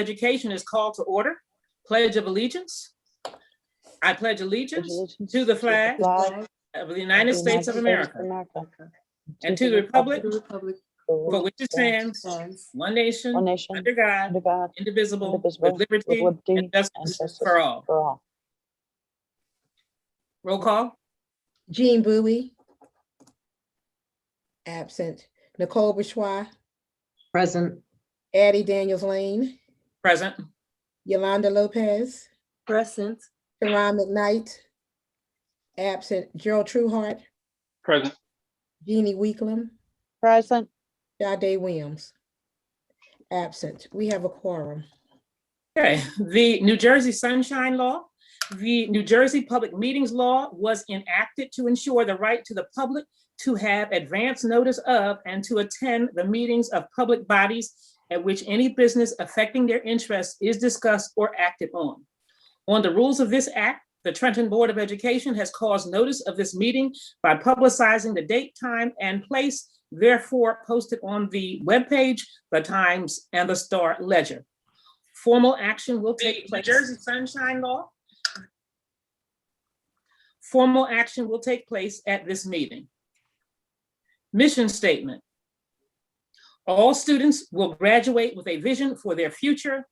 Education is called to order. Pledge of Allegiance. I pledge allegiance to the flag of the United States of America and to the republic for which it stands, one nation, under God, indivisible, with liberty and justice for all. Roll call. Jean Bowie. Absent. Nicole Bourgeois. Present. Addie Daniels Lane. Present. Yolanda Lopez. Present. Karan McKnight. Absent. Gerald Trueheart. Present. Jeannie Weeklam. Present. Jade Williams. Absent. We have a quorum. Okay, the New Jersey Sunshine Law. The New Jersey Public Meetings Law was enacted to ensure the right to the public to have advance notice of and to attend the meetings of public bodies at which any business affecting their interests is discussed or acted on. On the rules of this act, the Trenton Board of Education has caused notice of this meeting by publicizing the date, time, and place, therefore posted on the webpage, the Times, and the Star Ledger. Formal action will take place. New Jersey Sunshine Law. Formal action will take place at this meeting. Mission statement. All students will graduate with a vision for their future,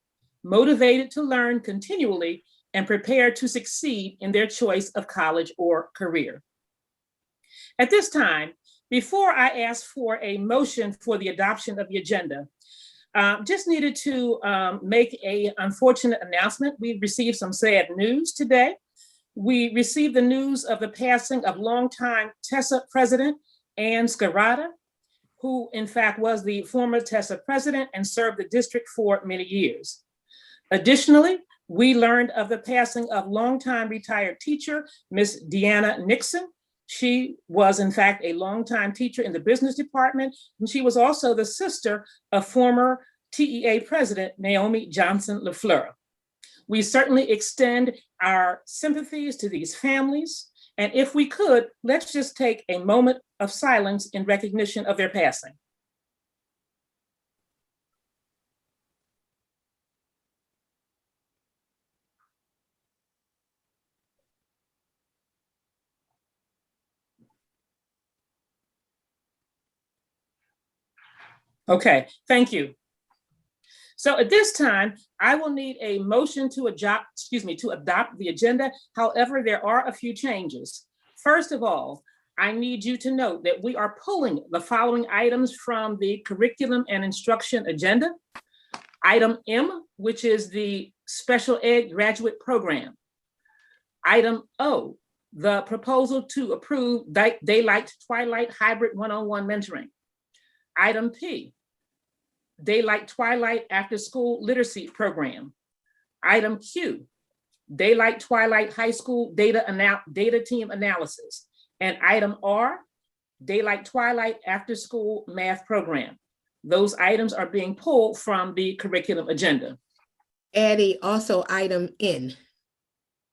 motivated to learn continually and prepared to succeed in their choice of college or career. At this time, before I ask for a motion for the adoption of the agenda, just needed to make an unfortunate announcement. We received some sad news today. We received the news of the passing of longtime TESA president, Ann Narada, who in fact was the former TESA president and served the district for many years. Additionally, we learned of the passing of longtime retired teacher, Miss Deanna Nixon. She was in fact a longtime teacher in the business department, and she was also the sister of former TEA president, Naomi Johnson LaFleur. We certainly extend our sympathies to these families. And if we could, let's just take a moment of silence in recognition of their passing. Okay, thank you. So at this time, I will need a motion to adopt the agenda. However, there are a few changes. First of all, I need you to note that we are pulling the following items from the curriculum and instruction agenda. Item M, which is the special ed graduate program. Item O, the proposal to approve daylight twilight hybrid one-on-one mentoring. Item P, Daylight Twilight After School Literacy Program. Item Q, Daylight Twilight High School Data Team Analysis. And item R, Daylight Twilight After School Math Program. Those items are being pulled from the curriculum agenda. Addie, also item N.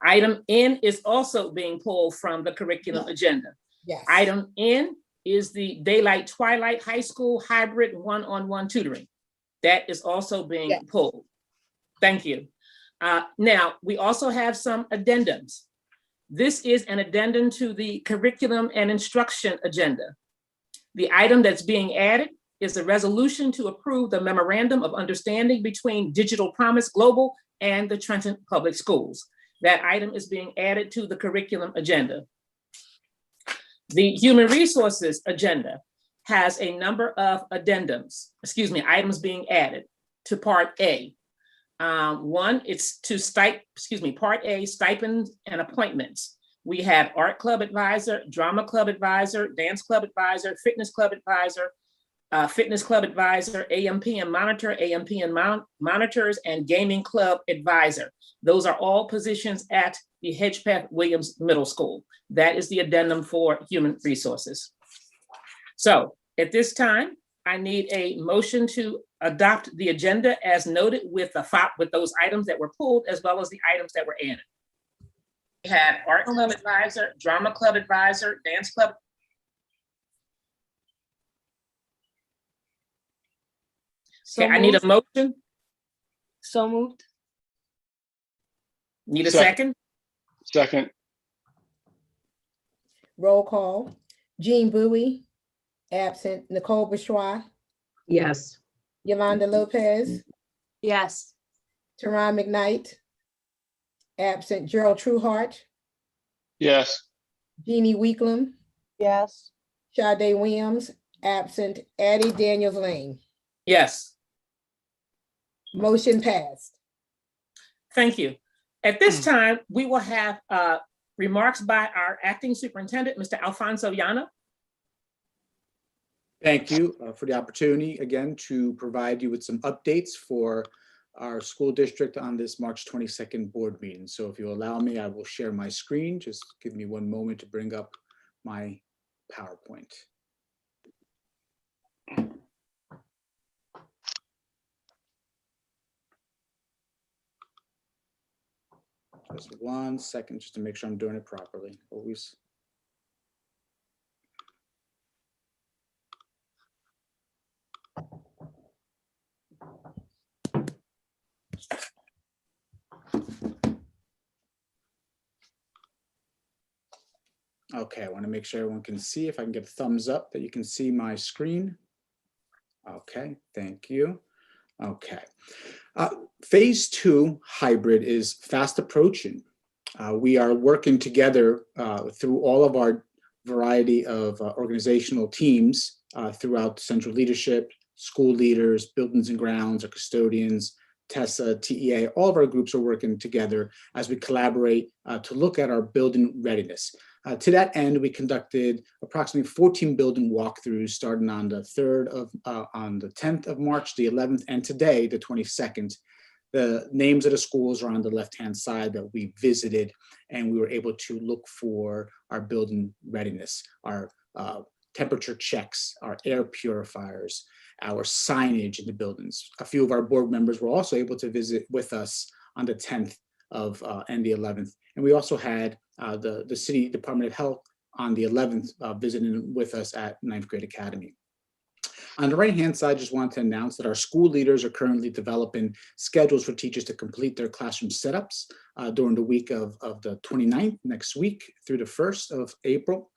Item N is also being pulled from the curriculum agenda. Yes. Item N is the Daylight Twilight High School Hybrid One-on-One Tutoring. That is also being pulled. Thank you. Now, we also have some addendums. This is an addendum to the curriculum and instruction agenda. The item that's being added is a resolution to approve the memorandum of understanding between Digital Promise Global and the Trenton Public Schools. That item is being added to the curriculum agenda. The human resources agenda has a number of items being added to Part A. One, it's to Part A, stipends and appointments. We have art club advisor, drama club advisor, dance club advisor, fitness club advisor, AMPM monitor, AMPM monitors, and gaming club advisor. Those are all positions at the Hedgepeth Williams Middle School. That is the addendum for human resources. So at this time, I need a motion to adopt the agenda as noted with those items that were pulled, as well as the items that were added. We have art club advisor, drama club advisor, dance club. Okay, I need a motion. So moved. Need a Second. second? Second. Roll call. Jean Bowie, absent. Nicole Bouchois, Yes. Yolanda Lopez, Yes. Teron McKnight, absent. Gerald Trueheart, Yes. Jeannie Weeklam, Yes. Sade Williams, absent. Addie Daniels Lane. Yes, Motion passed. thank you. At this time, we will have remarks by our acting superintendent, Mr. Alfonso Llano. Thank you for the opportunity again to provide you with some updates for our school district on this March 22nd board meeting. So if you allow me, I will share my screen. Just give me one moment to bring up my PowerPoint. Just 1 second, just to make sure I'm doing it properly. Always. Okay, I want to make sure everyone can see. If I can get a thumbs up that you can see my screen. Okay, thank you. Okay. Phase 2 hybrid is fast approaching. We are working together through all of our variety of organizational teams throughout central leadership, school leaders, buildings and grounds, our custodians, TESA, TEA, all of our groups are working together as we collaborate to look at our building readiness. To that end, we conducted approximately 14 building walkthroughs starting on the 10th of March, the 11th, and today, the 22nd. The names of the schools are on the left-hand side that we visited, and we were able to look for our building readiness, our temperature checks, our air purifiers, our signage in the buildings. A few of our board members were also able to visit with us on the 10th of and the 11th. And we also had the City Department of Health on the 11th visiting with us at 9th Grade Academy. On the right-hand side, just wanted to announce that our school leaders are currently developing schedules for teachers to complete their classroom setups during the week of the 29th, next week, through the 1st of April.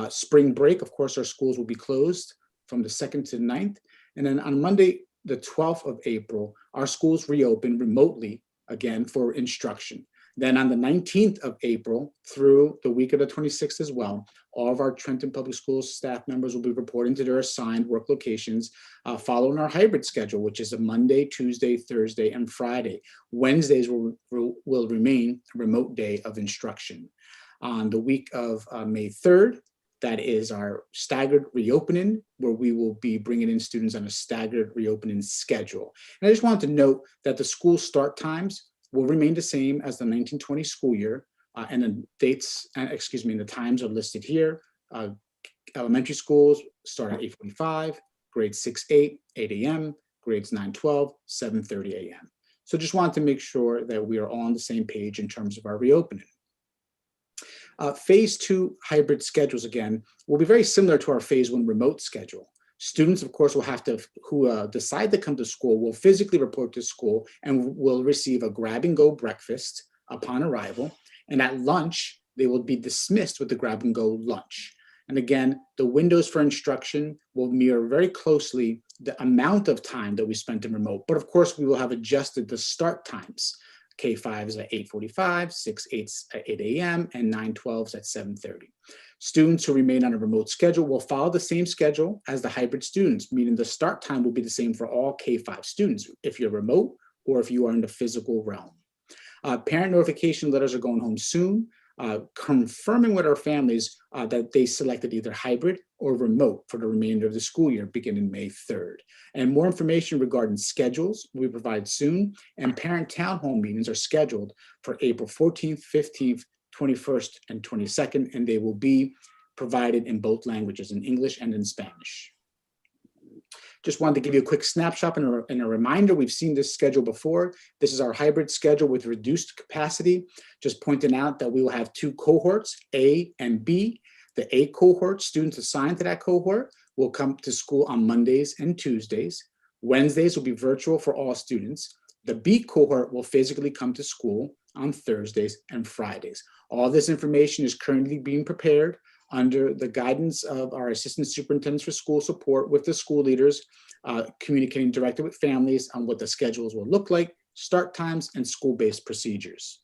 Spring break, of course, our schools will be closed from the 2nd to the 9th. And then on Monday, the 12th of April, our schools reopen remotely again for instruction. Then on the 19th of April through the week of the 26th as well, all of our Trenton Public Schools staff members will be reporting to their assigned work locations following our hybrid schedule, which is a Monday, Tuesday, Thursday, and Friday. Wednesdays will remain a remote day of instruction. On the week of May 3rd, that is our staggered reopening, where we will be bringing in students on a staggered reopening schedule. And I just wanted to note that the school start times will remain the same as the 1920 school year, and the dates, the times are listed here. Elementary schools start at 8:45, grades 6-8, 8 a.m., grades 9-12, 7:30 a.m. So just wanted to make sure that we are all on the same page in terms of our reopening. Phase 2 hybrid schedules, again, will be very similar to our phase 1 remote schedule. Students, of course, will have to, who decide to come to school, will physically report to school and will receive a grab-and-go breakfast upon arrival. And at lunch, they will be dismissed with the grab-and-go lunch. And again, the windows for instruction will mirror very closely the amount of time that we spent in remote. But of course, we will have adjusted the start times. K5s at 8:45, 6-8s at 8 a.m., and 9-12s at 7:30. Students who remain on a remote schedule will follow the same schedule as the hybrid students, meaning the start time will be the same for all K5 students, if you're remote or if you are in the physical realm. Parent notification letters are going home soon, confirming with our families that they selected either hybrid or remote for the remainder of the school year beginning May 3rd. And more information regarding schedules will be provided soon, and parent town hall meetings are scheduled for April 14th, 15th, 21st, and 22nd, and they will be provided in both languages, in English and in Spanish. Just wanted to give you a quick snapshot and a reminder. We've seen this schedule before. This is our hybrid schedule with reduced capacity. Just pointing out that we will have 2 cohorts, A and B. The A cohort, students assigned to that cohort, will come to school on Mondays and Tuesdays. Wednesdays will be virtual for all students. The B cohort will physically come to school on Thursdays and Fridays. All this information is currently being prepared under the guidance of our assistant superintendents for school support with the school leaders, communicating directly with families on what the schedules will look like, start times, and school-based procedures.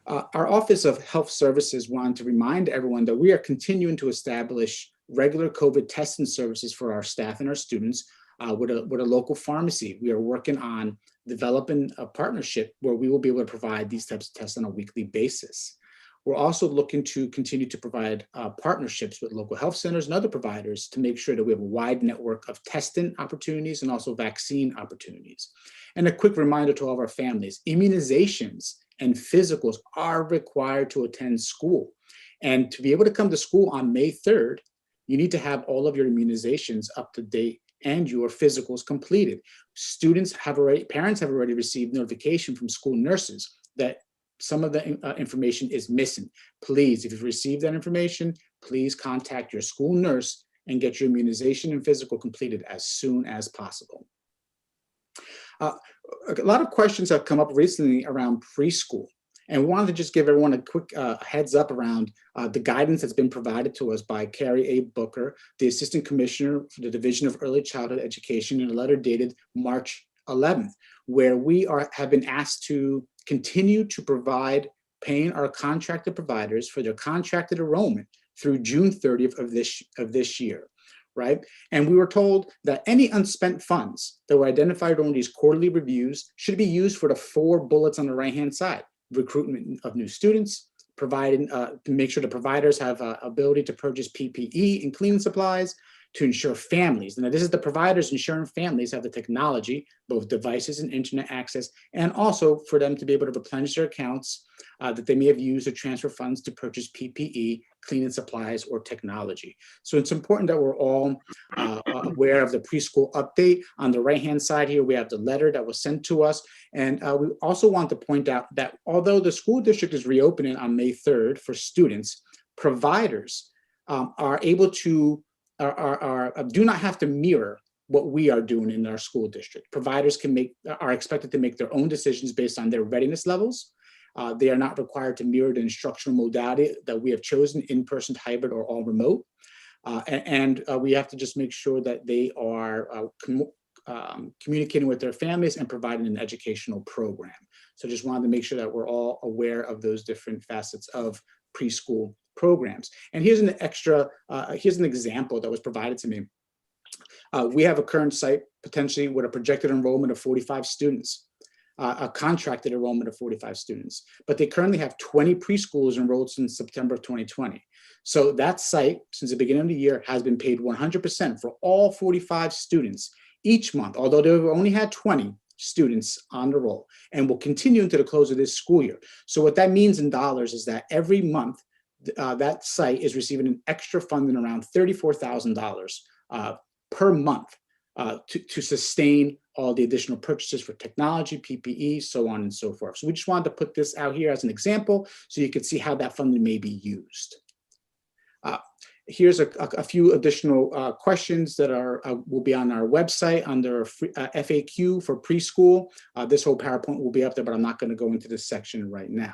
Our Office of Health Services wanted to remind everyone that we are continuing to establish regular COVID testing services for our staff and our students with a local pharmacy. We are working on developing a partnership where we will be able to provide these types of tests on a weekly basis. We're also looking to continue to provide partnerships with local health centers and other providers to make sure that we have a wide network of testing opportunities and also vaccine opportunities. And a quick reminder to all of our families, immunizations and physicals are required to attend school. And to be able to come to school on May 3rd, you need to have all of your immunizations up to date and your physicals completed. Parents have already received notification from school nurses that some of the information is missing. Please, if you've received that information, please contact your school nurse and get your immunization and physical completed as soon as possible. A lot of questions have come up recently around preschool, and we wanted to just give everyone a quick heads up around the guidance that's been provided to us by Carrie A. Booker, the Assistant Commissioner for the Division of Early Childhood Education, in a letter dated March 11th, where we have been asked to continue to provide paying our contracted providers for their contracted enrollment through June 30th of this year, right? And we were told that any unspent funds that were identified on these quarterly reviews should be used for the 4 bullets on the right-hand side: recruitment of new students, providing to make sure the providers have ability to purchase PPE and cleaning supplies, to ensure families, and this is the providers ensuring families have the technology, both devices and internet access, and also for them to be able to replenish their accounts that they may have used to transfer funds to purchase PPE, cleaning supplies, or technology. So it's important that we're all aware of the preschool update. On the right-hand side here, we have the letter that was sent to us. And we also want to point out that although the school district is reopening on May 3rd for students, providers are able to do not have to mirror what we are doing in our school district. Providers are expected to make their own decisions based on their readiness levels. They are not required to mirror the instructional modality that we have chosen, in-person, hybrid, or all remote. And we have to just make sure that they are communicating with their families and providing an educational program. So just wanted to make sure that we're all aware of those different facets of preschool programs. And here's an example that was provided to me. We have a current site potentially with a projected enrollment of 45 students, a contracted enrollment of 45 students, but they currently have 20 preschools enrolled since September of 2020. So that site, since the beginning of the year, has been paid 100% for all 45 students each month, although they've only had 20 students on the roll, and will continue into the close of this school year. So what that means in dollars is that every month, that site is receiving an extra funding around $34,000 per month to sustain all the additional purchases for technology, PPE, so on and so forth. So we just wanted to put this out here as an example so you could see how that funding may be used. Here's a few additional questions that will be on our website under FAQ for preschool. This whole PowerPoint will be up there, but I'm not going to go into this section right now.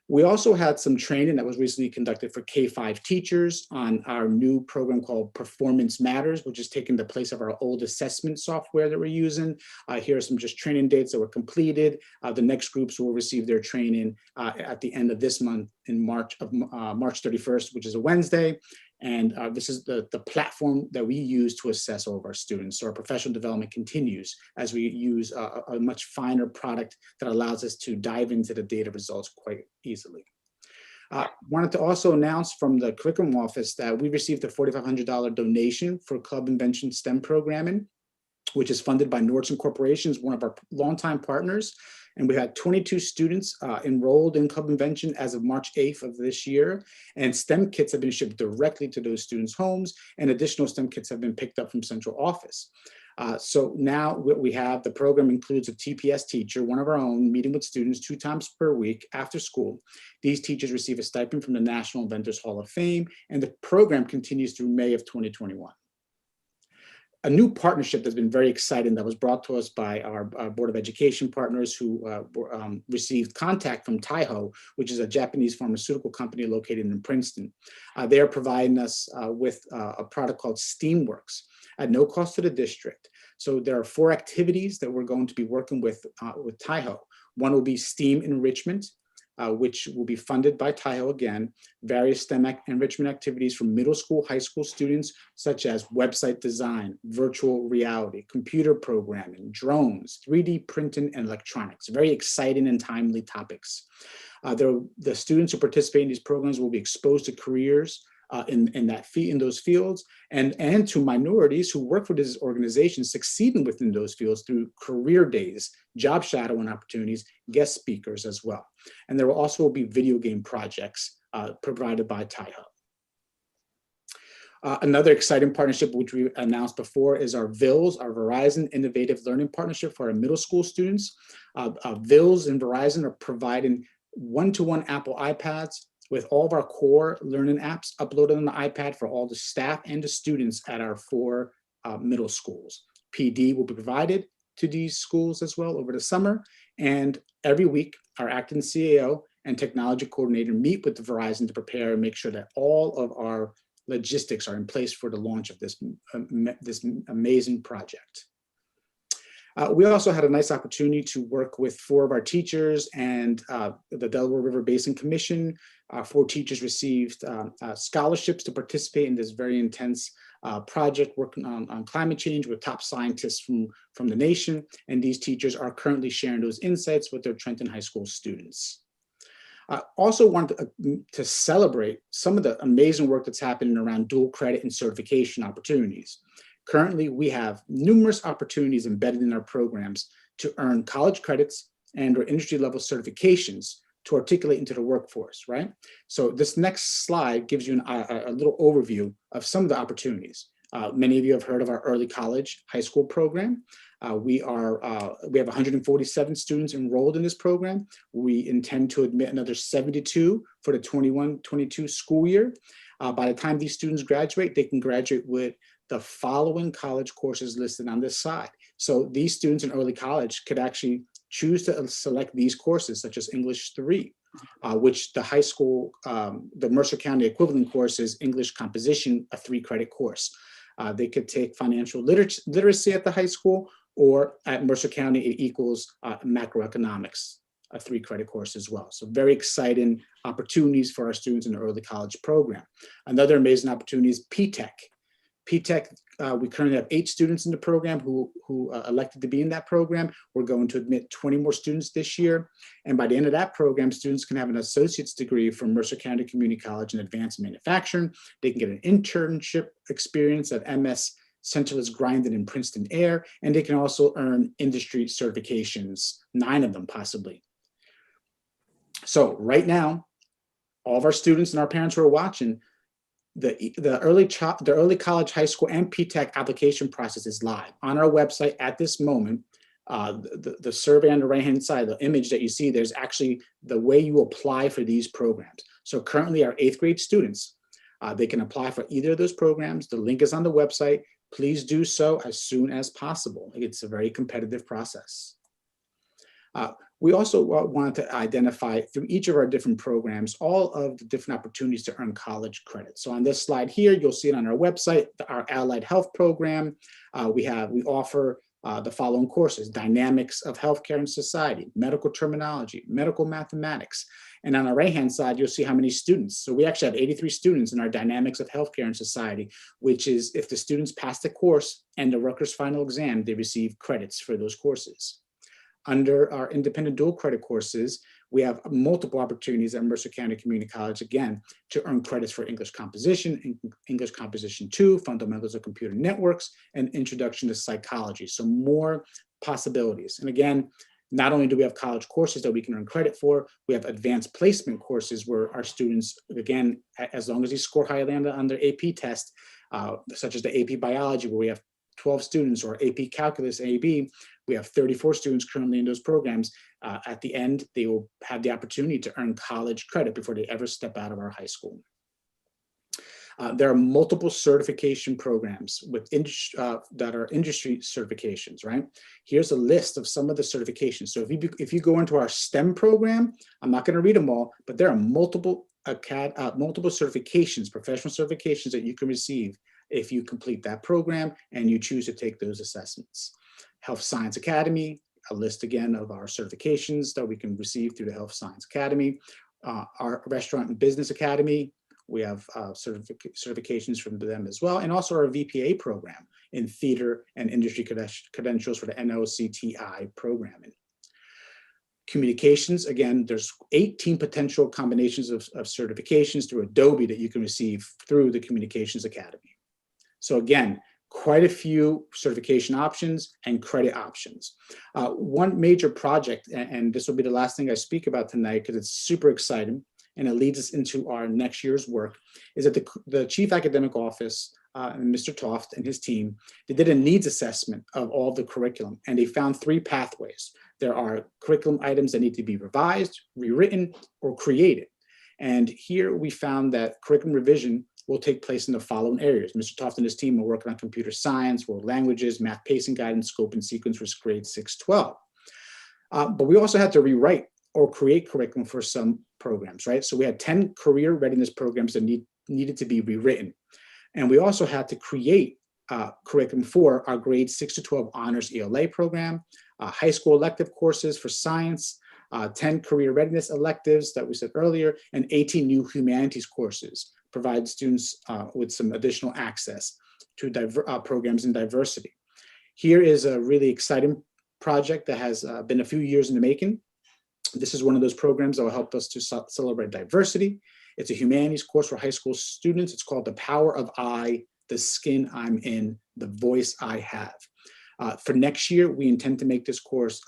We also had some training that was recently conducted for K-5 teachers on our new program called Performance Matters, which is taking the place of our old assessment software that we're using. Here are some just training dates that were completed. The next groups will receive their training at the end of this month in March 31st, which is a Wednesday. And this is the platform that we use to assess all of our students. So our professional development continues as we use a much finer product that allows us to dive into the data results quite easily. Wanted to also announce from the curriculum office that we received a $4,500 donation for Club Invention STEM programming, which is funded by Nordson Corporation, one of our longtime partners. And we had 22 students enrolled in Club Invention as of March 8th of this year. And STEM kits have been shipped directly to those students' homes, and additional STEM kits have been picked up from central office. So now what we have, the program includes a TPS teacher, one of our own, meeting with students 2 times per week after school. These teachers receive a stipend from the National Inventors Hall of Fame, and the program continues through May of 2021. a new partnership that's been very exciting that was brought to us by our Board of Education partners who received contact from Taiho, which is a Japanese pharmaceutical company located in Princeton. They are providing us with a product called Steamworks at no cost to the district. So there are 4 activities that we're going to be working with Taiho. One will be STEAM enrichment, which will be funded by Taiho again, various STEM enrichment activities for middle school, high school students, such as website design, virtual reality, computer programming, drones, 3D printing, and electronics. Very exciting and timely topics. The students who participate in these programs will be exposed to careers in those fields, and to minorities who work for this organization succeeding within those fields through career days, job shadowing opportunities, guest speakers as well. And there will also be video game projects provided by Taiho. Another exciting partnership, which we announced before, is our VILS, our Verizon Innovative Learning Partnership for our middle school students. VILS and Verizon are providing one-to-one Apple iPads with all of our core learning apps uploaded on the iPad for all the staff and the students at our 4 middle schools. PD will be provided to these schools as well over the summer. And every week, our acting CAO and technology coordinator meet with the Verizon to prepare and make sure that all of our logistics are in place for the launch of this amazing project. We also had a nice opportunity to work with 4 of our teachers and the Delaware River Basin Commission. 4 teachers received scholarships to participate in this very intense project working on climate change with top scientists from the nation. And these teachers are currently sharing those insights with their Trenton High School students. I also wanted to celebrate some of the amazing work that's happening around dual credit and certification opportunities. Currently, we have numerous opportunities embedded in our programs to earn college credits and or industry level certifications to articulate into the workforce, right? So this next slide gives you a little overview of some of the opportunities. Many of you have heard of our early college high school program. We have 147 students enrolled in this program. We intend to admit another 72 for the 21-22 school year. By the time these students graduate, they can graduate with the following college courses listed on this side. So these students in early college could actually choose to select these courses, such as English 3, which the high school, the Mercer County equivalent course is English Composition, a 3-credit course. They could take financial literacy at the high school, or at Mercer County, it equals macroeconomics, a 3-credit course as well. So very exciting opportunities for our students in the early college program. Another amazing opportunity is PTech. PTech, we currently have 8 students in the program who elected to be in that program. We're going to admit 20 more students this year. And by the end of that program, students can have an associate's degree from Mercer County Community College in advanced manufacturing. They can get an internship experience at MS Centralist Grinding in Princeton Air, and they can also earn industry certifications, 9 of them possibly. So right now, all of our students and our parents who are watching, the early college, high school, and PTech application process is live on our website at this moment. The survey on the right-hand side, the image that you see, there's actually the way you apply for these programs. So currently our 8th grade students, they can apply for either of those programs. The link is on the website. Please do so as soon as possible. It's a very competitive process. We also wanted to identify through each of our different programs, all of the different opportunities to earn college credit. So on this slide here, you'll see it on our website, our allied health program. We offer the following courses: Dynamics of Healthcare and Society, Medical Terminology, Medical Mathematics. And on the right-hand side, you'll see how many students. So we actually have 83 students in our Dynamics of Healthcare and Society, which is if the students pass the course and the Rutgers final exam, they receive credits for those courses. Under our independent dual credit courses, we have multiple opportunities at Mercer County Community College, again, to earn credits for English Composition, English Composition 2, Fundamentals of Computer Networks, and Introduction to Psychology. So more possibilities. And again, not only do we have college courses that we can earn credit for, we have advanced placement courses where our students, again, as long as they score highly on their AP test, such as the AP Biology, where we have 12 students, or AP Calculus, AB, we have 34 students currently in those programs. At the end, they will have the opportunity to earn college credit before they ever step out of our high school. There are multiple certification programs with that are industry certifications, right? Here's a list of some of the certifications. So if you go into our STEM program, I'm not going to read them all, but there are multiple certifications, professional certifications that you can receive if you complete that program and you choose to take those assessments. Health Science Academy, a list again of our certifications that we can receive through the Health Science Academy. Our Restaurant and Business Academy, we have certifications from them as well, and also our VPA program in theater and industry credentials for the NOCTI programming. Communications, again, there's 18 potential combinations of certifications through Adobe that you can receive through the Communications Academy. So again, quite a few certification options and credit options. One major project, and this will be the last thing I speak about tonight because it's super exciting and it leads us into our next year's work, is that the Chief Academic Office and Mr. Toft and his team, they did a needs assessment of all the curriculum and they found 3 pathways. There are curriculum items that need to be revised, rewritten, or created. And here we found that curriculum revision will take place in the following areas. Mr. Toft and his team are working on computer science, world languages, math pacing guidance, scope and sequence for grades 6-12. But we also had to rewrite or create curriculum for some programs, right? So we had 10 career readiness programs that needed to be rewritten. And we also had to create curriculum for our grades 6-12 honors ELA program, high school elective courses for science, 10 career readiness electives that we said earlier, and 18 new humanities courses, provide students with some additional access to programs in diversity. Here is a really exciting project that has been a few years in the making. This is one of those programs that will help us to celebrate diversity. It's a humanities course for high school students. It's called The Power of I, the Skin I'm In, the Voice I Have. For next year, we intend to make this course,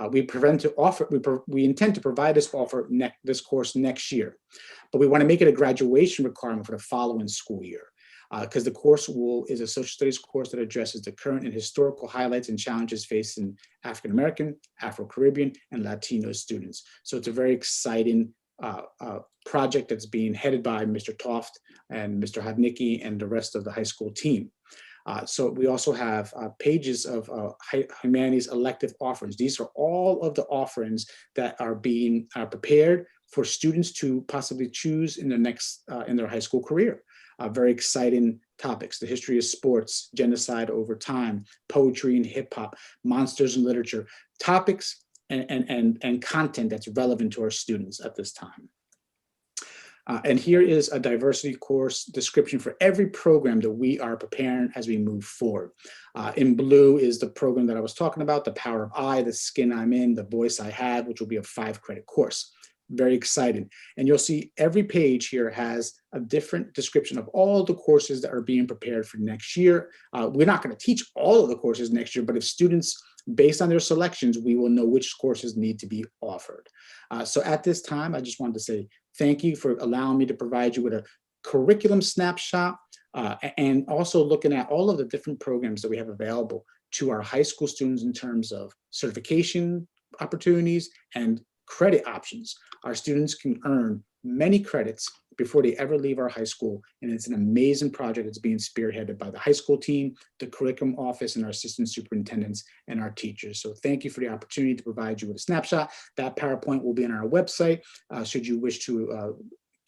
we intend to provide this course next year, but we want to make it a graduation requirement for the following school year, because the course is a social studies course that addresses the current and historical highlights and challenges facing African-American, Afro-Caribbean, and Latino students. So it's a very exciting project that's being headed by Mr. Toft and Mr. Hodnicki and the rest of the high school team. So we also have pages of humanities elective offerings. These are all of the offerings that are being prepared for students to possibly choose in their high school career. Very exciting topics: the history of sports, genocide over time, poetry and hip hop, monsters and literature, topics and content that's relevant to our students at this time. And here is a diversity course description for every program that we are preparing as we move forward. In blue is the program that I was talking about, The Power of I, the Skin I'm In, the Voice I Have, which will be a 5-credit course. Very exciting. And you'll see every page here has a different description of all the courses that are being prepared for next year. We're not going to teach all of the courses next year, but if students, based on their selections, we will know which courses need to be offered. So at this time, I just wanted to say thank you for allowing me to provide you with a curriculum snapshot and also looking at all of the different programs that we have available to our high school students in terms of certification opportunities and credit options. Our students can earn many credits before they ever leave our high school, and it's an amazing project that's being spearheaded by the high school team, the curriculum office, and our assistant superintendents and our teachers. So thank you for the opportunity to provide you with a snapshot. That PowerPoint will be on our website should you wish to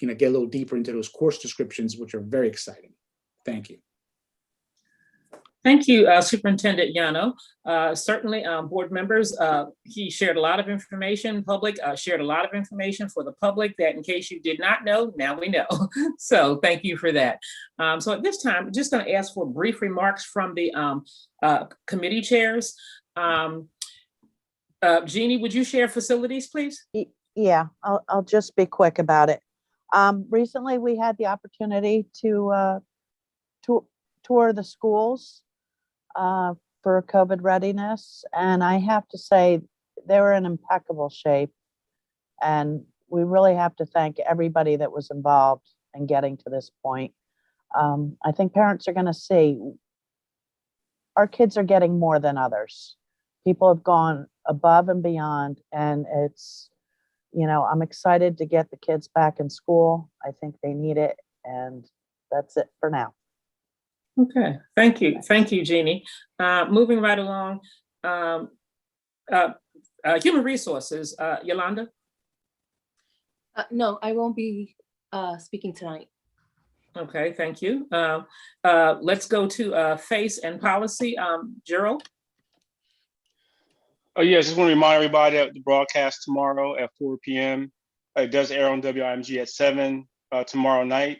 get a little deeper into those course descriptions, which are very exciting. Thank you. Thank you, Superintendent Yano. Certainly, board members, he shared a lot of information. Public shared a lot of information for the public that, in case you did not know, now we know. So thank you for that. So at this time, I'm just going to ask for brief remarks from the committee chairs. Jeannie, would you share facilities, please? Yeah, I'll just be quick about it. Recently, we had the opportunity to tour the schools for COVID readiness, and I have to say they were in impeccable shape, and we really have to thank everybody that was involved in getting to this point. I think parents are going to see our kids are getting more than others. People have gone above and beyond, and it's, I'm excited to get the kids back in school. I think they need it, and that's it for now. Okay, thank you. Thank you, Jeannie. Moving right along, human resources, Yolanda. No, I won't be speaking tonight. Okay, thank you. Let's go to FACE and policy. Gerald? Oh, yeah, just want to remind everybody that the broadcast tomorrow at 4 p.m. It does air on WIMG at 7 tomorrow night.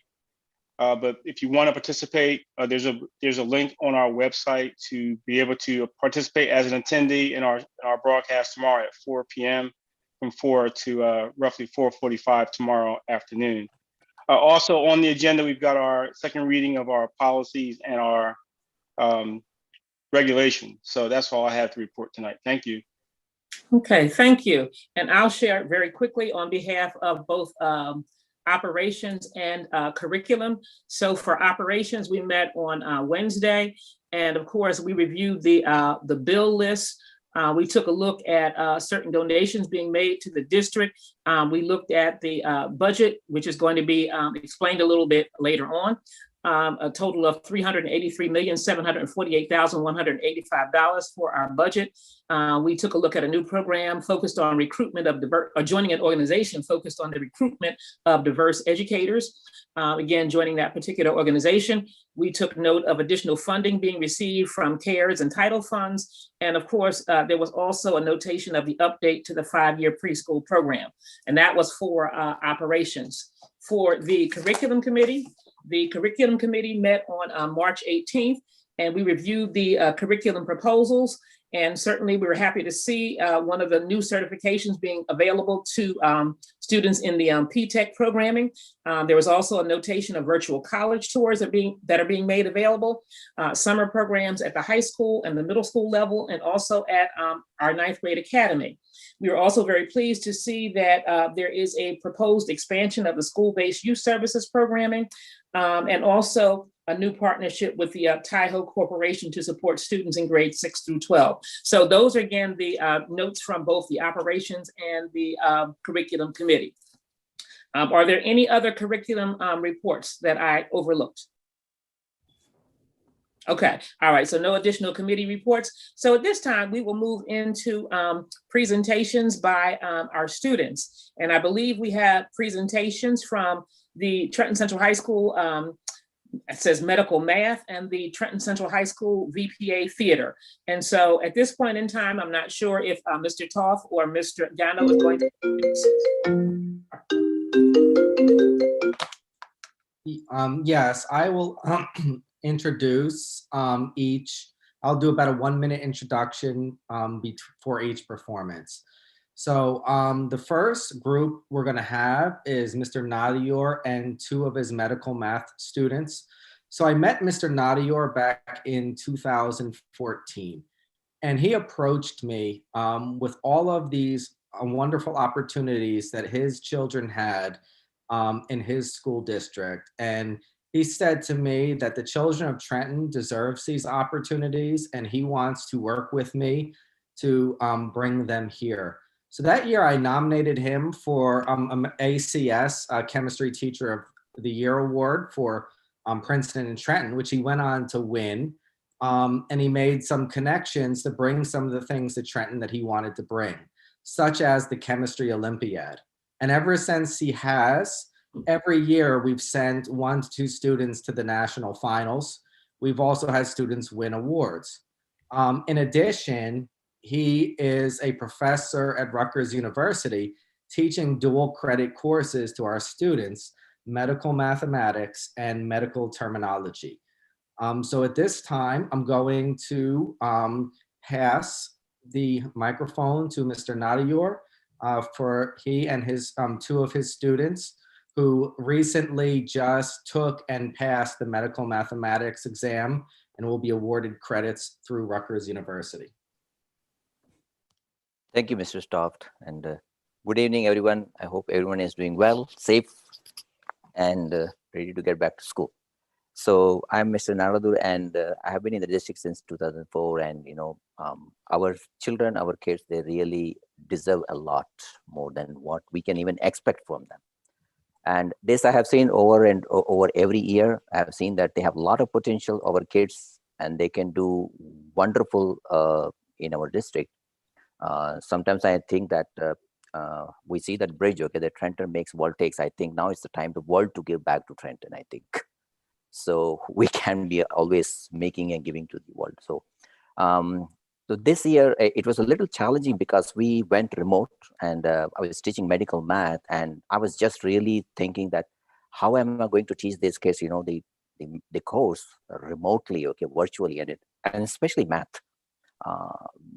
But if you want to participate, there's a link on our website to be able to participate as an attendee in our broadcast tomorrow at 4 p.m. from 4 to roughly 4:45 tomorrow afternoon. Also on the agenda, we've got our second reading of our policies and our regulation. So that's all I have to report tonight. Thank you. Okay, thank you. And I'll share very quickly on behalf of both operations and curriculum. So for operations, we met on Wednesday, and of course, we reviewed the bill list. We took a look at certain donations being made to the district. We looked at the budget, which is going to be explained a little bit later on. A total of $383,748,185 for our budget. We took a look at a new program focused on recruitment of joining an organization focused on the recruitment of diverse educators. Again, joining that particular organization. We took note of additional funding being received from CARES and title funds. And of course, there was also a notation of the update to the 5-year preschool program. And that was for operations. For the curriculum committee met on March 18th, and we reviewed the curriculum proposals. And certainly we were happy to see one of the new certifications being available to students in the PTech programming. There was also a notation of virtual college tours that are being made available, summer programs at the high school and the middle school level, and also at our 9th grade academy. We were also very pleased to see that there is a proposed expansion of the school-based youth services programming, and also a new partnership with the Taiho Corporation to support students in grades 6 through 12. So those are, again, the notes from both the operations and the curriculum committee. Are there any other curriculum reports that I overlooked? Okay, all right, so no additional committee reports. So at this time, we will move into presentations by our students. And I believe we have presentations from the Trenton Central High School, it says medical math, and the Trenton Central High School VPA theater. And so at this point in time, I'm not sure if Mr. Toth or Mr. Gano is going to. Yes, I will introduce each. I'll do about a 1-minute introduction for each performance. So the first group we're going to have is Mr. Nadior and 2 of his medical math students. So I met Mr. Nadior back in 2014, and he approached me with all of these wonderful opportunities that his children had in his school district. And he said to me that the children of Trenton deserves these opportunities, and he wants to work with me to bring them here. So that year I nominated him for ACS, Chemistry Teacher of the Year Award for Princeton and Trenton, which he went on to win. And he made some connections to bring some of the things to Trenton that he wanted to bring, such as the Chemistry Olympiad. And ever since he has, every year we've sent 1 to 2 students to the national finals. We've also had students win awards. In addition, he is a professor at Rutgers University teaching dual credit courses to our students, medical mathematics and medical terminology. So at this time, I'm going to pass the microphone to Mr. Nadior for he and his 2 of his students who recently just took and passed the medical mathematics exam and will be awarded credits through Rutgers University. Thank you, Mr. Stoft, and good evening, everyone. I hope everyone is doing well, safe, and ready to get back to school. So I'm Mr. Narada, and I have been in the district since 2004. And our children, our kids, they really deserve a lot more than what we can even expect from them. And this I have seen over and over every year. I have seen that they have a lot of potential, our kids, and they can do wonderful in our district. Sometimes I think that we see that bridge, okay, that Trenton makes, world takes. I think now it's the time the world to give back to Trenton, I think. So we can be always making and giving to the world. So, so this year it was a little challenging because we went remote, and I was teaching medical math, and I was just really thinking that how am I going to teach these kids, you know, the course remotely, okay, virtually, and especially math.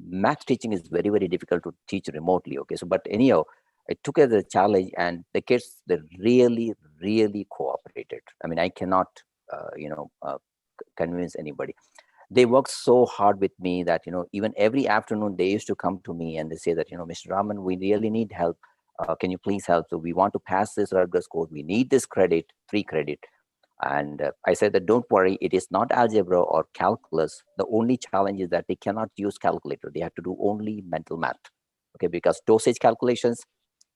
Math teaching is very, very difficult to teach remotely. Okay, so but anyhow, I took it as a challenge, and the kids, they really, really cooperated. I mean, I cannot, convince anybody. They worked so hard with me that, you know, even every afternoon they used to come to me and they say that, you know, Mr. Raman, we really need help. Can you please help? So we want to pass this Rutgers course. We need this credit, free credit. And I said that don't worry, it is not algebra or calculus. The only challenge is that they cannot use calculator. They have to do only mental math. Okay, because dosage calculations,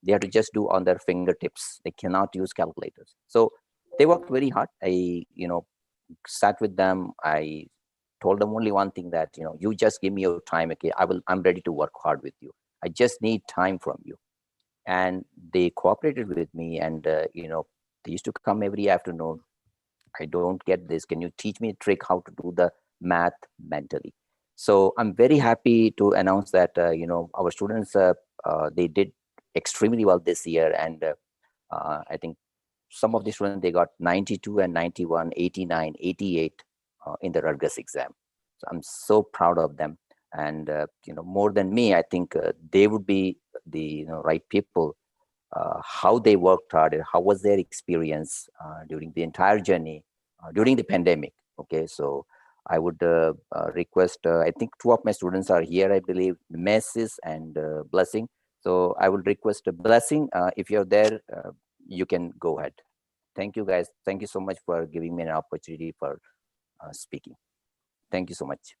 they have to just do on their fingertips. They cannot use calculators. So they worked very hard. I, sat with them. I told them only one thing, that, you know, you just give me your time. Okay, I'm ready to work hard with you. I just need time from you. And they cooperated with me, and, they used to come every afternoon. I don't get this. Can you teach me a trick how to do the math mentally? So I'm very happy to announce that, our students, they did extremely well this year. And I think some of the students, they got 92 and 91, 89, 88 in the Rutgers exam. So I'm so proud of them. And, more than me, I think they would be the right people. How they worked hard, how was their experience during the entire journey, during the pandemic. Okay, so I would request, I think two of my students are here, I believe, Mrs. and Blessing. So I would request a Blessing, if you're there, you can go ahead. Thank you, guys. Thank you so much for giving me an opportunity for speaking. Thank you so much.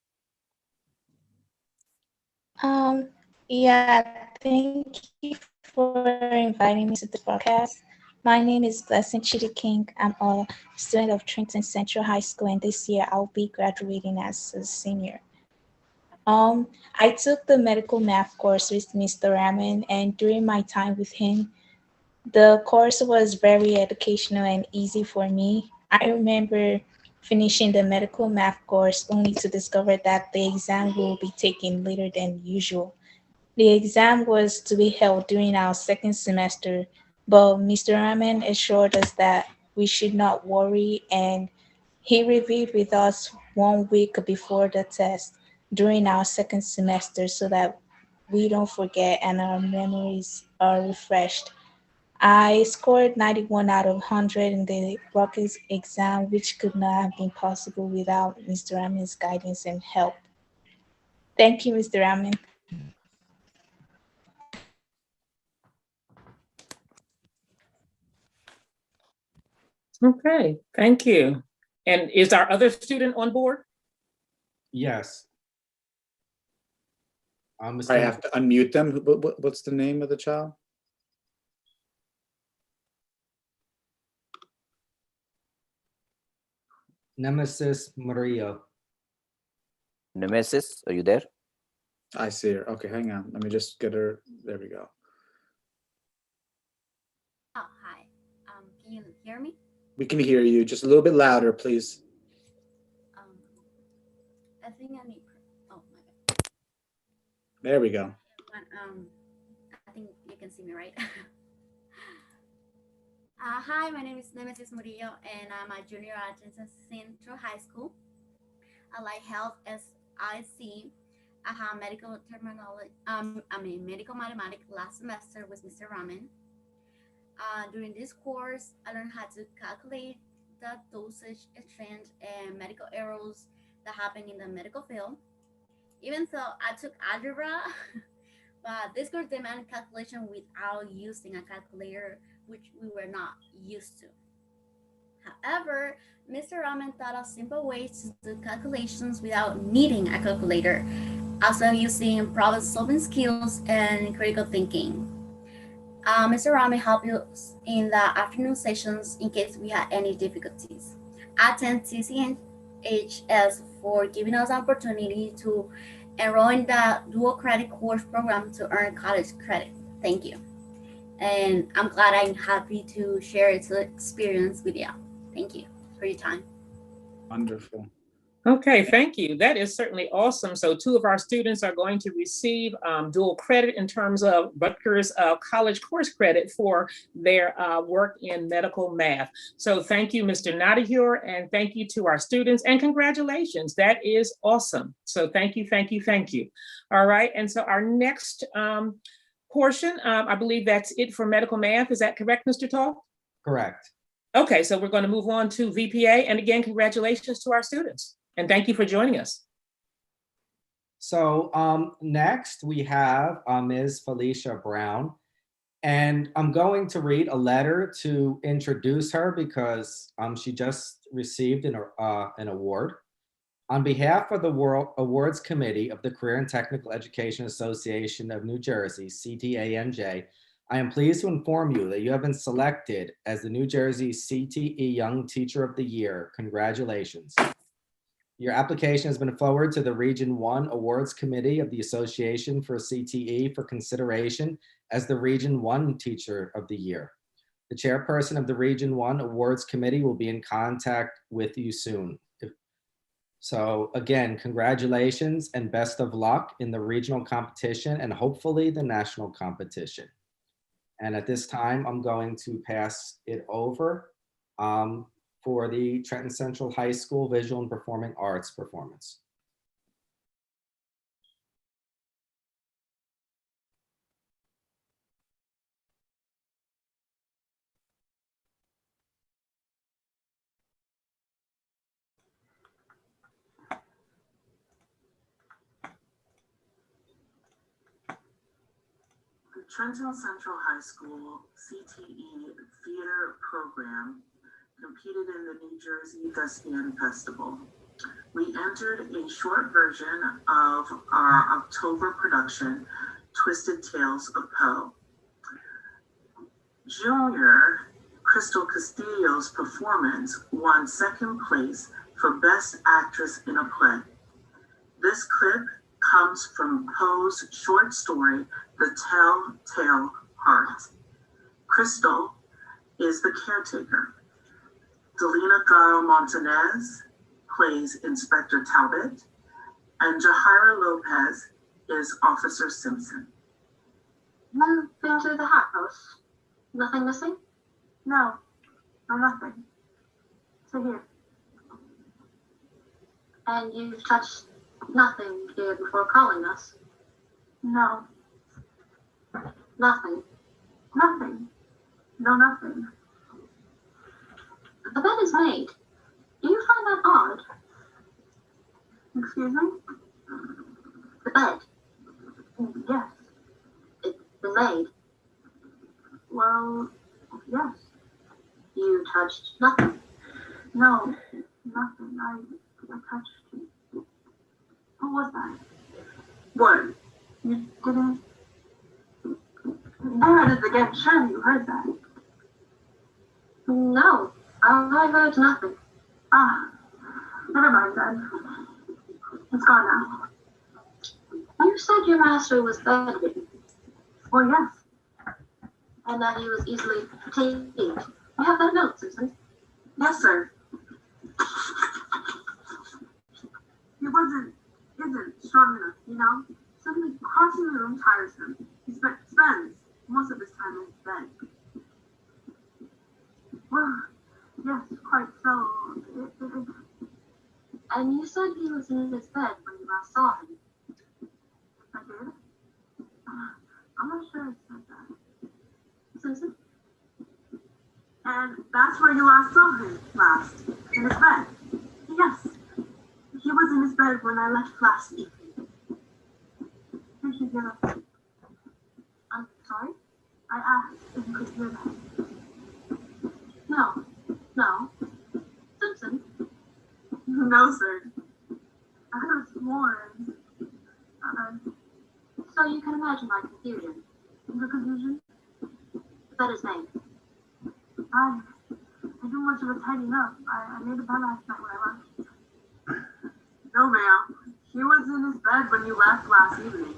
Yeah, thank you for inviting me to the podcast. My name is Blessing Chidi King. I'm a student of Trenton Central High School, and this year I'll be graduating as a senior. I took the medical math course with Mr. Raman, and during my time with him, the course was very educational and easy for me. I remember finishing the medical math course only to discover that the exam will be taken later than usual. The exam was to be held during our second semester, but Mr. Raman assured us that we should not worry, and he reviewed with us 1 week before the test during our second semester so that we don't forget and our memories are refreshed. I scored 91 out of 100 in the Rockets exam, which could not have been possible without Mr. Raman's guidance and help. Thank you, Mr. Raman. Okay, thank you. And is our other student on board? Yes. I have to unmute them. What's the name of the child? Nemesis Murillo. Nemesis, are you there? I see her. Okay, hang on. Let me just get her. There we go. Oh, hi. Can you hear me? We can hear you. Just a little bit louder, please. I think I need. Oh my God. There we go. I think you can see me, right? Hi, my name is Nemesis Murillo, and I'm a junior at Jensen Central High School. I like health as I see. I have medical terminology. Medical mathematics last semester with Mr. Raman. During this course, I learned how to calculate the dosage, exchange, and medical errors that happen in the medical field. Even though I took algebra, but this course demanded calculation without using a calculator, which we were not used to. However, Mr. Raman taught us simple ways to do calculations without needing a calculator, also using problem-solving skills and critical thinking. Mr. Ram may help you in the afternoon sessions in case we had any difficulties. I thank TCNHS for giving us the opportunity to enroll in the dual credit course program to earn college credit. Thank you. And I'm glad I'm happy to share its experience with you. Thank you for your time. Wonderful. Okay, thank you. That is certainly awesome. So 2 of our students are going to receive dual credit in terms of Rutgers college course credit for their work in medical math. So thank you, Mr. Nadahur, and thank you to our students, and congratulations. That is awesome. So thank you, thank you, thank you. All right, and so our next portion, I believe that's it for medical math. Is that correct, Mr. Tall? Correct. Okay, so we're going to move on to VPA. And again, congratulations to our students. And thank you for joining us. So next we have Ms. Felicia Brown. And I'm going to read a letter to introduce her because she just received an award. On behalf of the Awards Committee of the Career and Technical Education Association of New Jersey, CTANJ, I am pleased to inform you that you have been selected as the New Jersey CTE Young Teacher of the Year. Congratulations. Your application has been forwarded to the Region 1 Awards Committee of the Association for CTE for consideration as the Region 1 Teacher of the Year. The chairperson of the Region 1 Awards Committee will be in contact with you soon. So again, congratulations and best of luck in the regional competition and hopefully the national competition. And at this time, I'm going to pass it over for the Trenton Central High School Visual and Performing Arts performance. The Trenton Central High School CTE Theater Program competed in the New Jersey Thespian Festival. We entered a short version of our October production, Twisted Tales of Poe. Junior Crystal Castillo's performance won second place for Best Actress in a Play. This clip comes from Poe's short story, The Telltale Heart. Crystal is the caretaker. Delina Garo Montanez plays Inspector Talbot, and Jahira Lopez is Officer Simpson. You've been to the Hat House? Nothing missing? No, nothing. So here. And you've touched nothing here before calling us? No, Nothing. nothing. No, nothing. The bed is made. Do you find that odd? Excuse me? The bed. Yes. It's been made. Well, yes. You touched nothing. No, nothing. I touched you. What was that? What? You didn't. I heard it again. Surely you heard that. No, I heard nothing. Ah, never mind then. It's gone now. You said your master was bedridden, Well, yes. and that he was easily fatigued. You have that note, Susan. Yes, sir. He isn't strong enough, you know? Suddenly crossing the room tires him. He spends most of his time in his bed. Well, yes, quite so. And you said he was in his bed when you last saw him. I did? I'm not sure I said that. Susan? And that's where you last saw him last, in his bed. Yes, he was in his bed when I left last evening. Did you hear that? I'm sorry? I asked if you could hear that. No. Susan? No, sir. I heard more. So you can imagine my confusion. The confusion? bed is made. I do much of a tidying up. I made the bed last night when I left. No, ma'am. He was in his bed when you left last evening.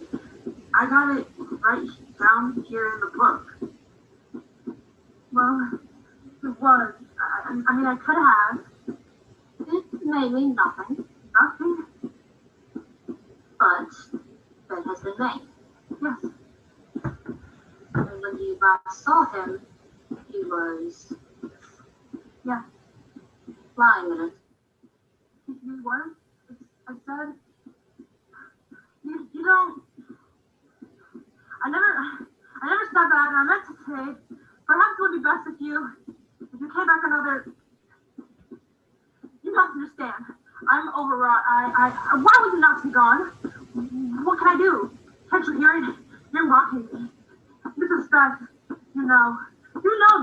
I got it right down here in the book. Well, it was. I mean, I could have. It may mean nothing. Nothing? But bed has been made. Yes. And when you last saw him, he was, Yeah. lying in it. You what? I said, you don't. I never said that. I meant to say, perhaps it would be best if you came back another. You must understand. I'm overwrought. Why would you not be gone? What can I do? Can't you hear it? You're mocking me. This is stress. You know,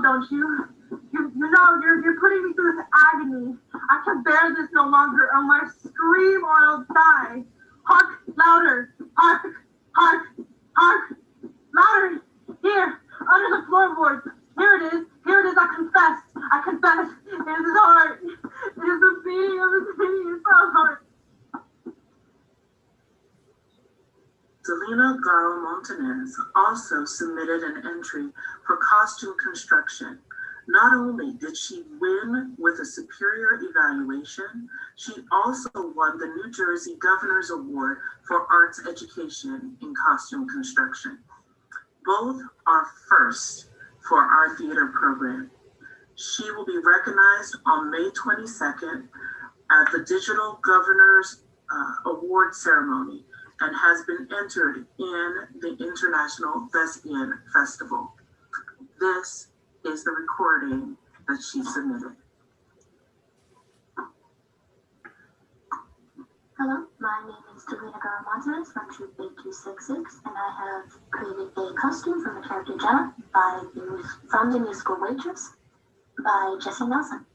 don't you? You know, you're putting me through this agony. I can bear this no longer, or I scream or I'll die. Hark, louder. Hark, hark, hark. Louder. Here, under the floorboards. Here it is. I confess. It is his heart. It is the beating of his beating heart. Selena Garo Montanez also submitted an entry for costume construction. Not only did she win with a superior evaluation, she also won the New Jersey Governor's Award for Arts Education in Costume Construction. Both are first for our theater program. She will be recognized on May 22nd at the Digital Governor's Award Ceremony and has been entered in the International Thespian Festival. This is the recording that she submitted. Hello, my name is Selena Garo-Montanez from Troop 8266, and I have created a costume from the character Jenna from the musical Waitress by Jessie Nelson.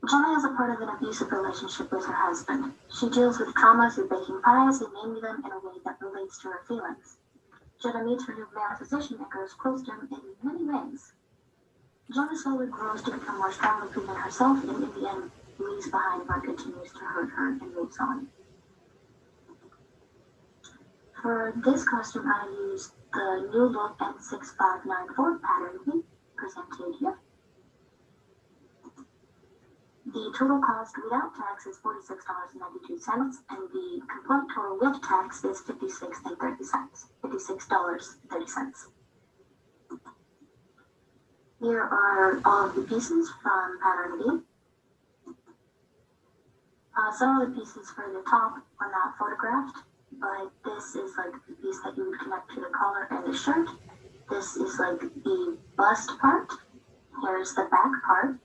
Jenna is a part of an abusive relationship with her husband. She deals with trauma through baking pies and naming them in a way that relates to her feelings. Jenna meets her new male physician and grows close to him in many ways. Jenna slowly grows to become more strongly proven herself, and in the end, leaves behind what continues to hurt her and moves on. For this costume, I used the new look N6594 pattern B presented here. The total cost without tax is $46.92, and the complete total with tax is $56.30. Here are all of the pieces from pattern B. Some of the pieces for the top are not photographed, but this is like the piece that you would connect to the collar and the shirt. This is like the bust part. Here's the back part.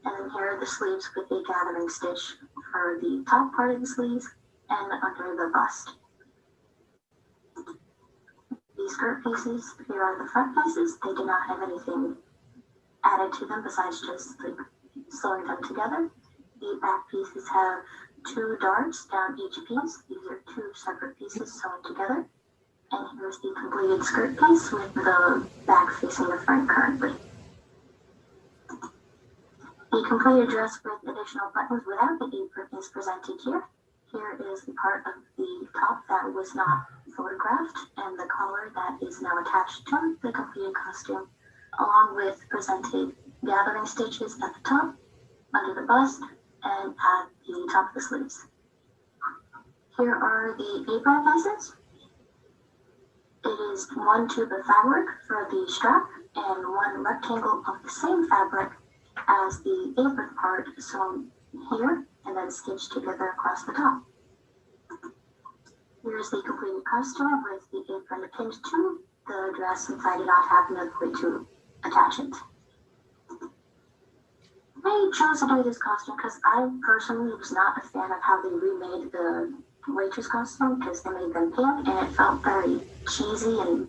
And then here are the sleeves with a gathering stitch for the top part of the sleeves and under the bust. The skirt pieces, here are the front pieces. They do not have anything added to them besides just like sewing them together. The back pieces have 2 darts down each piece. These are 2 separate pieces sewn together. And here's the completed skirt piece with the back facing the front currently. The completed dress with additional buttons without the apron is presented here. Here is the part of the top that was not photographed and the collar that is now attached to the completed costume, along with presented gathering stitches at the top, under the bust, and at the top of the sleeves. Here are the apron pieces. It is 1 tube of fabric for the strap and 1 rectangle of the same fabric as the apron part sewn here and then stitched together across the top. Here's the completed costume with the apron pinned to the dress since I did not have another way to attach it. I chose to do this costume because I personally was not a fan of how they remade the waitress costume because they made them pink and it felt very cheesy and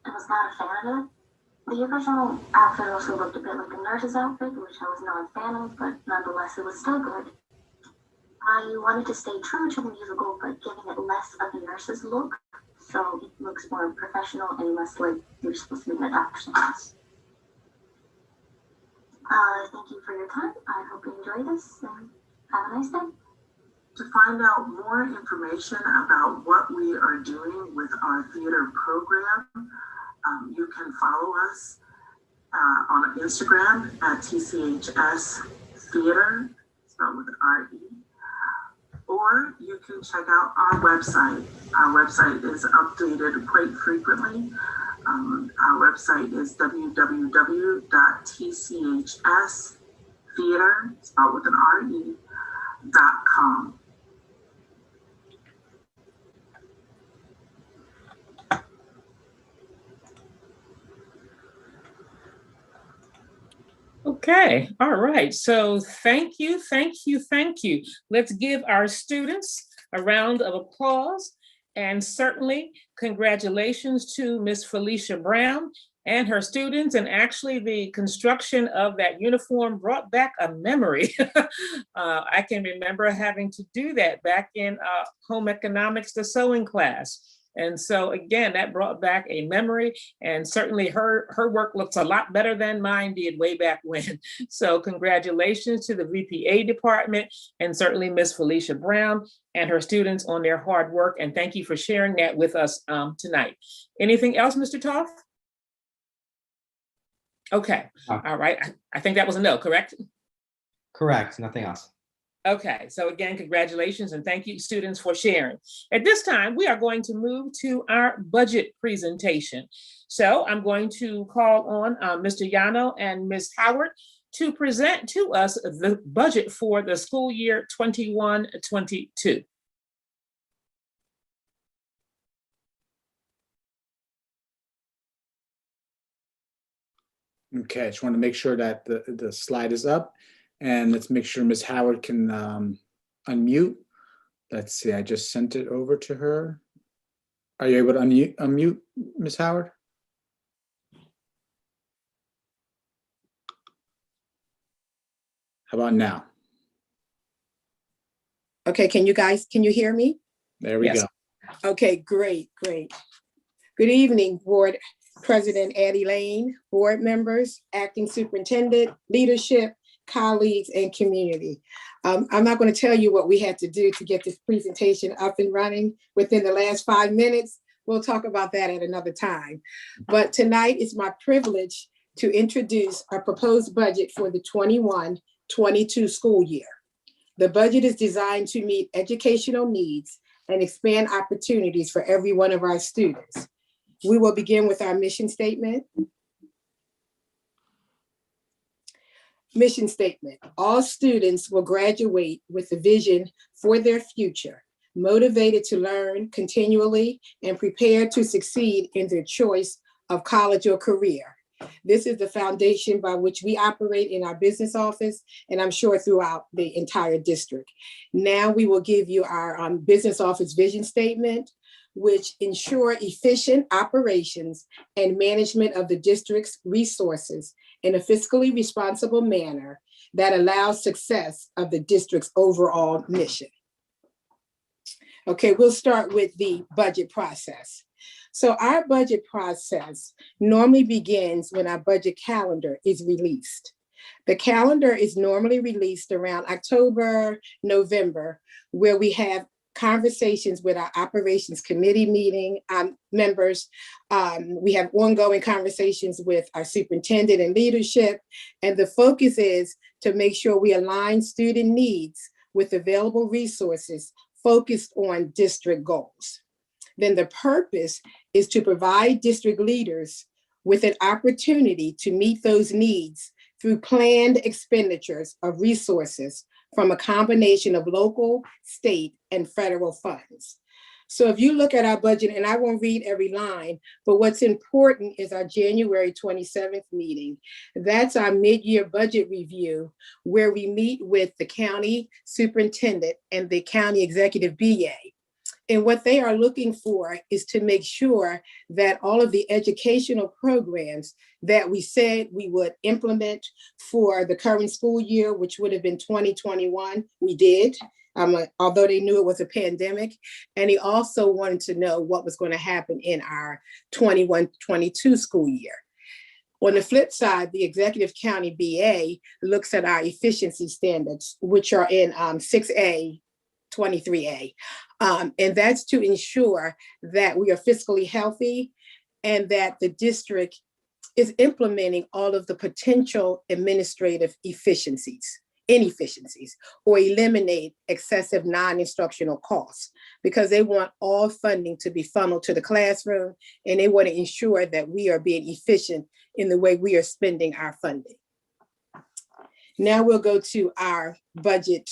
I was not a fan of it. The original outfit also looked a bit like a nurse's outfit, which I was not a fan of, but nonetheless it was still good. I wanted to stay true to the musical, but giving it less of a nurse's look so it looks more professional and less like you're supposed to be an action class. Thank you for your time. I hope you enjoy this and have a nice day. To find out more information about what we are doing with our theater program, you can follow us on Instagram at TCHS Theater, spelled with R-E, or you can check out our website. Our website is updated quite frequently. Our website is www.tchstheater, spelled with an R-E.com. Okay, all right. So thank you, thank you, thank you. Let's give our students a round of applause, and certainly congratulations to Miss Felicia Brown and her students. And actually the construction of that uniform brought back a memory. I can remember having to do that back in home economics, the sewing class. And so again, that brought back a memory, and certainly her work looks a lot better than mine did way back when. So congratulations to the VPA department, and certainly Miss Felicia Brown and her students on their hard work. And thank you for sharing that with us tonight. Anything else, Mr. Toth? Okay, all right. I think that was a no, correct? Correct, nothing else. Okay, so again, congratulations and thank you, students, for sharing. At this time, we are going to move to our budget presentation. So I'm going to call on Mr. Yano and Ms. Howard to present to us the budget for the school year 21-22. Okay, I just want to make sure that the slide is up, and let's make sure Ms. Howard can unmute. Let's see, I just sent it over to her. Are you able to unmute Ms. Howard? How about now? Okay, can you hear me? There we Yes. go. Okay, great. Good evening, Board President Addie Lane, board members, acting superintendent, leadership, colleagues, and community. I'm not going to tell you what we had to do to get this presentation up and running within the last 5 minutes. We'll talk about that at another time. But tonight is my privilege to introduce our proposed budget for the 21-22 school year. The budget is designed to meet educational needs and expand opportunities for every one of our students. We will begin with our mission statement. Mission statement: all students will graduate with a vision for their future, motivated to learn continually and prepared to succeed in their choice of college or career. This is the foundation by which we operate in our business office, and I'm sure throughout the entire district. Now we will give you our business office vision statement, which ensure efficient operations and management of the district's resources in a fiscally responsible manner that allows success of the district's overall mission. Okay, we'll start with the budget process. So our budget process normally begins when our budget calendar is released. The calendar is normally released around October, November, where we have conversations with our operations committee meeting members. We have ongoing conversations with our superintendent and leadership. And the focus is to make sure we align student needs with available resources focused on district goals. Then the purpose is to provide district leaders with an opportunity to meet those needs through planned expenditures of resources from a combination of local, state, and federal funds. So if you look at our budget, and I won't read every line, but what's important is our January 27th meeting. That's our mid-year budget review, where we meet with the county superintendent and the county executive BA. And what they are looking for is to make sure that all of the educational programs that we said we would implement for the current school year, which would have been 2021, we did. although they knew it was a pandemic. And he also wanted to know what was going to happen in our 21-22 school year. On the flip side, the Executive County BA looks at our efficiency standards, which are in 6A, 23A. And that's to ensure that we are fiscally healthy and that the district is implementing all of the potential administrative inefficiencies, or eliminate excessive non-instructional costs, because they want all funding to be funneled to the classroom, and they want to ensure that we are being efficient in the way we are spending our funding. Now we'll go to our budget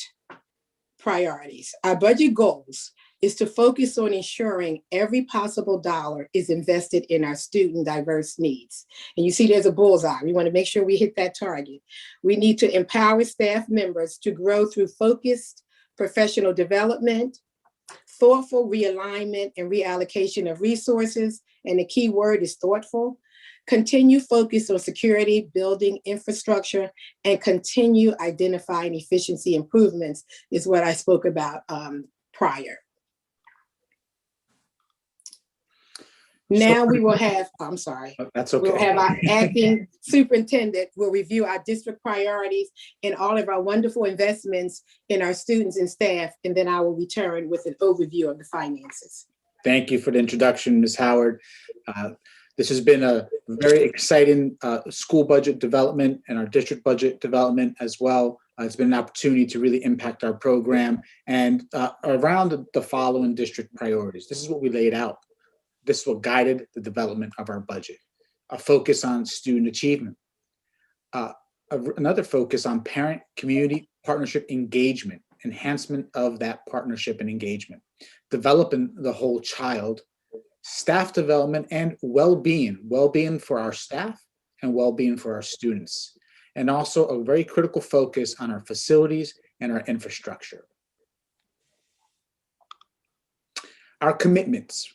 priorities. Our budget goals is to focus on ensuring every possible dollar is invested in our student diverse needs. And you see there's a bullseye. We want to make sure we hit that target. We need to empower staff members to grow through focused professional development, thoughtful realignment and reallocation of resources, and the key word is thoughtful. Continue focus on security, building infrastructure, and continue identifying efficiency improvements is what I spoke about prior. Now we will have, I'm sorry. That's okay. We'll have our acting superintendent will review our district priorities and all of our wonderful investments in our students and staff, and then I will return with an overview of the finances. Thank you for the introduction, Ms. Howard. This has been a very exciting school budget development and our district budget development as well. It's been an opportunity to really impact our program and around the following district priorities. This is what we laid out. This is what guided the development of our budget. A focus on student achievement. Another focus on parent-community partnership engagement, enhancement of that partnership and engagement. Developing the whole child, staff development, and well-being for our staff and well-being for our students. And also a very critical focus on our facilities and our infrastructure. Our commitments.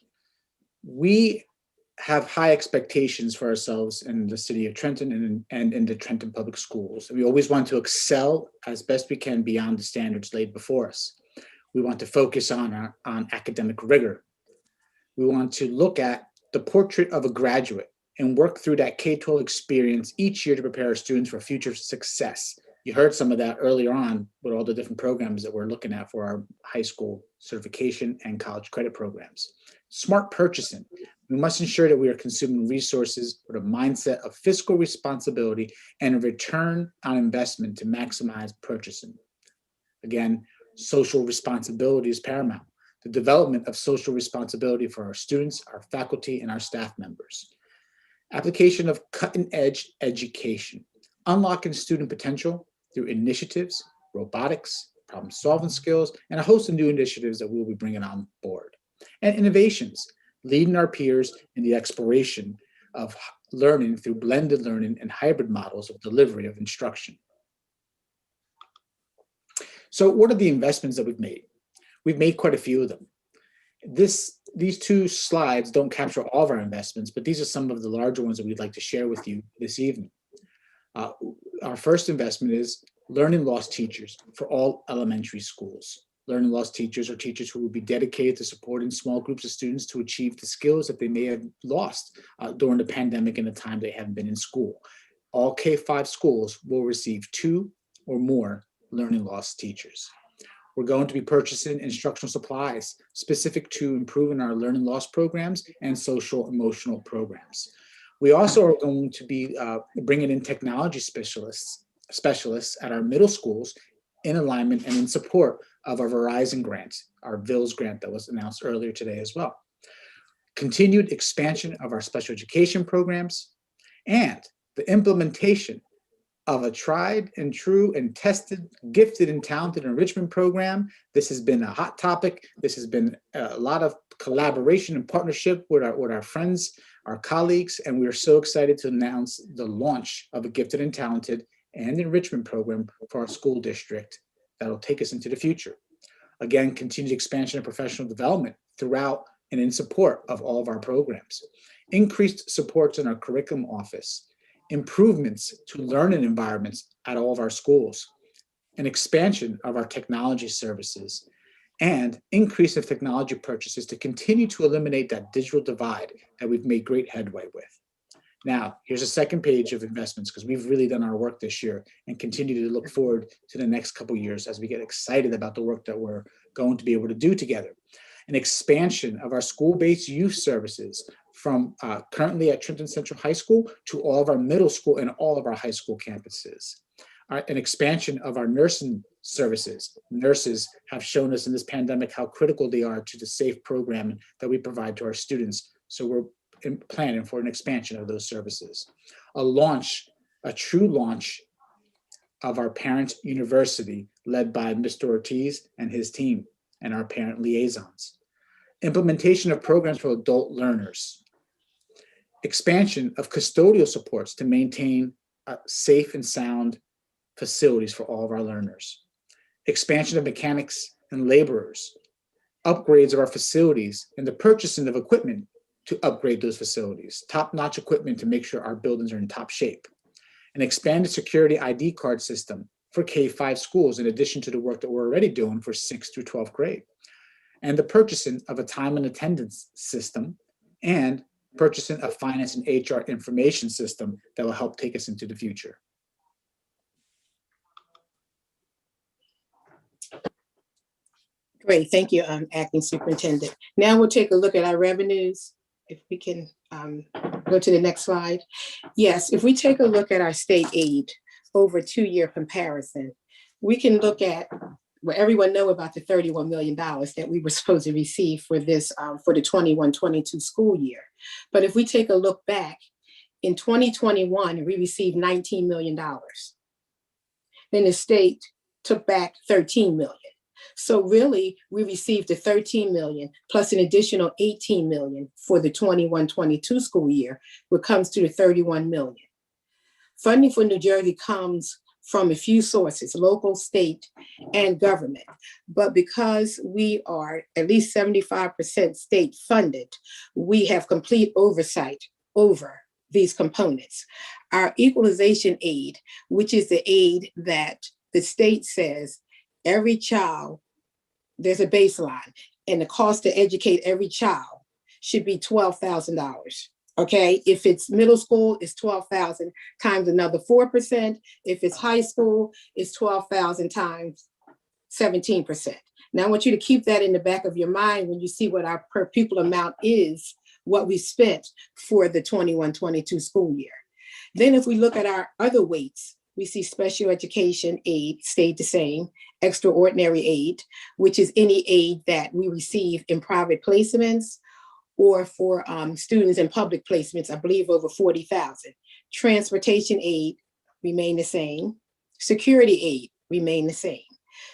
We have high expectations for ourselves in the city of Trenton and in the Trenton Public Schools. We always want to excel as best we can beyond the standards laid before us. We want to focus on academic rigor. We want to look at the portrait of a graduate and work through that K-12 experience each year to prepare our students for future success. You heard some of that earlier on with all the different programs that we're looking at for our high school certification and college credit programs. Smart purchasing. We must ensure that we are consuming resources with a mindset of fiscal responsibility and a return on investment to maximize purchasing. Again, social responsibility is paramount. The development of social responsibility for our students, our faculty, and our staff members. Application of cutting-edge education. Unlocking student potential through initiatives, robotics, problem-solving skills, and a host of new initiatives that we'll be bringing on board. And innovations, leading our peers in the exploration of learning through blended learning and hybrid models of delivery of instruction. So what are the investments that we've made? We've made quite a few of them. These two slides don't capture all of our investments, but these are some of the larger ones that we'd like to share with you this evening. Our first investment is learning loss teachers for all elementary schools. Learning loss teachers are teachers who will be dedicated to supporting small groups of students to achieve the skills that they may have lost during the pandemic and the time they haven't been in school. All K-5 schools will receive 2 or more learning loss teachers. We're going to be purchasing instructional supplies specific to improving our learning loss programs and social emotional programs. We also are going to be bringing in technology specialists at our middle schools in alignment and in support of our Verizon grant, our VILS grant that was announced earlier today as well. Continued expansion of our special education programs and the implementation of a tried and true and tested, gifted and talented enrichment program. This has been a hot topic. This has been a lot of collaboration and partnership with our friends, our colleagues, and we are so excited to announce the launch of a gifted and talented and enrichment program for our school district that'll take us into the future. Again, continued expansion of professional development throughout and in support of all of our programs. Increased supports in our curriculum office. Improvements to learning environments at all of our schools. an expansion of our technology services, and increase of technology purchases to continue to eliminate that digital divide that we've made great headway with. Now, here's a second page of investments because we've really done our work this year and continue to look forward to the next couple of years as we get excited about the work that we're going to be able to do together. An expansion of our school-based youth services from currently at Trenton Central High School to all of our middle school and all of our high school campuses. An expansion of our nursing services. Nurses have shown us in this pandemic how critical they are to the safe program that we provide to our students. So we're planning for an expansion of those services. A true launch of our parent university led by Mr. Ortiz and his team and our parent liaisons. Implementation of programs for adult learners. Expansion of custodial supports to maintain safe and sound facilities for all of our learners. Expansion of mechanics and laborers. Upgrades of our facilities and the purchasing of equipment to upgrade those facilities. Top-notch equipment to make sure our buildings are in top shape. An expanded security ID card system for K-5 schools in addition to the work that we're already doing for 6th through 12th grade. And the purchasing of a time and attendance system and purchasing a finance and HR information system that will help take us into the future. Great, thank you, Acting Superintendent. Now we'll take a look at our revenues. If we can go to the next slide. Yes, if we take a look at our state aid over a 2-year comparison, we can look at, well, everyone know about the $31 million that we were supposed to receive for this, for the 21-22 school year. But if we take a look back, in 2021, we received $19 million. Then the state took back $13 million. So really, we received the $13 million plus an additional $18 million for the 21-22 school year, which comes to the $31 million. Funding for New Jersey comes from a few sources, local, state, and government. But because we are at least 75% state funded, we have complete oversight over these components. Our equalization aid, which is the aid that the state says every child, there's a baseline, and the cost to educate every child should be $12,000. Okay, if it's middle school, it's 12,000 times another 4%. If it's high school, it's 12,000 times 17%. Now I want you to keep that in the back of your mind when you see what our per pupil amount is, what we spent for the 21-22 school year. Then if we look at our other weights, we see special education aid stayed the same, extraordinary aid, which is any aid that we receive in private placements or for students in public placements, I believe over 40,000. Transportation aid remain the same. Security aid remain the same.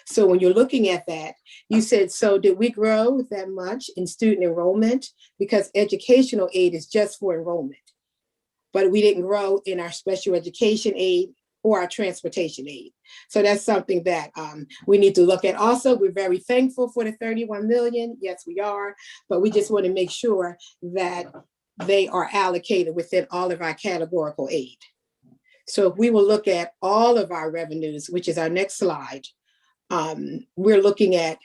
So when you're looking at that, you said, so did we grow that much in student enrollment? Because educational aid is just for enrollment, but we didn't grow in our special education aid or our transportation aid. So that's something that we need to look at. Also, we're very thankful for the 31 million. Yes, we are, but we just want to make sure that they are allocated within all of our categorical aid. So if we will look at all of our revenues, which is our next slide, we're looking at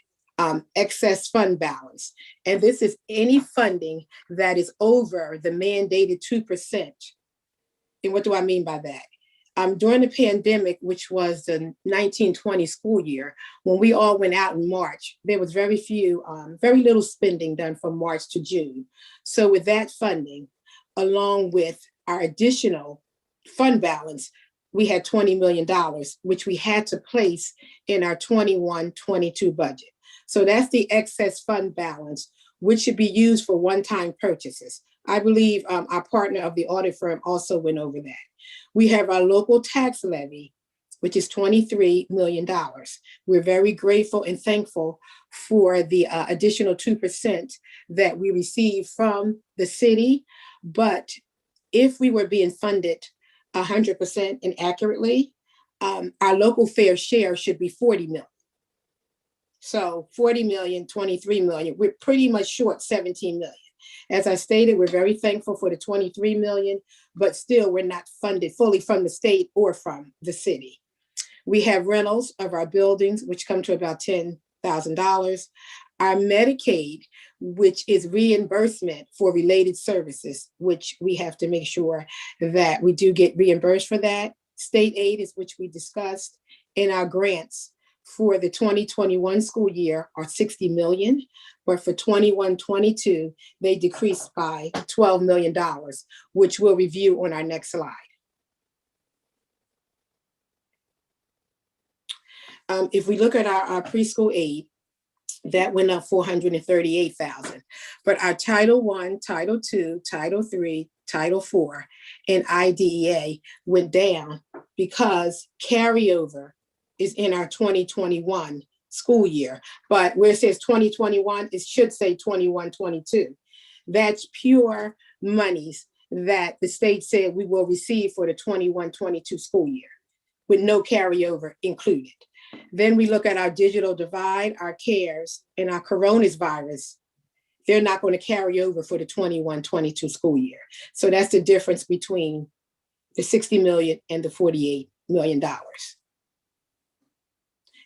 excess fund balance. And this is any funding that is over the mandated 2%. And what do I mean by that? During the pandemic, which was the 1920 school year, when we all went out in March, there was very little spending done from March to June. So with that funding, along with our additional fund balance, we had $20 million, which we had to place in our 21-22 budget. So that's the excess fund balance, which should be used for one-time purchases. I believe our partner of the audit firm also went over that. We have our local tax levy, which is $23 million. We're very grateful and thankful for the additional 2% that we receive from the city. But if we were being funded 100% and accurately, our local fair share should be 40 million. So 40 million, 23 million, we're pretty much short 17 million. As I stated, we're very thankful for the 23 million, but still we're not funded fully from the state or from the city. We have rentals of our buildings, which come to about $10,000. Our Medicaid, which is reimbursement for related services, which we have to make sure that we do get reimbursed for that. State aid is which we discussed, and our grants for the 2021 school year are 60 million, but for 21-22, they decreased by $12 million, which we'll review on our next slide. If we look at our preschool aid, that went up 438,000. But our Title I, Title II, Title III, Title IV, and IDEA went down because carryover is in our 2021 school year. But where it says 2021, it should say 21-22. That's pure monies that the state said we will receive for the 21-22 school year, with no carryover included. Then we look at our digital divide, our CARES, and our coronavirus. They're not going to carry over for the 21-22 school year. So that's the difference between the 60 million and the $48 million.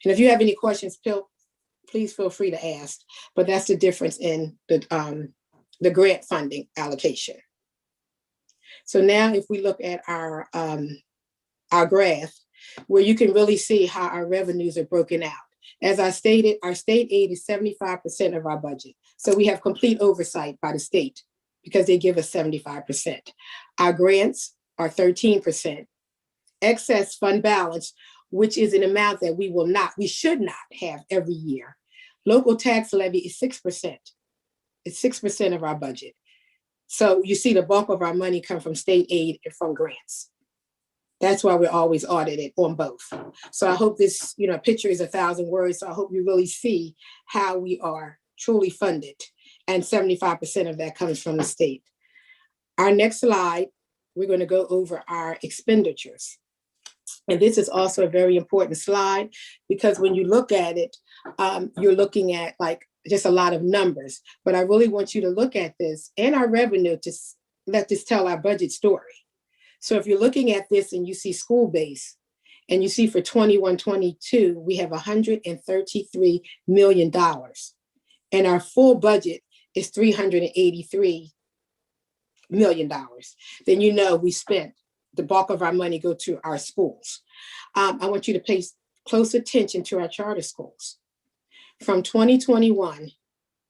And if you have any questions, please feel free to ask, but that's the difference in the grant funding allocation. So now if we look at our graph, where you can really see how our revenues are broken out. As I stated, our state aid is 75% of our budget. So we have complete oversight by the state because they give us 75%. Our grants are 13%. Excess fund balance, which is an amount that we should not have every year. Local tax levy is 6%. It's 6% of our budget. So you see the bulk of our money come from state aid and from grants. That's why we're always audited on both. So I hope this, picture is 1,000 words. So I hope you really see how we are truly funded. And 75% of that comes from the state. Our next slide, we're going to go over our expenditures. And this is also a very important slide because when you look at it, you're looking at like just a lot of numbers. But I really want you to look at this and our revenue to let this tell our budget story. So if you're looking at this and you see school base and you see for 21-22, we have $133 million and our full budget is $383 million. Then we spent the bulk of our money go to our schools. I want you to pay close attention to our charter schools. From 2021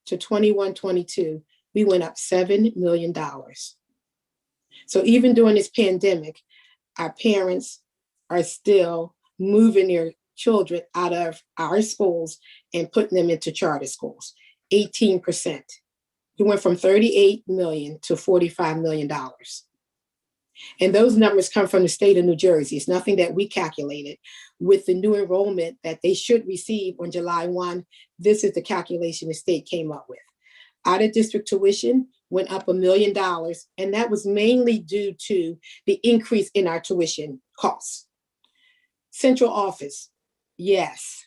to 21-22, we went up $7 million. So even during this pandemic, our parents are still moving their children out of our schools and putting them into charter schools, 18%. We went from 38 million to $45 million. And those numbers come from the state of New Jersey. It's nothing that we calculated. With the new enrollment that they should receive on July 1, this is the calculation the state came up with. Out of district tuition went up $1 million, and that was mainly due to the increase in our tuition costs. Central office, yes,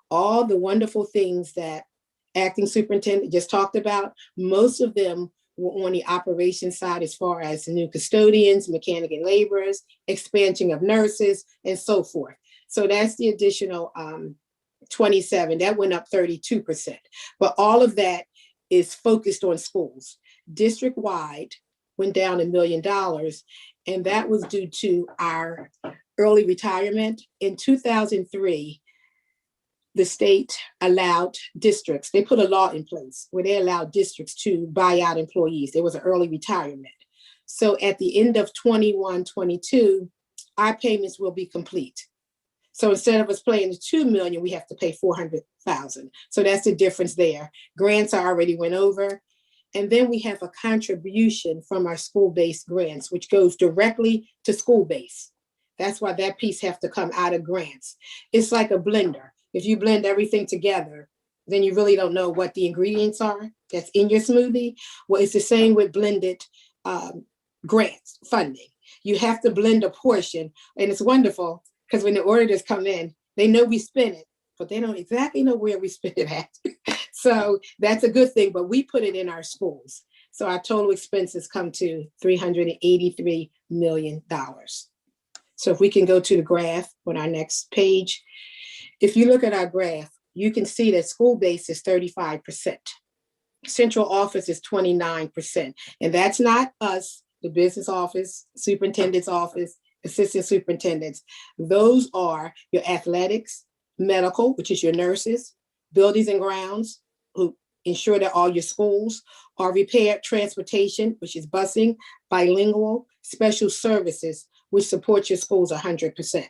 all the wonderful things that acting superintendent just talked about, most of them were on the operations side as far as new custodians, mechanic and laborers, expansion of nurses, and so forth. So that's the additional 27, that went up 32%. But all of that is focused on schools. District-wide went down $1 million, and that was due to our early retirement. In 2003, the state allowed districts, they put a law in place where they allowed districts to buy out employees. There was an early retirement. So at the end of 21-22, our payments will be complete. So instead of us paying the $2 million, we have to pay $400,000. So that's the difference there. Grants already went over. And then we have a contribution from our school-based grants, which goes directly to school-based. That's why that piece have to come out of grants. It's like a blender. If you blend everything together, then you really don't know what the ingredients are that's in your smoothie. Well, it's the same with blended grants funding. You have to blend a portion, and it's wonderful because when the auditors come in, they know we spent it, but they don't exactly know where we spent it at. So that's a good thing, but we put it in our schools. So our total expenses come to $383 million. So if we can go to the graph on our next page, if you look at our graph, you can see that school base is 35%. Central office is 29%. And that's not us, the business office, superintendent's office, assistant superintendents. Those are your athletics, medical, which is your nurses, buildings and grounds, who ensure that all your schools are repaired, transportation, which is busing, bilingual, special services, which support your schools 100%.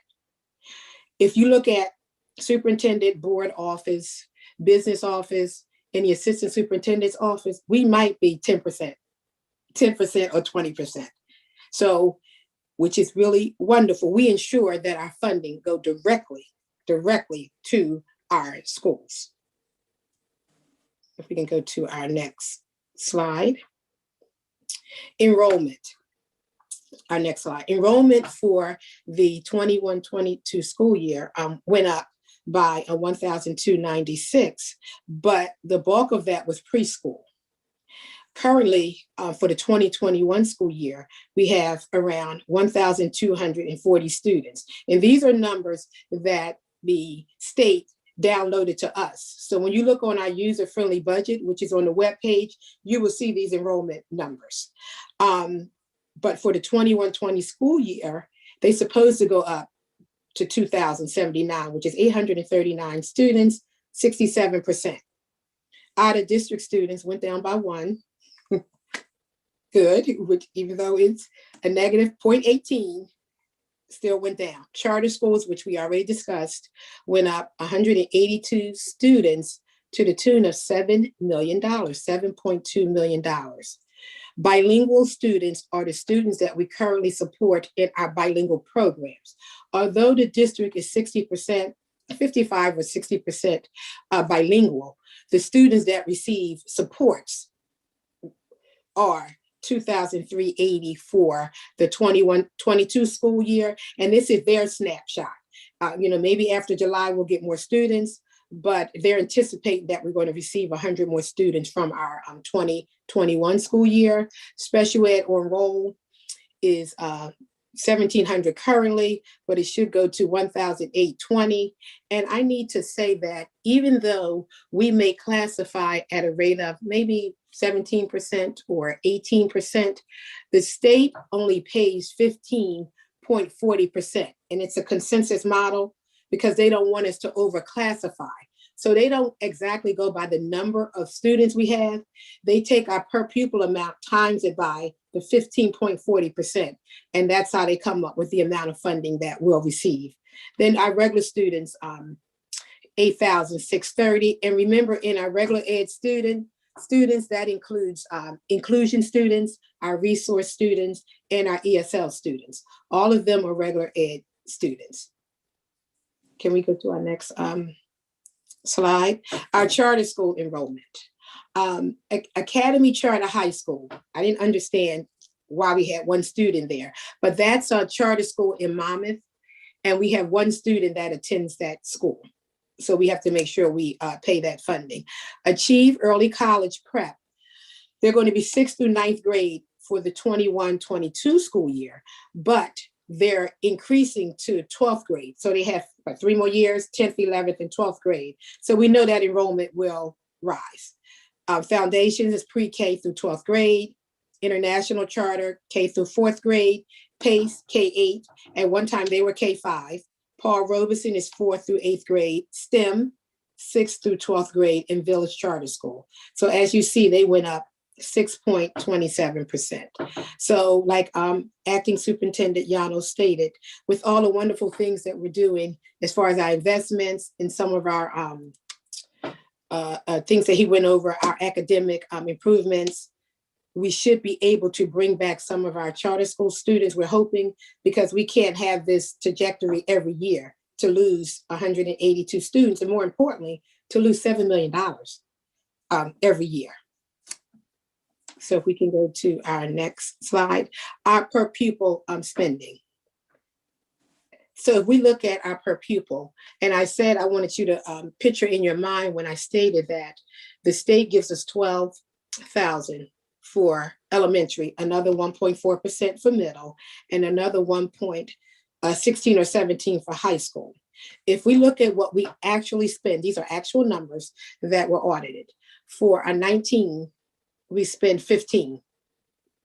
If you look at superintendent, board office, business office, and the assistant superintendent's office, we might be 10% or 20%. So, which is really wonderful. We ensure that our funding go directly to our schools. If we can go to our next slide. Enrollment. Our next slide. Enrollment for the 21-22 school year went up by 1,296, but the bulk of that was preschool. Currently, for the 2021 school year, we have around 1,240 students. And these are numbers that the state downloaded to us. So when you look on our user-friendly budget, which is on the webpage, you will see these enrollment numbers. But for the 21-20 school year, they're supposed to go up to 2,079, which is 839 students, 67%. Out of district students went down by 1. Good, which even though it's a negative 0.18, still went down. Charter schools, which we already discussed, went up 182 students to the tune of $7 million, $7.2 million. Bilingual students are the students that we currently support in our bilingual programs. Although the district is 60%, 55 or 60% bilingual, the students that receive supports are 2,380 for the 21-22 school year. And this is their snapshot. Maybe after July, we'll get more students, but they're anticipating that we're going to receive 100 more students from our 2021 school year. Special ed on roll is 1,700 currently, but it should go to 1,820. And I need to say that even though we may classify at a rate of maybe 17% or 18%, the state only pays 15.40%. And it's a consensus model because they don't want us to overclassify. So they don't exactly go by the number of students we have. They take our per pupil amount times it by the 15.40%. And that's how they come up with the amount of funding that we'll receive. Then our regular students, 8,630. And remember, in our regular ed students, that includes inclusion students, our resource students, and our ESL students. All of them are regular ed students. Can we go to our next slide? Our charter school enrollment. Academy Charter High School. I didn't understand why we had one student there, but that's our charter school in Monmouth. And we have one student that attends that school. So we have to make sure we pay that funding. Achieve Early College Prep. They're going to be 6th through 9th grade for the 21-22 school year, but they're increasing to 12th grade. So they have 3 more years, 10th, 11th, and 12th grade. So we know that enrollment will rise. Foundations is pre-K through 12th grade. International Charter, K through 4th grade. PACE, K-8. At one time, they were K-5. Paul Robeson is 4th through 8th grade. STEM, 6th through 12th grade in Village Charter School. So as you see, they went up 6.27%. So like Acting Superintendent Yano stated, with all the wonderful things that we're doing as far as our investments and some of our things that he went over, our academic improvements, we should be able to bring back some of our charter school students, we're hoping, because we can't have this trajectory every year to lose 182 students, and more importantly, to lose $7 million every year. So if we can go to our next slide, our per pupil spending. So if we look at our per pupil, and I said I wanted you to picture in your mind when I stated that the state gives us $12,000 for elementary, another 1.4% for middle, and another 1.2% 16 or 17 for high school. If we look at what we actually spend, these are actual numbers that were audited. For a 19, we spend 15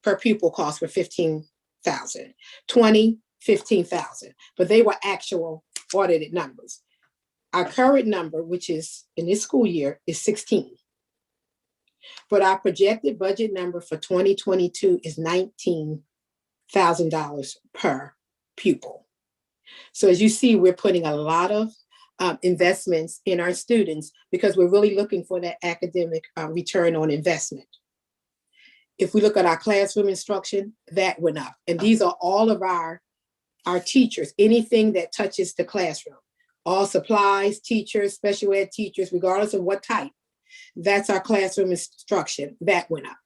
per pupil cost for 15,000, 20, 15,000, but they were actual audited numbers. Our current number, which is in this school year, is 16. But our projected budget number for 2022 is $19,000 per pupil. So as you see, we're putting a lot of investments in our students because we're really looking for that academic return on investment. If we look at our classroom instruction, that went up. And these are all of our teachers, anything that touches the classroom, all supplies, teachers, special ed teachers, regardless of what type. That's our classroom instruction, that went up.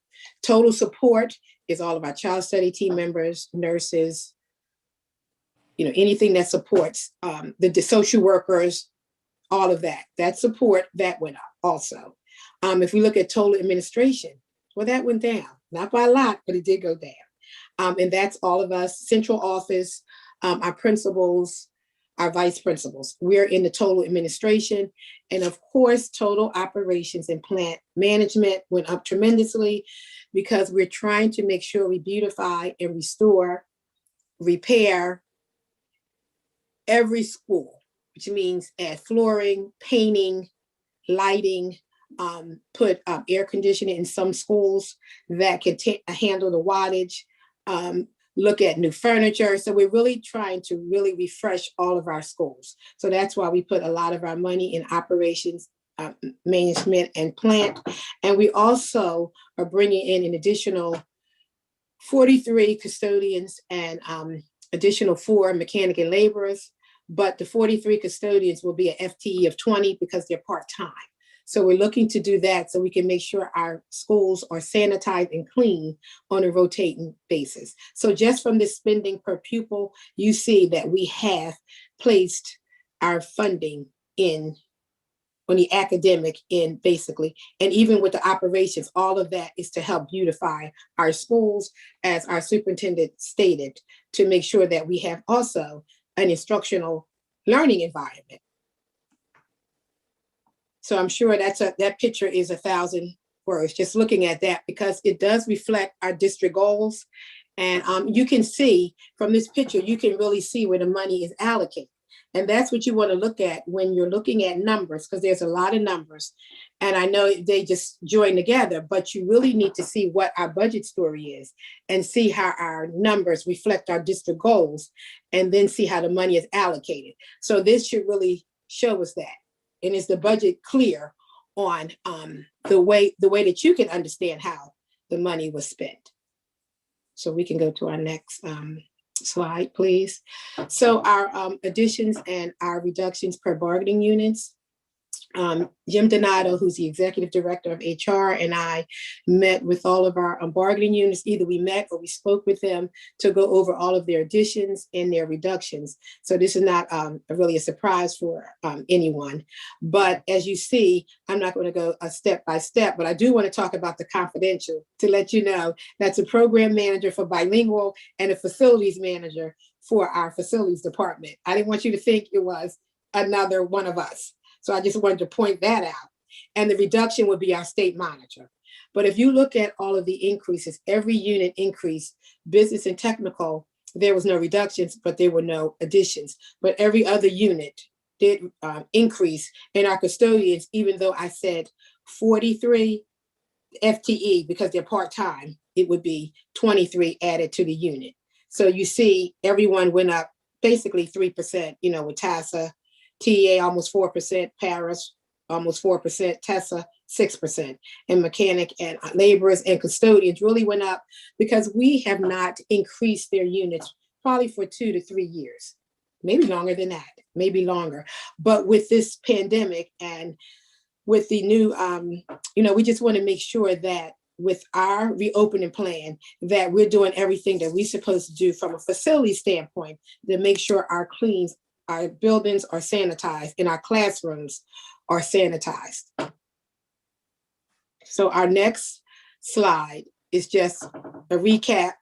Total support is all of our child study team members, nurses, anything that supports the social workers, all of that. That support, that went up also. If we look at total administration, well, that went down, not by a lot, but it did go down. And that's all of us, central office, our principals, our vice principals. We're in the total administration. And of course, total operations and plant management went up tremendously because we're trying to make sure we beautify and restore, repair every school, which means add flooring, painting, lighting, put air conditioning in some schools that can handle the wattage, look at new furniture. So we're really trying to really refresh all of our schools. So that's why we put a lot of our money in operations, management, and plant. And we also are bringing in an additional 43 custodians and additional 4 mechanic and laborers. But the 43 custodians will be an FTE of 20 because they're part-time. So we're looking to do that so we can make sure our schools are sanitized and clean on a rotating basis. So just from this spending per pupil, you see that we have placed our funding on the academic in basically, and even with the operations, all of that is to help beautify our schools, as our superintendent stated, to make sure that we have also an instructional learning environment. So I'm sure that picture is 1,000 words, just looking at that, because it does reflect our district goals. And you can see from this picture, you can really see where the money is allocated. And that's what you want to look at when you're looking at numbers, because there's a lot of numbers. And I know they just join together, but you really need to see what our budget story is and see how our numbers reflect our district goals, and then see how the money is allocated. So this should really show us that. And is the budget clear on the way that you can understand how the money was spent? So we can go to our next slide, please. So our additions and our reductions per bargaining units. Jim Donato, who's the executive director of HR, and I met with all of our bargaining units. Either we met or we spoke with them to go over all of their additions and their reductions. So this is not really a surprise for anyone. But as you see, I'm not going to go step by step, but I do want to talk about the confidential to let you know that's a program manager for bilingual and a facilities manager for our facilities department. I didn't want you to think it was another one of us. So I just wanted to point that out. And the reduction would be our state monitor. But if you look at all of the increases, every unit increase, business and technical, there was no reductions, but there were no additions. But every other unit did increase. In our custodians, even though I said 43 FTE because they're part-time, it would be 23 added to the unit. So you see everyone went up basically 3%, with TASA, TA almost 4%, Paris almost 4%, TESA 6%, and mechanic and laborers and custodians really went up because we have not increased their units probably for 2 to 3 years, maybe longer than that, maybe longer. But with this pandemic and with the new, we just want to make sure that with our reopening plan that we're doing everything that we're supposed to do from a facility standpoint to make sure our buildings are sanitized and our classrooms are sanitized. So our next slide is just a recap.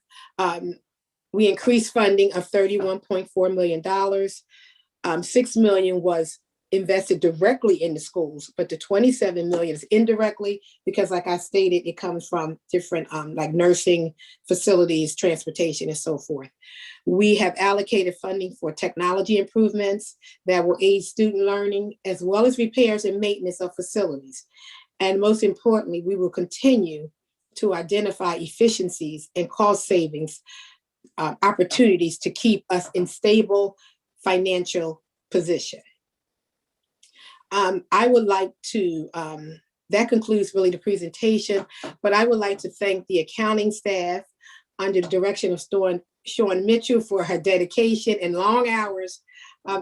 We increased funding of $31.4 million. $6 million was invested directly in the schools, but the 27 million is indirectly because, like I stated, it comes from different like nursing facilities, transportation, and so forth. We have allocated funding for technology improvements that will aid student learning, as well as repairs and maintenance of facilities. And most importantly, we will continue to identify efficiencies and cost savings opportunities to keep us in stable financial position. I would like to, that concludes really the presentation, but I would like to thank the accounting staff under the direction of Sean Mitchell for her dedication and long hours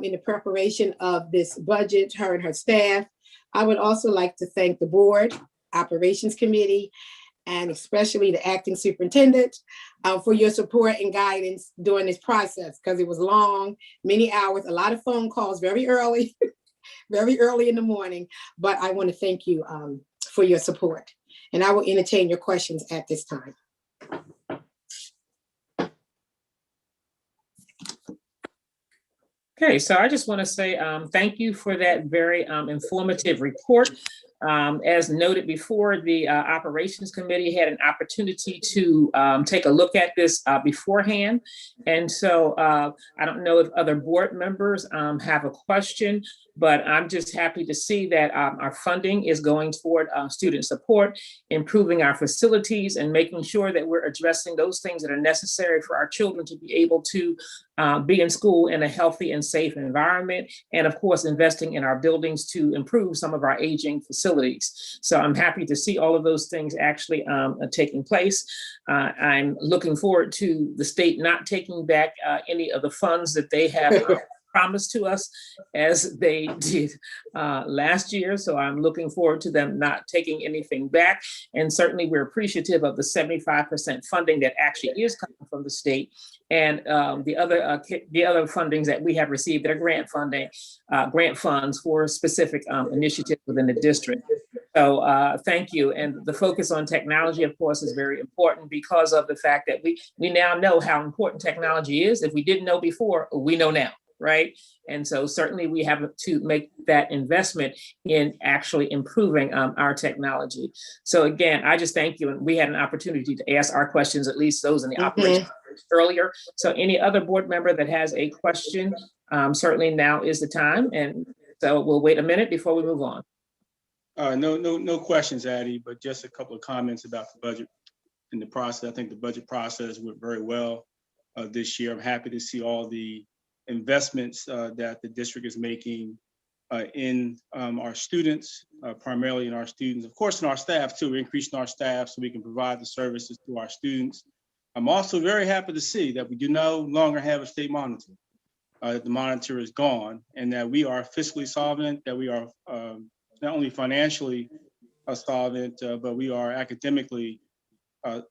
in the preparation of this budget, her and her staff. I would also like to thank the board, operations committee, and especially the acting superintendent for your support and guidance during this process, because it was long, many hours, a lot of phone calls, very early, very early in the morning. But I want to thank you for your support. And I will entertain your questions at this time. Okay, so I just want to say thank you for that very informative report. As noted before, the operations committee had an opportunity to take a look at this beforehand. And so I don't know if other board members have a question, but I'm just happy to see that our funding is going toward student support, improving our facilities, and making sure that we're addressing those things that are necessary for our children to be able to be in school in a healthy and safe environment. And of course, investing in our buildings to improve some of our aging facilities. So I'm happy to see all of those things actually taking place. I'm looking forward to the state not taking back any of the funds that they have promised to us as they did last year. So I'm looking forward to them not taking anything back. And certainly we're appreciative of the 75% funding that actually is coming from the state, and the other fundings that we have received that are grant funding, grant funds for specific initiatives within the district. So thank you. And the focus on technology, of course, is very important because of the fact that we now know how important technology is. If we didn't know before, we know now. Right. And so certainly we have to make that investment in actually improving our technology. So again, I just thank you. And we had an opportunity to ask our questions, at least those in the operation earlier. So any other board member that has a question, certainly now is the time. And so we'll wait a minute before we move on. No questions, Addie, but just a couple of comments about the budget and the process. I think the budget process went very well this year. I'm happy to see all the investments that the district is making in our students, primarily in our students, of course, in our staff too. We're increasing our staff so we can provide the services to our students. I'm also very happy to see that we do no longer have a state monitor, that the monitor is gone, and that we are fiscally solvent, that we are not only financially solvent, but we are academically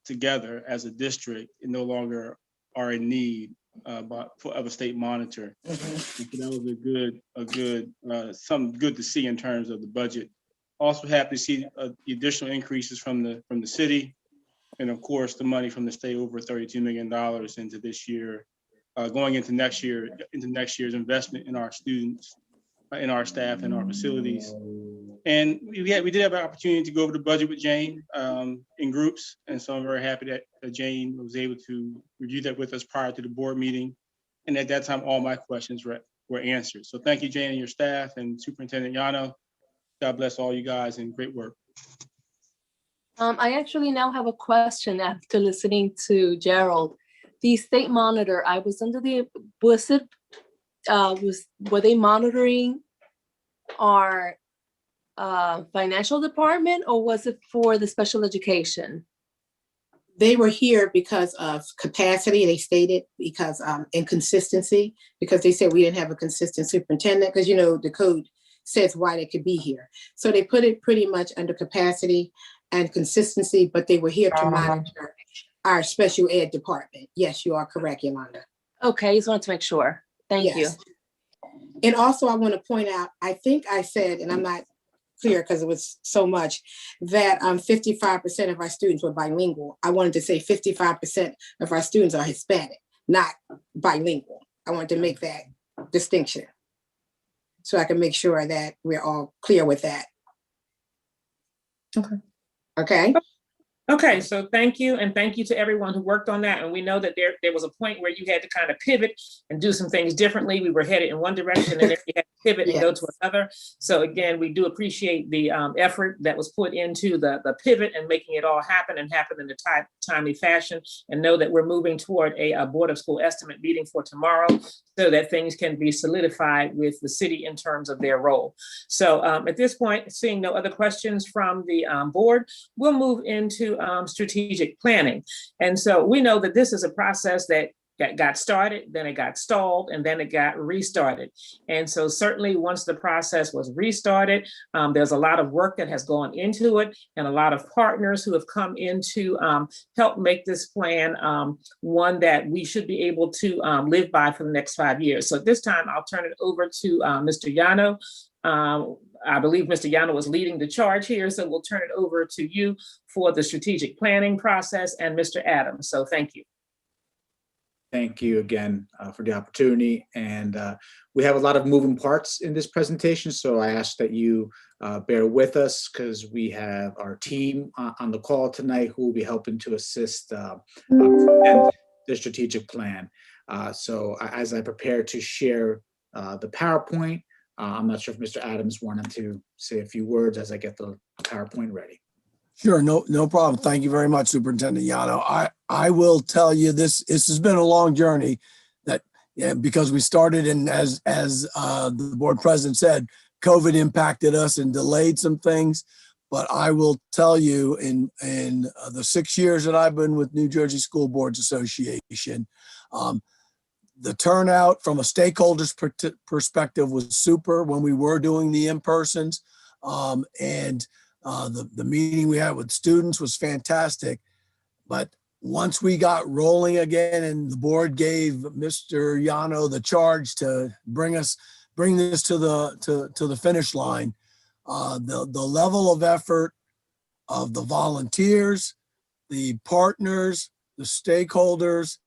together as a district and no longer are in need of a state monitor. So that was something good to see in terms of the budget. Also happy to see the additional increases from the city, and of course the money from the state, over $32 million into this year, going into next year's investment in our students, in our staff, and our facilities. And we did have an opportunity to go over the budget with Jane in groups. And so I'm very happy that Jane was able to review that with us prior to the board meeting. And at that time, all my questions were answered. So thank you, Jane, and your staff, and Superintendent Yano. God bless all you guys, and great work. I actually now have a question after listening to Gerald. The state monitor, I was under the, were they monitoring our financial department, or was it for the special education? They were here because of capacity, they stated, because inconsistency, because they said we didn't have a consistent superintendent, because the code says why they could be here. So they put it pretty much under capacity and consistency, but they were here to monitor our special ed department. Yes, you are correct, Yolanda. Okay, just wanted to make sure. Thank you. And also I want to point out, I think I said, and I'm not clear because it was so much, that 55% of our students were bilingual. I wanted to say 55% of our students are Hispanic, not bilingual. I want to make that distinction, so I can make sure that we're all clear with that. Okay. Okay. Okay, so thank you, and thank you to everyone who worked on that. And we know that there was a point where you had to kind of pivot and do some things differently. We were headed in one direction, and then you had to pivot and go to another. So again, we do appreciate the effort that was put into the pivot and making it all happen and happen in a timely fashion. And know that we're moving toward a Board of School estimate meeting for tomorrow, so that things can be solidified with the city in terms of their role. So at this point, seeing no other questions from the board, we'll move into strategic planning. And so we know that this is a process that got started, then it got stalled, and then it got restarted. And so certainly once the process was restarted, there's a lot of work that has gone into it, and a lot of partners who have come in to help make this plan one that we should be able to live by for the next 5 years. So at this time, I'll turn it over to Mr. Yano. I believe Mr. Yano was leading the charge here, so we'll turn it over to you for the strategic planning process, and Mr. Adams. So thank you. Thank you again for the opportunity. And we have a lot of moving parts in this presentation, so I ask that you bear with us, because we have our team on the call tonight who will be helping to assist the strategic plan. So as I prepare to share the PowerPoint, I'm not sure if Mr. Adams wanted to say a few words as I get the PowerPoint ready. Sure, no problem. Thank you very much, Superintendent Yano. I will tell you this has been a long journey, that because we started, and as the board president said, COVID impacted us and delayed some things. But I will tell you, in the 6 years that I've been with New Jersey School Boards Association, the turnout from a stakeholders perspective was super when we were doing the in-persons, and the meeting we had with students was fantastic. But once we got rolling again, and the board gave Mr. Yano the charge to bring this to the finish line, the level of effort of the volunteers, the partners, the stakeholders,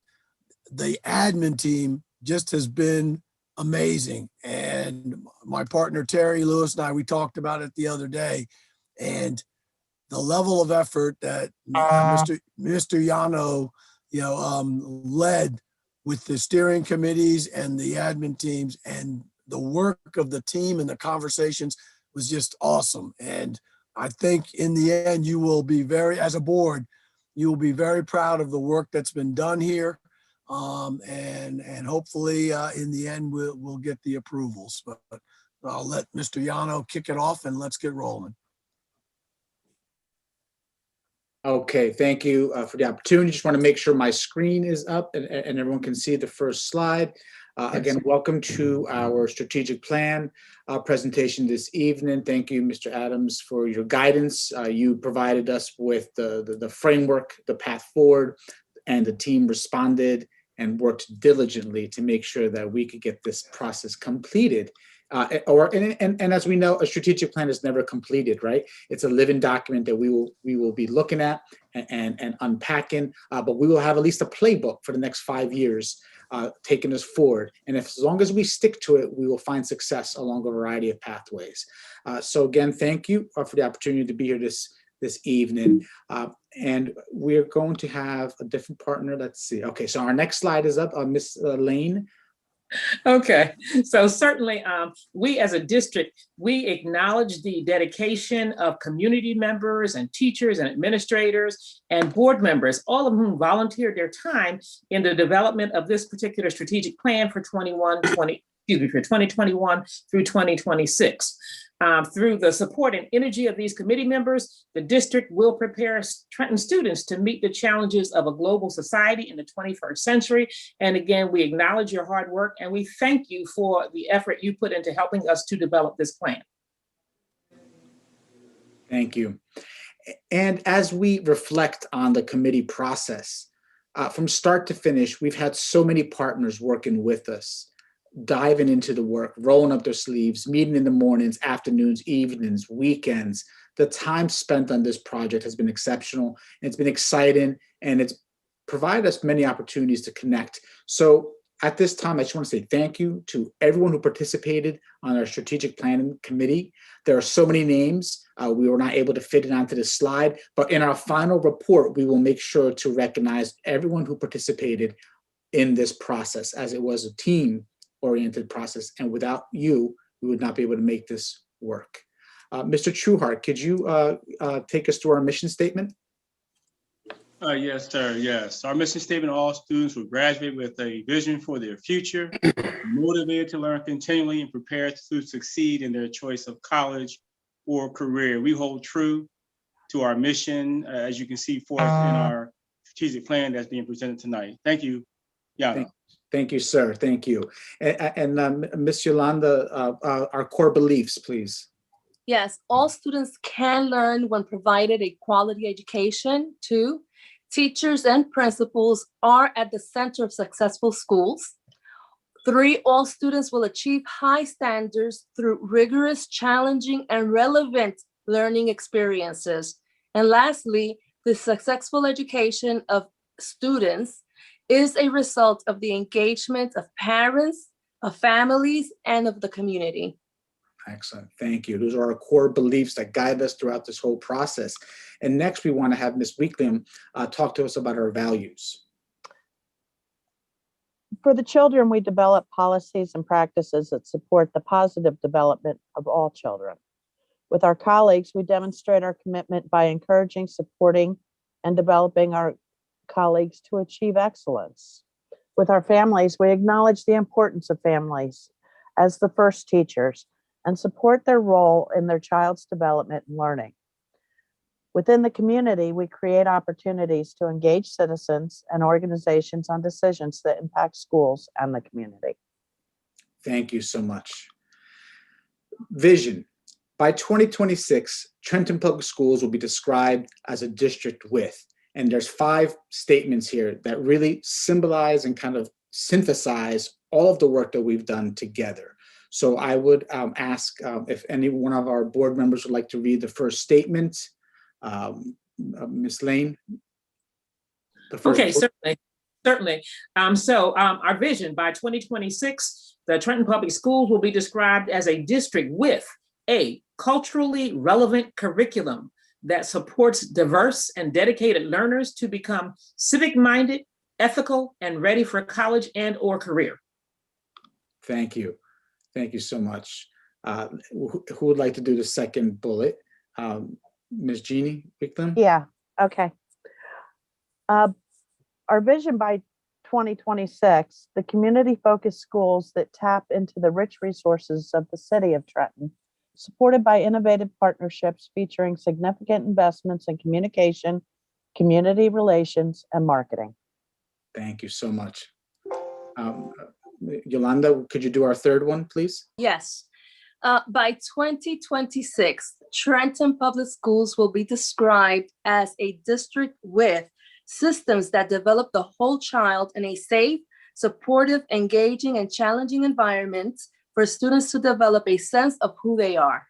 the admin team just has been amazing. And my partner, Terry Lewis, and I, we talked about it the other day, and the level of effort that Mr. Yano, led with the steering committees and the admin teams, and the work of the team and the conversations was just awesome. And I think in the end, you will be as a board, you will be very proud of the work that's been done here. And hopefully in the end, we'll get the approvals. But I'll let Mr. Yano kick it off, and let's get rolling. Okay, thank you for the opportunity. Just want to make sure my screen is up and everyone can see the first slide. Again, welcome to our strategic plan presentation this evening. Thank you, Mr. Adams, for your guidance. You provided us with the framework, the path forward, and the team responded and worked diligently to make sure that we could get this process completed. And as we know, a strategic plan is never completed, right? It's a living document that we will be looking at and unpacking, but we will have at least a playbook for the next 5 years taking us forward. And as long as we stick to it, we will find success along a variety of pathways. So again, thank you for the opportunity to be here this evening. And we're going to have a different partner. Let's see. Okay, so our next slide is up. Ms. Lane. Okay, so certainly we as a district, we acknowledge the dedication of community members and teachers and administrators and board members, all of whom volunteered their time in the development of this particular strategic plan for 2021 through 2026. Through the support and energy of these committee members, the district will prepare Trenton students to meet the challenges of a global society in the 21st century. And again, we acknowledge your hard work, and we thank you for the effort you put into helping us to develop this plan. Thank you. And as we reflect on the committee process, from start to finish, we've had so many partners working with us, diving into the work, rolling up their sleeves, meeting in the mornings, afternoons, evenings, weekends. The time spent on this project has been exceptional. It's been exciting, and it's provide us many opportunities to connect. So at this time, I just want to say thank you to everyone who participated on our strategic planning committee. There are so many names. We were not able to fit it onto the slide, but in our final report, we will make sure to recognize everyone who participated in this process, as it was a team-oriented process. And without you, we would not be able to make this work. Mr. Trueheart, could you take us through our mission statement? Yes, sir. Yes. Our mission statement: all students will graduate with a vision for their future, motivated to learn continually, and prepared to succeed in their choice of college or career. We hold true to our mission, as you can see for us in our strategic plan that's being presented tonight. Thank you, Yana. Thank you, sir. Thank you. And Ms. Yolanda, our core beliefs, please. Yes, all students can learn when provided a quality education. 2, teachers and principals are at the center of successful schools. 3, all students will achieve high standards through rigorous, challenging, and relevant learning experiences. And lastly, the successful education of students is a result of the engagement of parents, of families, and of the community. Excellent. Thank you. Those are our core beliefs that guide us throughout this whole process. And next, we want to have Ms. Weekliam talk to us about our values. For the children, we develop policies and practices that support the positive development of all children. With our colleagues, we demonstrate our commitment by encouraging, supporting, and developing our colleagues to achieve excellence. With our families, we acknowledge the importance of families as the first teachers and support their role in their child's development and learning. Within the community, we create opportunities to engage citizens and organizations on decisions that impact schools and the community. Thank you so much. Vision. By 2026, Trenton Public Schools will be described as a district with, and there's 5 statements here that really symbolize and kind of synthesize all of the work that we've done together. So I would ask if any one of our board members would like to read the first statement. Ms. Lane. Okay, certainly. Our vision: by 2026, the Trenton Public Schools will be described as a district with a culturally relevant curriculum that supports diverse and dedicated learners to become civic-minded, ethical, and ready for college and/or career. Thank you. Thank you so much. Who would like to do the second bullet? Ms. Jeannie Wickham? Yeah, okay. Our vision by 2026, the community-focused schools that tap into the rich resources of the city of Trenton, supported by innovative partnerships featuring significant investments in communication, community relations, and marketing. Thank you so much. Yolanda, could you do our third one, please? Yes. By 2026, Trenton Public Schools will be described as a district with systems that develop the whole child in a safe, supportive, engaging, and challenging environment for students to develop a sense of who they are.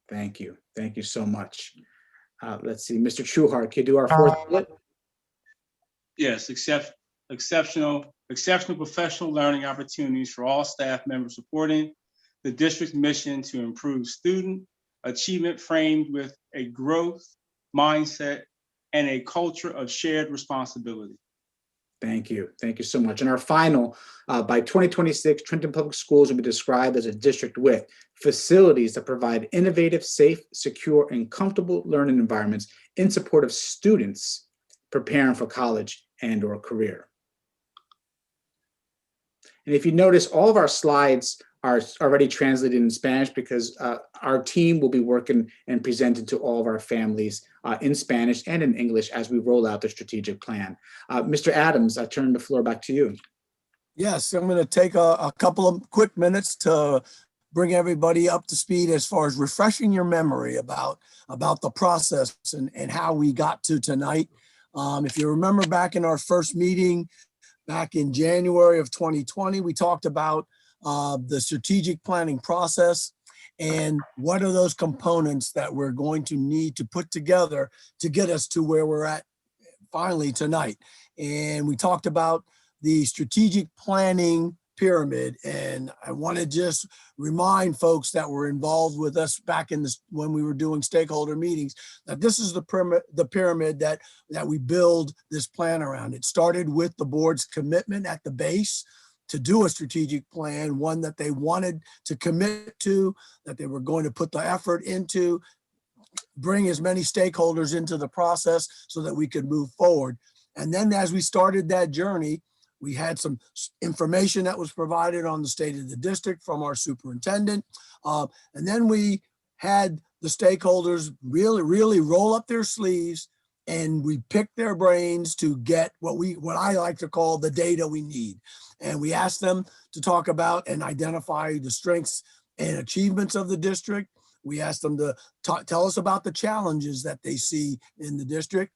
Thank you. Thank you so much. Let's see, Mr. Trueheart, can you do our fourth bullet? Yes, exceptional professional learning opportunities for all staff members, supporting the district's mission to improve student achievement framed with a growth mindset and a culture of shared responsibility. Thank you. Thank you so much. And our final, by 2026, Trenton Public Schools will be described as a district with facilities that provide innovative, safe, secure, and comfortable learning environments in support of students preparing for college and/or career. And if you notice, all of our slides are already translated in Spanish because our team will be working and presenting to all of our families in Spanish and in English as we roll out the strategic plan. Mr. Adams, I turn the floor back to you. Yes, I'm going to take a couple of quick minutes to bring everybody up to speed as far as refreshing your memory about the process and how we got to tonight. If you remember back in our first meeting back in January of 2020, we talked about the strategic planning process and what are those components that we're going to need to put together to get us to where we're at finally tonight. And we talked about the strategic planning pyramid. And I want to just remind folks that were involved with us back in this, when we were doing stakeholder meetings, that this is the pyramid that we build this plan around. It started with the board's commitment at the base to do a strategic plan, one that they wanted to commit to, that they were going to put the effort into, bring as many stakeholders into the process so that we could move forward. And then as we started that journey, we had some information that was provided on the state of the district from our superintendent. And then we had the stakeholders really roll up their sleeves, and we picked their brains to get what I like to call the data we need. And we asked them to talk about and identify the strengths and achievements of the district. We asked them to tell us about the challenges that they see in the district.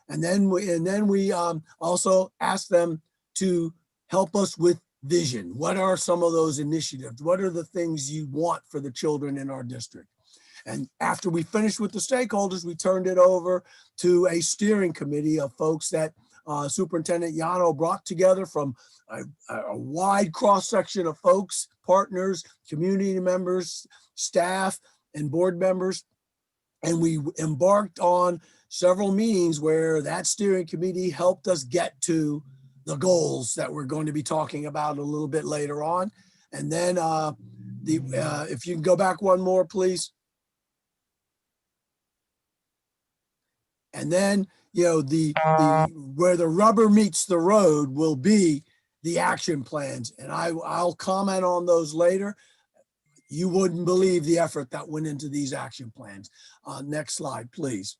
And then we also asked them to help us with vision. What are some of those initiatives? What are the things you want for the children in our district? And after we finished with the stakeholders, we turned it over to a steering committee of folks that Superintendent Yano brought together from a wide cross-section of folks, partners, community members, staff, and board members. And we embarked on several meetings where that steering committee helped us get to the goals that we're going to be talking about a little bit later on. And then if you can go back one more, please. And then, you know, where the rubber meets the road will be the action plans. And I'll comment on those later. You wouldn't believe the effort that went into these action plans. Next slide, please.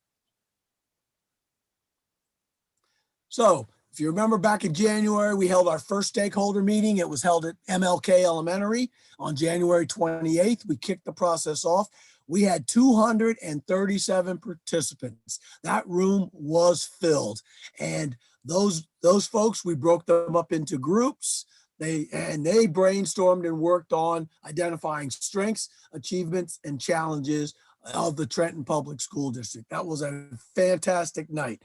So if you remember back in January, we held our first stakeholder meeting. It was held at MLK Elementary on January 28th. We kicked the process off. We had 237 participants. That room was filled. And those folks, we broke them up into groups. They brainstormed and worked on identifying strengths, achievements, and challenges of the Trenton Public School District. That was a fantastic night.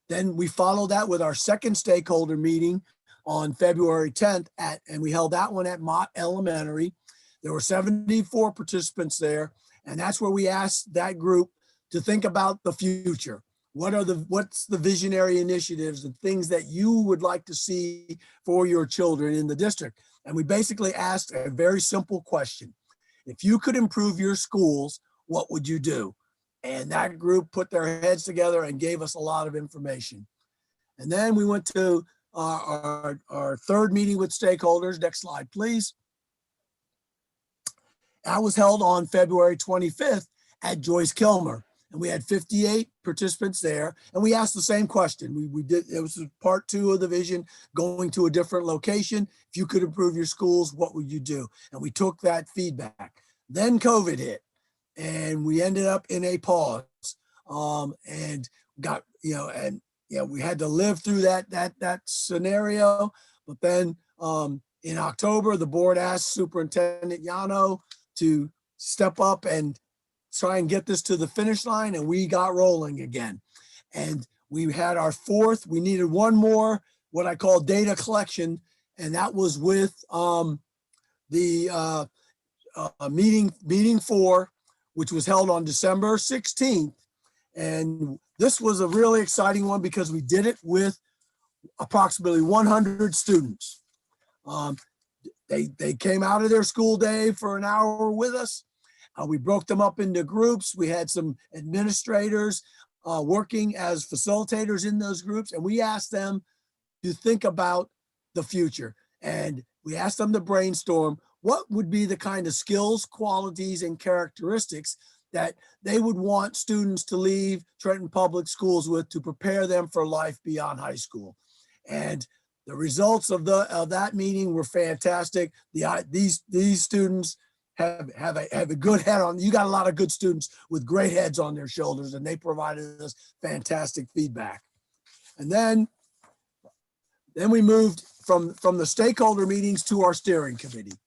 Then we followed that with our second stakeholder meeting on February 10th and we held that one at Mott Elementary. There were 74 participants there. And that's where we asked that group to think about the future. What's the visionary initiatives and things that you would like to see for your children in the district? And we basically asked a very simple question. If you could improve your schools, what would you do? And that group put their heads together and gave us a lot of information. And then we went to our third meeting with stakeholders. Next slide, please. That was held on February 25th at Joyce Kilmer. And we had 58 participants there. And we asked the same question. It was part 2 of the vision, going to a different location. If you could improve your schools, what would you do? And we took that feedback. Then COVID hit. And we ended up in a pause, and got, we had to live through that scenario. But then in October, the board asked Superintendent Yano to step up and try and get this to the finish line, and we got rolling again. And we had our fourth. We needed one more, what I call data collection, and that was with the meeting 4. Which was held on December 16th. And this was a really exciting one because we did it with approximately 100 students. They came out of their school day for an hour with us. We broke them up into groups. We had some administrators working as facilitators in those groups. And we asked them to think about the future. And we asked them to brainstorm what would be the kind of skills, qualities, and characteristics that they would want students to leave Trenton Public Schools with to prepare them for life beyond high school. And the results of that meeting were fantastic. These students have a good head on. You got a lot of good students with great heads on their shoulders, and they provided us fantastic feedback. And then we moved from the stakeholder meetings to our steering committee.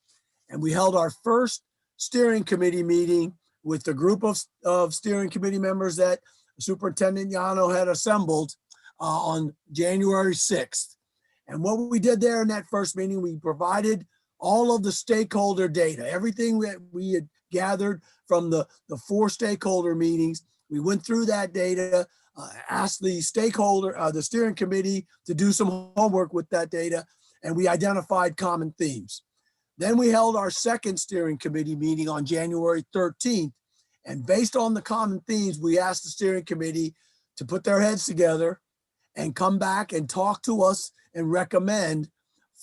And we held our first steering committee meeting with the group of steering committee members that Superintendent Yano had assembled on January 6th. And what we did there in that first meeting, we provided all of the stakeholder data, everything that we had gathered from the 4 stakeholder meetings. We went through that data, asked the the steering committee to do some homework with that data, and we identified common themes. Then we held our second steering committee meeting on January 13th. And based on the common themes, we asked the steering committee to put their heads together and come back and talk to us and recommend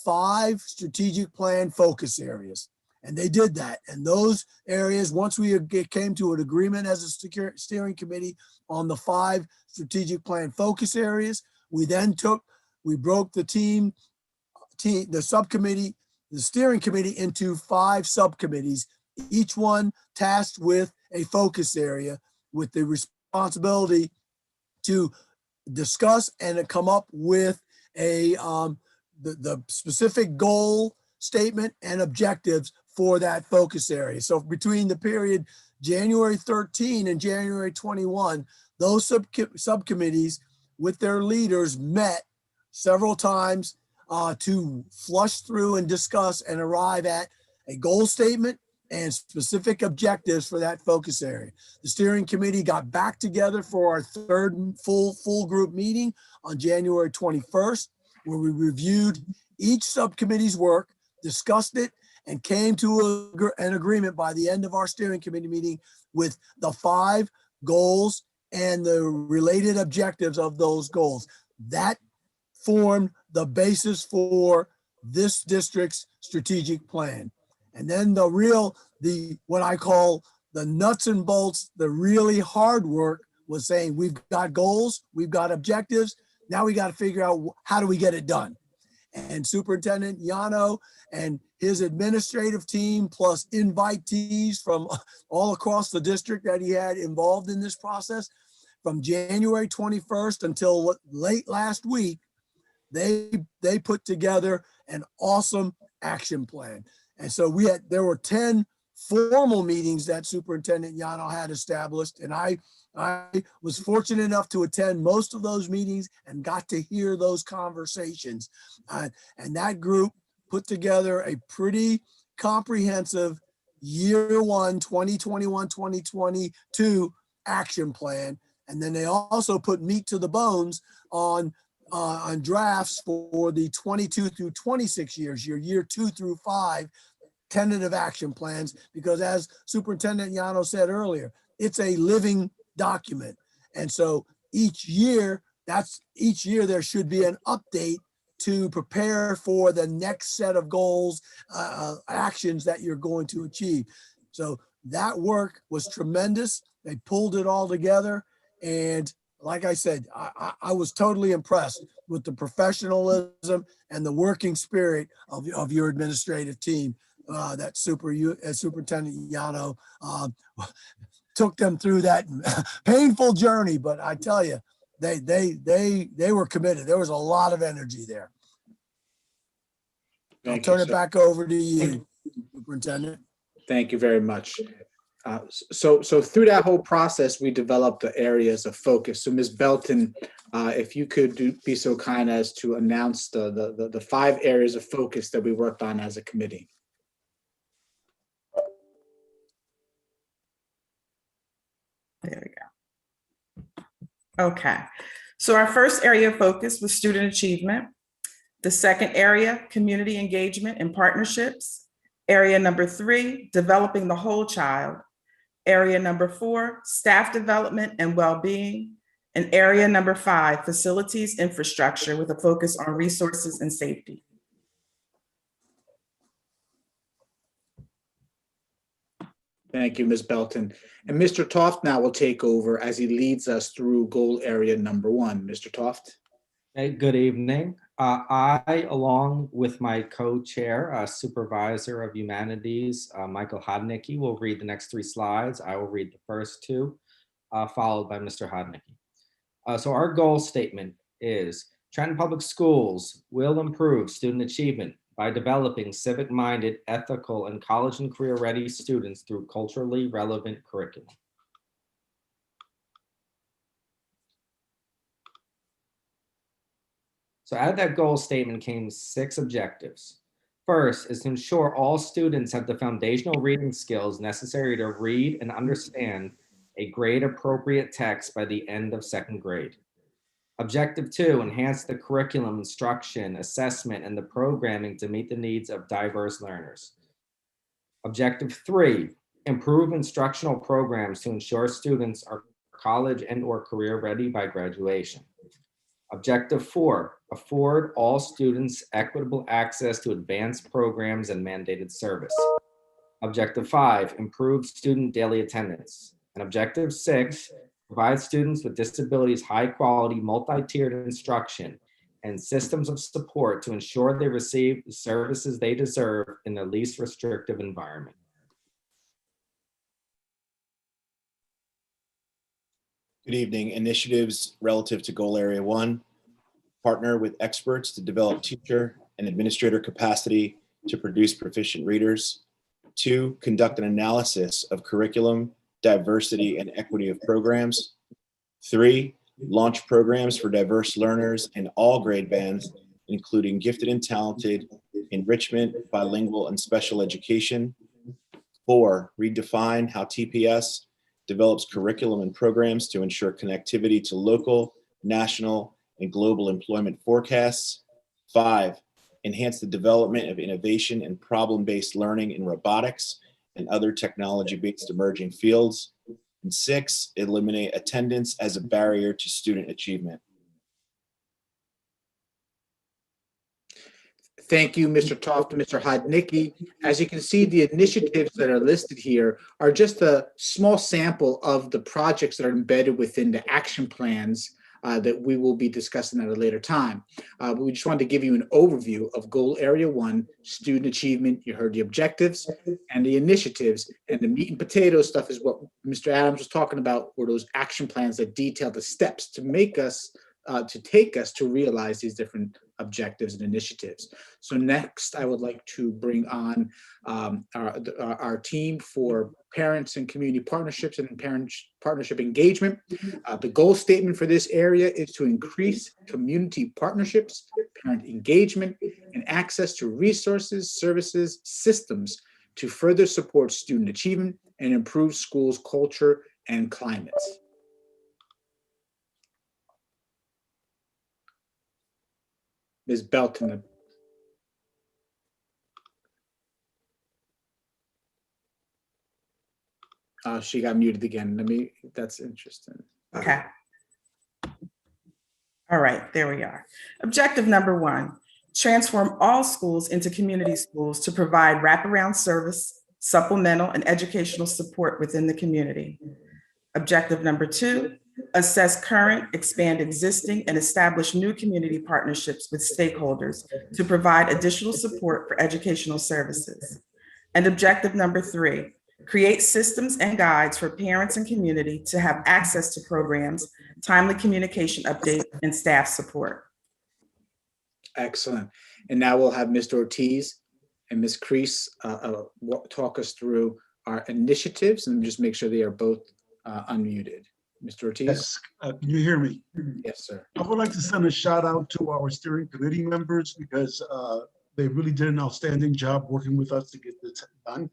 5 strategic plan focus areas. And they did that. And those areas, once we came to an agreement as a steering committee on the 5 strategic plan focus areas, we broke the steering committee into 5 subcommittees, each one tasked with a focus area with the responsibility to discuss and come up with the specific goal statement and objectives for that focus area. So between the period January 13 and January 21, those subcommittees with their leaders met several times to flush through and discuss and arrive at a goal statement and specific objectives for that focus area. The steering committee got back together for our 3rd full group meeting on January 21st, where we reviewed each subcommittee's work, discussed it, and came to an agreement by the end of our steering committee meeting with the 5 goals and the related objectives of those goals. That formed the basis for this district's strategic plan. And then what I call the nuts and bolts, the really hard work was saying, we've got goals, we've got objectives. Now we got to figure out how do we get it done. And Superintendent Yano and his administrative team, plus invitees from all across the district that he had involved in this process, from January 21st until late last week, they put together an awesome action plan. And so there were 10 formal meetings that Superintendent Yano had established. And I was fortunate enough to attend most of those meetings and got to hear those conversations. And that group put together a pretty comprehensive year 1, 2021-2022 action plan. And then they also put meat to the bones on drafts for the 22 through 26 years, your year 2 through 5 tentative action plans, because as Superintendent Yano said earlier, it's a living document. And so each year there should be an update to prepare for the next set of goals, actions that you're going to achieve. So that work was tremendous. They pulled it all together. And like I said, I was totally impressed with the professionalism and the working spirit of your administrative team. That Superintendent Yano took them through that painful journey, but I tell you, they were committed. There was a lot of energy there. I'll turn it back over to you, Superintendent. Thank you very much. So through that whole process, we developed the areas of focus. So Ms. Belton, if you could be so kind as to announce the 5 areas of focus that we worked on as a committee. There we go. Okay, so our first area of focus was student achievement. The second area, community engagement and partnerships. Area number 3, developing the whole child. Area number 4, staff development and well-being. And area number 5, facilities infrastructure with a focus on resources and safety. Thank you, Ms. Belton. And Mr. Toft now will take over as he leads us through goal area number 1. Mr. Toft. Hey, good evening. I, along with my co-chair, supervisor of humanities, Michael Hodnicki, will read the next 3 slides. I will read the first 2, followed by Mr. Hodnicki. So our goal statement is Trenton Public Schools will improve student achievement by developing civic-minded, ethical, and college and career-ready students through culturally relevant curriculum. So out of that goal statement came 6 objectives. First is to ensure all students have the foundational reading skills necessary to read and understand a grade appropriate text by the end of 2nd grade. Objective 2, enhance the curriculum, instruction, assessment, and the programming to meet the needs of diverse learners. Objective 3, improve instructional programs to ensure students are college and/or career ready by graduation. Objective 4, afford all students equitable access to advanced programs and mandated service. Objective 5, improve student daily attendance. And objective 6, provide students with disabilities high-quality, multi-tiered instruction and systems of support to ensure they receive the services they deserve in the least restrictive environment. Good evening. Initiatives relative to Goal Area 1, partner with experts to develop teacher and administrator capacity to produce proficient readers. 2, conduct an analysis of curriculum, diversity, and equity of programs. 3, launch programs for diverse learners in all grade bands, including gifted and talented, enrichment, bilingual, and special education. 4, redefine how TPS develops curriculum and programs to ensure connectivity to local, national, and global employment forecasts. 5, enhance the development of innovation and problem-based learning in robotics and other technology-based emerging fields. And 6, eliminate attendance as a barrier to student achievement. Thank you, Mr. Toft and Mr. Hodnicki. As you can see, the initiatives that are listed here are just a small sample of the projects that are embedded within the action plans that we will be discussing at a later time. But we just wanted to give you an overview of Goal Area 1, student achievement. You heard the objectives and the initiatives, and the meat and potatoes stuff is what Mr. Adams was talking about, were those action plans that detail the steps to make us, to take us to realize these different objectives and initiatives. So next, I would like to bring on our team for parents and community partnerships and parent partnership engagement. The goal statement for this area is to increase community partnerships, parent engagement, and access to resources, services, systems to further support student achievement and improve schools' culture and climates. Ms. Belton. She got muted again. That's interesting. Okay. All right, there we are. Objective number 1, transform all schools into community schools to provide wraparound service, supplemental, and educational support within the community. Objective number 2, assess current, expand existing, and establish new community partnerships with stakeholders to provide additional support for educational services. And objective number 3, create systems and guides for parents and community to have access to programs, timely communication updates, and staff support. Excellent. And now we'll have Mr. Ortiz and Ms. Crease talk us through our initiatives, and just make sure they are both unmuted. Mr. Ortiz? Yes, can you hear me? Yes, sir. I would like to send a shout out to our steering committee members because they really did an outstanding job working with us to get this done.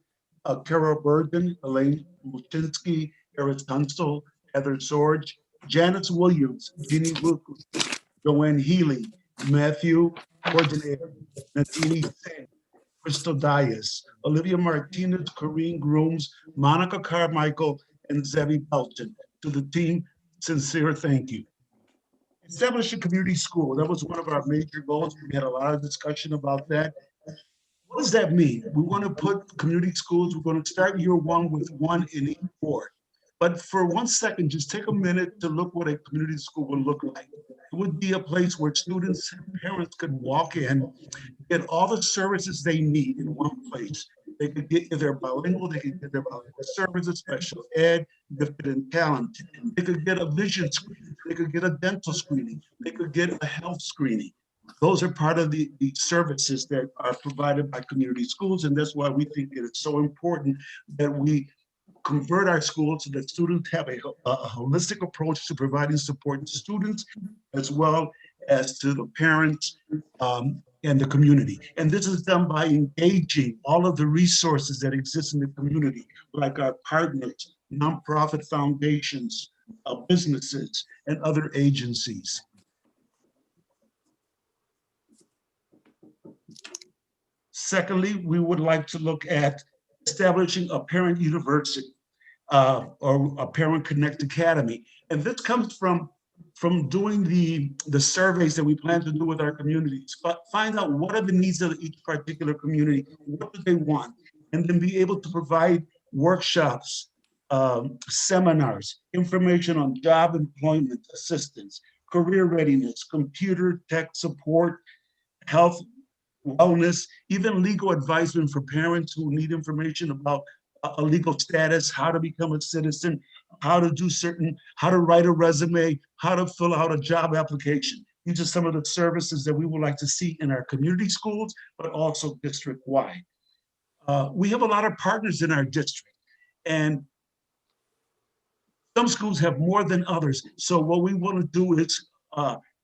Carol Bergen, Elaine Muchinsky, Eris Tunstall, Heather Sorge, Janice Williams, Jeannie Wilkes, Joanne Healy, Matthew Coordinator, Nadine Singh, Crystal Dias, Olivia Martinez, Corrine Grooms, Monica Carmichael, and Zebby Belton. To the team, sincere thank you. Establish a community school. That was one of our major goals. We had a lot of discussion about that. What does that mean? We want to put community schools, we're going to start year 1 with 1 in each ward. But for 1 second, just take a minute to look what a community school would look like. It would be a place where students and parents could walk in, get all the services they need in one place. They could get, if they're bilingual, they could get their bilingual services, special ed, gifted and talented. They could get a vision screening. They could get a dental screening. They could get a health screening. Those are part of the services that are provided by community schools. And that's why we think that it's so important that we convert our schools so that students have a holistic approach to providing support to students, as well as to the parents and the community. And this is done by engaging all of the resources that exist in the community, like our partners, nonprofit foundations, businesses, and other agencies. Secondly, we would like to look at establishing a parent university or a Parent Connect Academy. And this comes from doing the surveys that we plan to do with our communities, but find out what are the needs of each particular community, what do they want, and then be able to provide workshops, seminars, information on job employment assistance, career readiness, computer tech support, health, wellness, even legal advisement for parents who need information about a legal status, how to become a citizen, how to write a resume, how to fill out a job application. These are some of the services that we would like to see in our community schools, but also district-wide. We have a lot of partners in our district, and some schools have more than others. So what we want to do is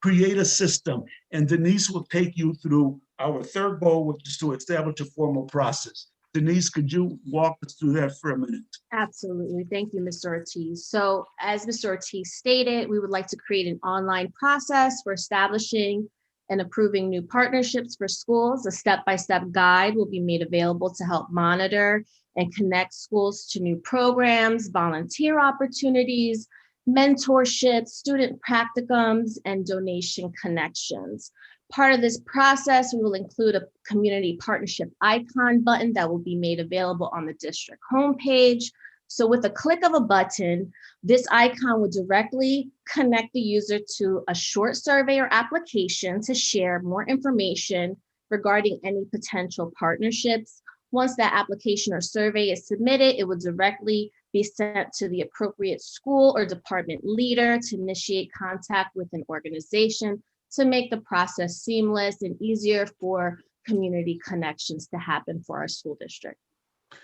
create a system, and Denise will take you through our third goal, which is to establish a formal process. Denise, could you walk us through that for a minute? Absolutely. Thank you, Mr. Ortiz. So as Mr. Ortiz stated, we would like to create an online process for establishing and approving new partnerships for schools. A step-by-step guide will be made available to help monitor and connect schools to new programs, volunteer opportunities, mentorship, student practicums, and donation connections. Part of this process, we will include a community partnership icon button that will be made available on the district homepage. So with a click of a button, this icon will directly connect the user to a short survey or application to share more information regarding any potential partnerships. Once that application or survey is submitted, it will directly be sent to the appropriate school or department leader to initiate contact with an organization to make the process seamless and easier for community connections to happen for our school district. Thank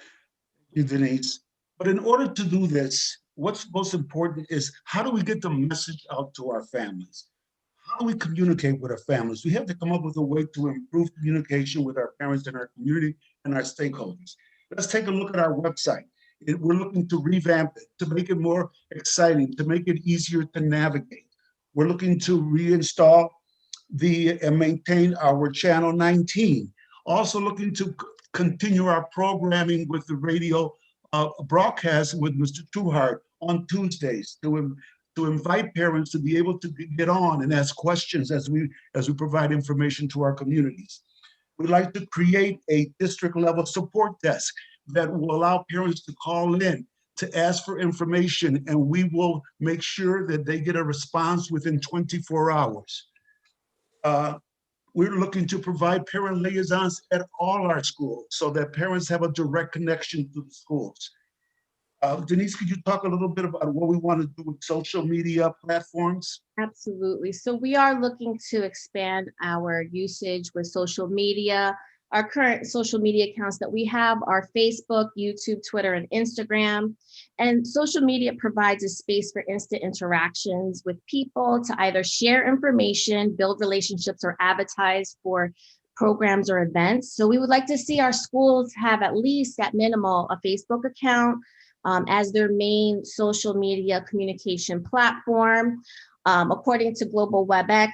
you, Denise. But in order to do this, what's most important is how do we get the message out to our families? How do we communicate with our families? We have to come up with a way to improve communication with our parents and our community and our stakeholders. Let's take a look at our website. We're looking to revamp it, to make it more exciting, to make it easier to navigate. We're looking to reinstall and maintain our channel 19. Also looking to continue our programming with the radio broadcast with Mr. Tuhart on Tuesdays to invite parents to be able to get on and ask questions as we provide information to our communities. We'd like to create a district level support desk that will allow parents to call in to ask for information, and we will make sure that they get a response within 24 hours. We're looking to provide parent liaisons at all our schools so that parents have a direct connection to the schools. Denise, could you talk a little bit about what we want to do with social media platforms? Absolutely. So we are looking to expand our usage with social media. Our current social media accounts that we have are Facebook, YouTube, Twitter, and Instagram. And social media provides a space for instant interactions with people to either share information, build relationships, or advertise for programs or events. So we would like to see our schools have at least at minimal a Facebook account as their main social media communication platform. According to Global WebEx,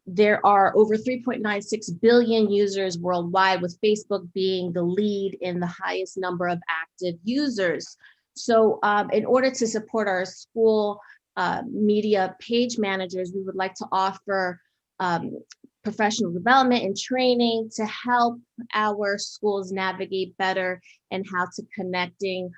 there are over 3.96 billion users worldwide, with Facebook being the lead in the highest number of active users. So in order to support our school media page managers, we would like to offer professional development and training to help our schools navigate better and how to connecting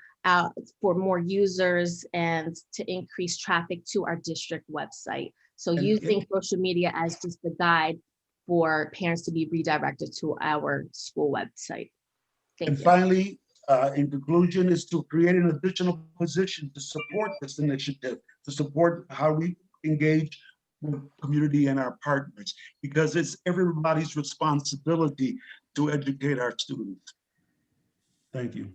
for more users and to increase traffic to our district website. So using social media as just a guide for parents to be redirected to our school website. Thank you. And finally, in conclusion, is to create an additional position to support this initiative, to support how we engage with the community and our partners, because it's everybody's responsibility to educate our students. Thank you.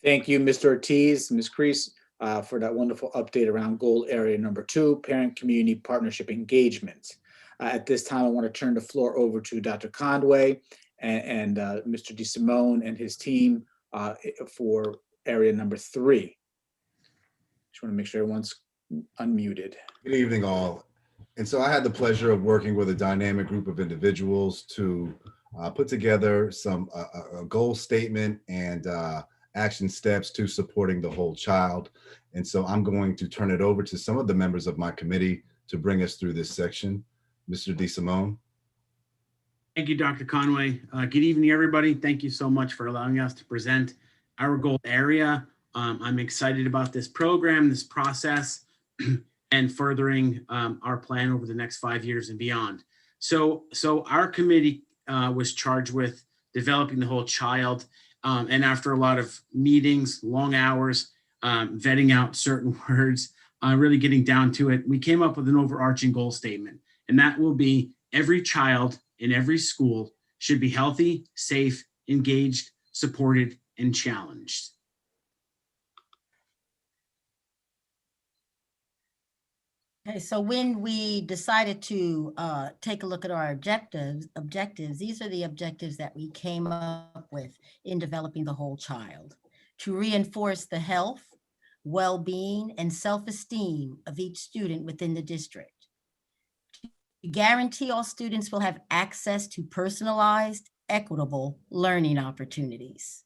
Thank you, Mr. Ortiz, Ms. Crease, for that wonderful update around goal area number 2, parent community partnership engagement. At this time, I want to turn the floor over to Dr. Conway and Mr. DeSimone and his team for area number 3. Just want to make sure everyone's unmuted. Good evening, all. And so I had the pleasure of working with a dynamic group of individuals to put together some a goal statement and action steps to supporting the whole child. And so I'm going to turn it over to some of the members of my committee to bring us through this section. Mr. DeSimone. Thank you, Dr. Conway. Good evening, everybody. Thank you so much for allowing us to present our goal area. I'm excited about this program, this process, and furthering our plan over the next 5 years and beyond. So our committee was charged with developing the whole child. And after a lot of meetings, long hours, vetting out certain words, really getting down to it, we came up with an overarching goal statement. And that will be every child in every school should be healthy, safe, engaged, supported, and challenged. Okay, so when we decided to take a look at our objectives, these are the objectives that we came up with in developing the whole child. To reinforce the health, well-being, and self-esteem of each student within the district. To guarantee all students will have access to personalized, equitable learning opportunities.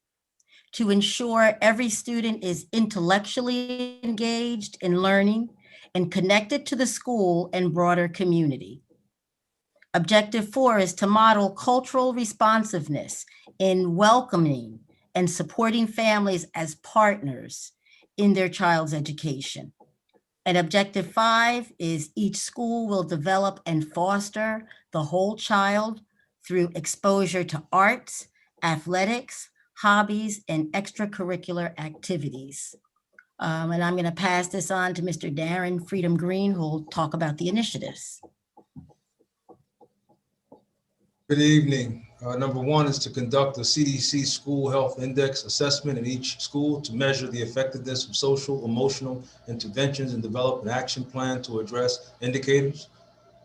To ensure every student is intellectually engaged in learning and connected to the school and broader community. Objective 4 is to model cultural responsiveness in welcoming and supporting families as partners in their child's education. And objective 5 is each school will develop and foster the whole child through exposure to arts, athletics, hobbies, and extracurricular activities. And I'm going to pass this on to Mr. Darren Freedom Green, who will talk about the initiatives. Good evening. Number 1 is to conduct a CDC School Health Index assessment in each school to measure the effectiveness of social, emotional interventions and develop an action plan to address indicators.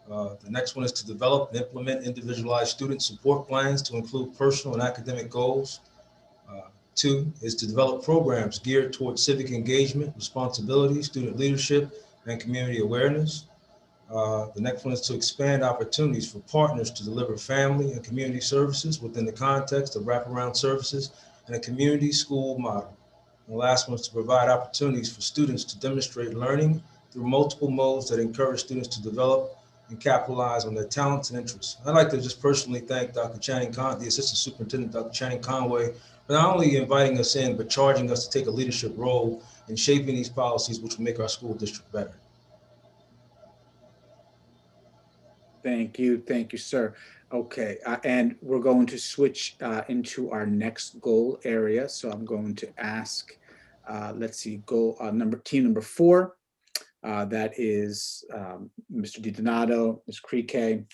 The next one is to develop and implement individualized student support plans to include personal and academic goals. 2 is to develop programs geared towards civic engagement, responsibility, student leadership, and community awareness. The next one is to expand opportunities for partners to deliver family and community services within the context of wraparound services and a community school model. And the last one is to provide opportunities for students to demonstrate learning through multiple modes that encourage students to develop and capitalize on their talents and interests. I'd like to just personally thank Dr. Channing the Assistant Superintendent, Dr. Channing Conway, for not only inviting us in, but charging us to take a leadership role in shaping these policies, which will make our school district better. Thank you, sir. Okay, and we're going to switch into our next goal area. So I'm going to ask, let's see, team number 4. That is Mr. DiDonato, Ms. Krike,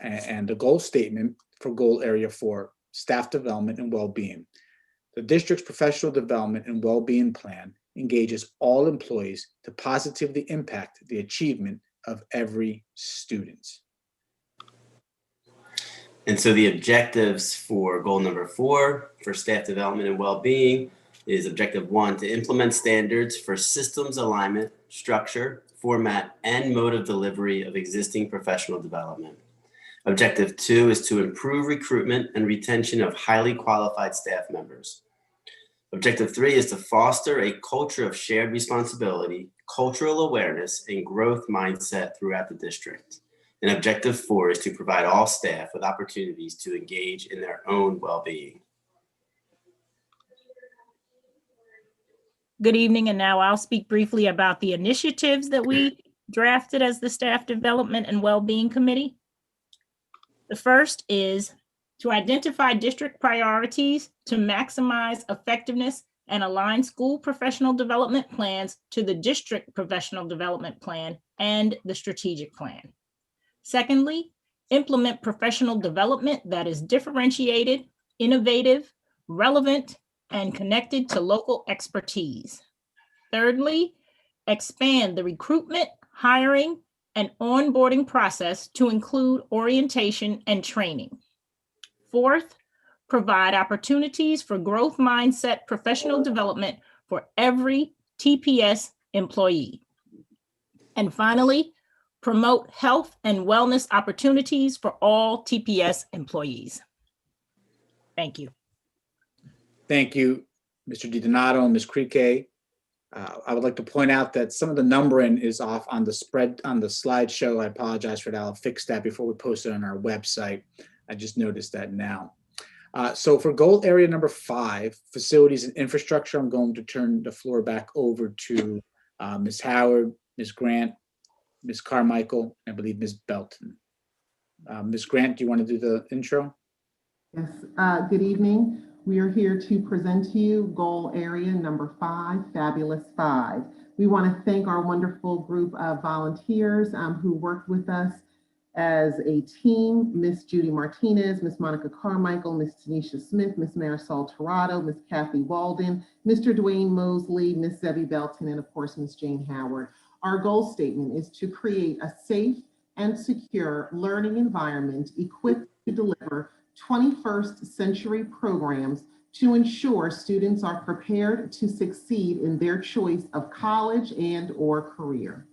and the goal statement for goal area 4, staff development and well-being. The district's professional development and well-being plan engages all employees to positively impact the achievement of every student. And so the objectives for goal number 4 for staff development and well-being is objective 1, to implement standards for systems alignment, structure, format, and mode of delivery of existing professional development. Objective 2 is to improve recruitment and retention of highly qualified staff members. Objective 3 is to foster a culture of shared responsibility, cultural awareness, and growth mindset throughout the district. And objective 4 is to provide all staff with opportunities to engage in their own well-being. Good evening, and now I'll speak briefly about the initiatives that we drafted as the Staff Development and Wellbeing Committee. The first is to identify district priorities to maximize effectiveness and align school professional development plans to the district professional development plan and the strategic plan. Secondly, implement professional development that is differentiated, innovative, relevant, and connected to local expertise. Thirdly, expand the recruitment, hiring, an onboarding process to include orientation and training. Fourth, provide opportunities for growth mindset professional development for every TPS employee. And finally, promote health and wellness opportunities for all TPS employees. Thank you. Thank you, Mr. DiDonato and Ms. Crique. I would like to point out that some of the numbering is off on the slideshow. I apologize for that. I'll fix that before we post it on our website. I just noticed that now. So for goal area number 5, facilities and infrastructure, I'm going to turn the floor back over to Ms. Howard, Ms. Grant, Ms. Carmichael, and I believe Ms. Belton. Ms. Grant, do you want to do the intro? Yes, good evening. We are here to present to you goal area number 5, Fabulous 5. We want to thank our wonderful group of volunteers who worked with us as a team: Miss Judy Martinez, Miss Monica Carmichael, Miss Tanisha Smith, Miss Marisol Torado, Miss Kathy Walden, Mr. Dwayne Mosley, Miss Zebby Belton, and of course, Miss Jane Howard. Our goal statement is to create a safe and secure learning environment equipped to deliver 21st century programs to ensure students are prepared to succeed in their choice of college and/or career.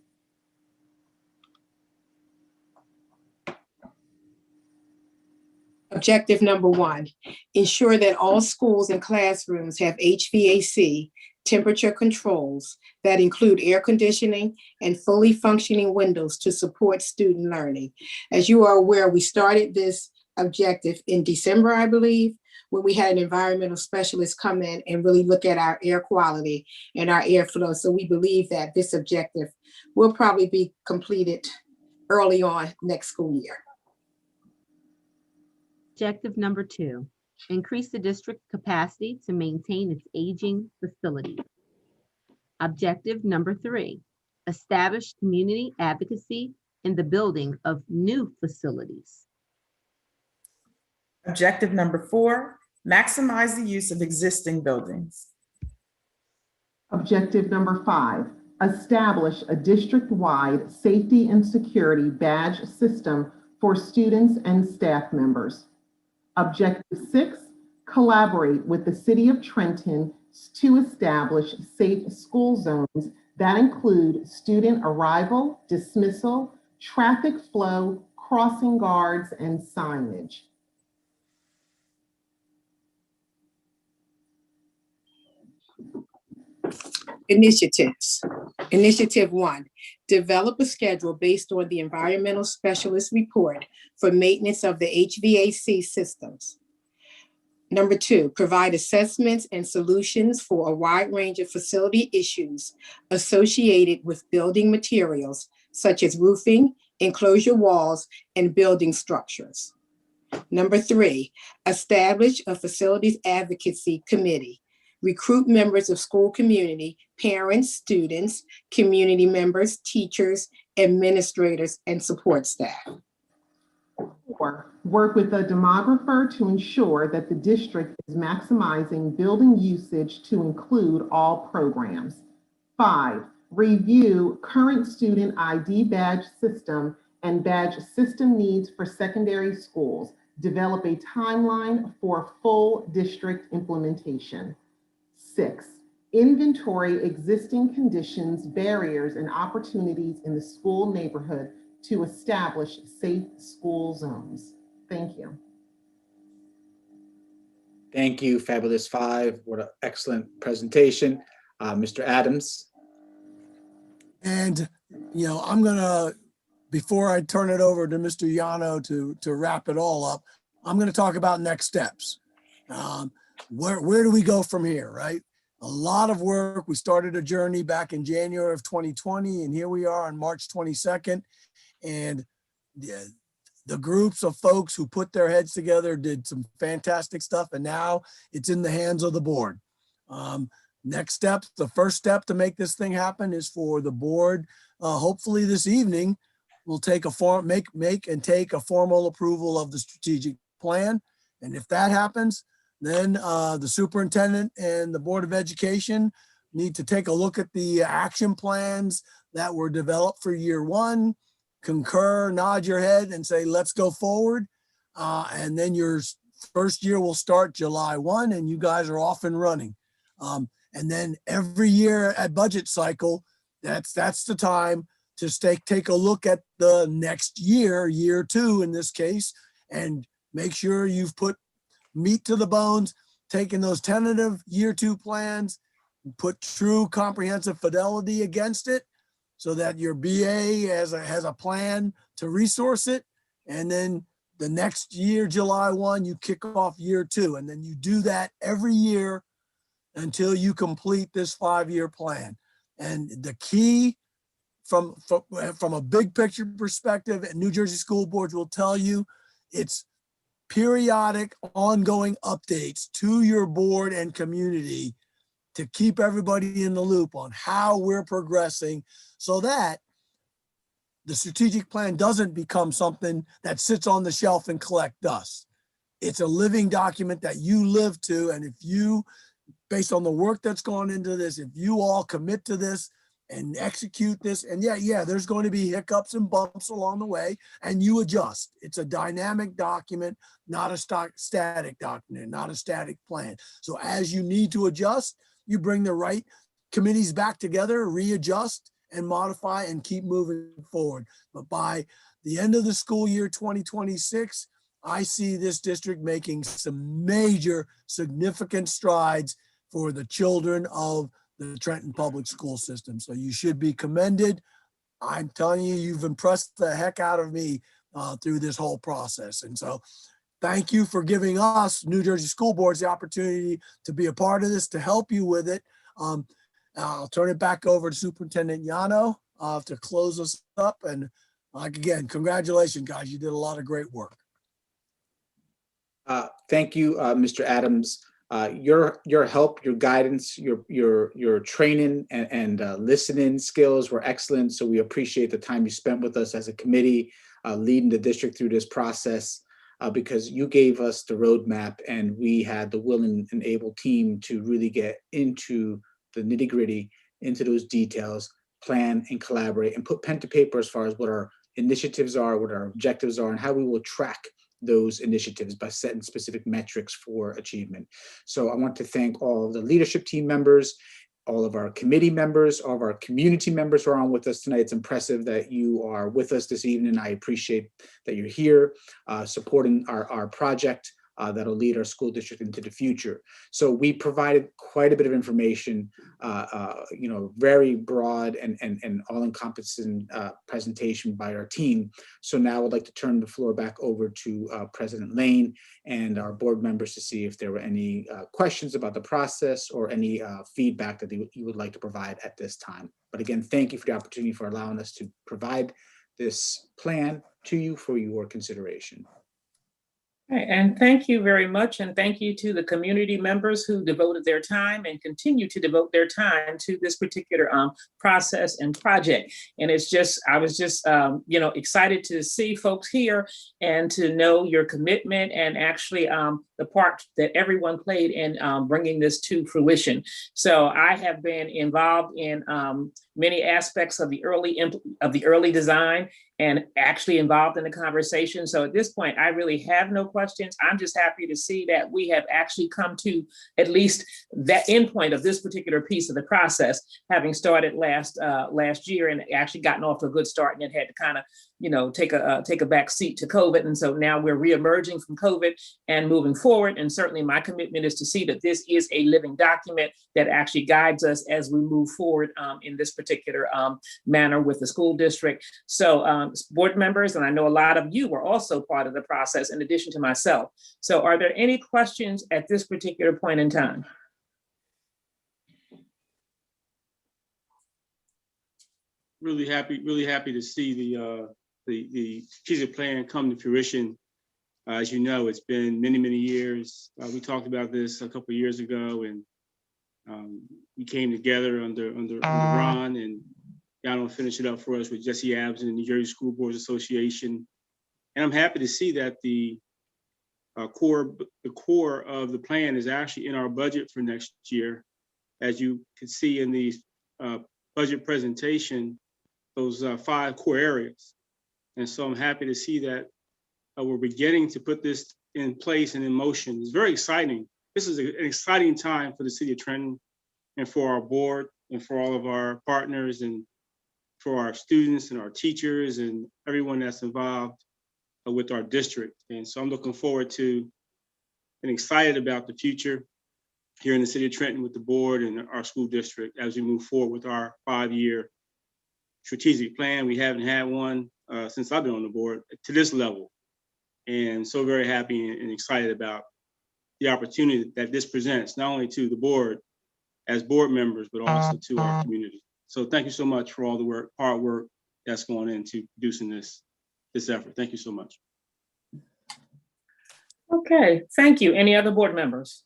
Objective number 1, ensure that all schools and classrooms have HVAC temperature controls that include air conditioning and fully functioning windows to support student learning. As you are aware, we started this objective in December, I believe, when we had an environmental specialist come in and really look at our air quality and our airflow. So we believe that this objective will probably be completed early on next school year. Objective number 2, increase the district capacity to maintain its aging facilities. Objective number 3, establish community advocacy in the building of new facilities. Objective number 4, maximize the use of existing buildings. Objective number 5, establish a district-wide safety and security badge system for students and staff members. Objective 6, collaborate with the City of Trenton to establish safe school zones that include student arrival, dismissal, traffic flow, crossing guards, and signage. Initiatives. Initiative 1, develop a schedule based on the environmental specialist report for maintenance of the HVAC systems. Number 2, provide assessments and solutions for a wide range of facility issues associated with building materials, such as roofing, enclosure walls, and building structures. Number 3, establish a facilities advocacy committee. Recruit members of school community, parents, students, community members, teachers, administrators, and support staff. 4, work with a demographer to ensure that the district is maximizing building usage to include all programs. 5, review current student ID badge system and badge system needs for secondary schools. Develop a timeline for full district implementation. 6, inventory existing conditions, barriers, and opportunities in the school neighborhood to establish safe school zones. Thank you. Thank you, Fabulous 5. What an excellent presentation. Mr. Adams. And, you know, I'm gonna, before I turn it over to Mr. Yano to wrap it all up, I'm gonna talk about next steps. Where do we go from here, right? A lot of work. We started a journey back in January of 2020, and here we are on March 22nd. And the groups of folks who put their heads together did some fantastic stuff, and now it's in the hands of the board. Next step, the first step to make this thing happen is for the board, hopefully this evening, will take a take a formal approval of the strategic plan. And if that happens, then the superintendent and the Board of Education need to take a look at the action plans that were developed for year 1 concur, nod your head and say, let's go forward. And then your first year will start July 1 and you guys are off and running. And then every year at budget cycle, that's the time to take a look at the next year, year 2 in this case, and make sure you've put meat to the bones, taking those tentative year 2 plans, put true comprehensive fidelity against it so that your BA has a plan to resource it. And then the next year, July 1, you kick off year 2. And then you do that every year until you complete this 5-year plan. And the key from a big picture perspective, and New Jersey school boards will tell you, it's periodic ongoing updates to your board and community to keep everybody in the loop on how we're progressing so that the strategic plan doesn't become something that sits on the shelf and collect dust. It's a living document that you live to. And if you, based on the work that's gone into this, if you all commit to this and execute this, and yeah, there's going to be hiccups and bumps along the way, and you adjust. It's a dynamic document, not a static document, not a static plan. So as you need to adjust, you bring the right committees back together, readjust and modify and keep moving forward. But by the end of the school year 2026, I see this district making some major significant strides for the children of the Trenton Public School System. So you should be commended. I'm telling you, you've impressed the heck out of me through this whole process. And so thank you for giving us, New Jersey school boards, the opportunity to be a part of this, to help you with it. I'll turn it back over to Superintendent Yano to close us up. And again, congratulations, guys. You did a lot of great work. Thank you, Mr. Adams. Your help, your guidance, your training and listening skills were excellent. So we appreciate the time you spent with us as a committee, leading the district through this process, because you gave us the roadmap and we had the willing and able team to really get into the nitty gritty, into those details, plan and collaborate and put pen to paper as far as what our initiatives are, what our objectives are, and how we will track those initiatives by setting specific metrics for achievement. So I want to thank all of the leadership team members, all of our committee members, all of our community members who are on with us tonight. It's impressive that you are with us this evening. I appreciate that you're here supporting our project that'll lead our school district into the future. So we provided quite a bit of information, very broad and all-encompassing presentation by our team. So now I'd like to turn the floor back over to President Lane and our board members to see if there were any questions about the process or any feedback that you would like to provide at this time. But again, thank you for the opportunity for allowing us to provide this plan to you for your consideration. And thank you very much. And thank you to the community members who devoted their time and continue to devote their time to this particular process and project. And it's just, I was just, excited to see folks here and to know your commitment and actually the part that everyone played in bringing this to fruition. So I have been involved in many aspects of the early design and actually involved in the conversation. So at this point, I really have no questions. I'm just happy to see that we have actually come to at least that endpoint of this particular piece of the process, having started last year and actually gotten off to a good start and then had to kind of, take a back seat to COVID. And so now we're reemerging from COVID and moving forward. And certainly my commitment is to see that this is a living document that actually guides us as we move forward in this particular manner with the school district. So board members, and I know a lot of you were also part of the process in addition to myself. So are there any questions at this particular point in time? Really happy to see the strategic plan come to fruition. As you know, it's been many years. We talked about this a couple of years ago, and we came together under Ron, and Yano finished it up for us with Jesse Abbs and the New Jersey School Boards Association. And I'm happy to see that the core of the plan is actually in our budget for next year. As you can see in the budget presentation, those 5 core areas. And so I'm happy to see that we're beginning to put this in place and in motion. It's very exciting. This is an exciting time for the city of Trenton and for our board and for all of our partners and for our students and our teachers and everyone that's involved with our district. And so I'm looking forward to and excited about the future here in the city of Trenton with the board and our school district as we move forward with our 5-year strategic plan. We haven't had one since I've been on the board to this level. And so very happy and excited about the opportunity that this presents, not only to the board as board members, but also to our community. So thank you so much for all the work, hard work that's going into producing this effort. Thank you so much. Okay, thank you. Any other board members?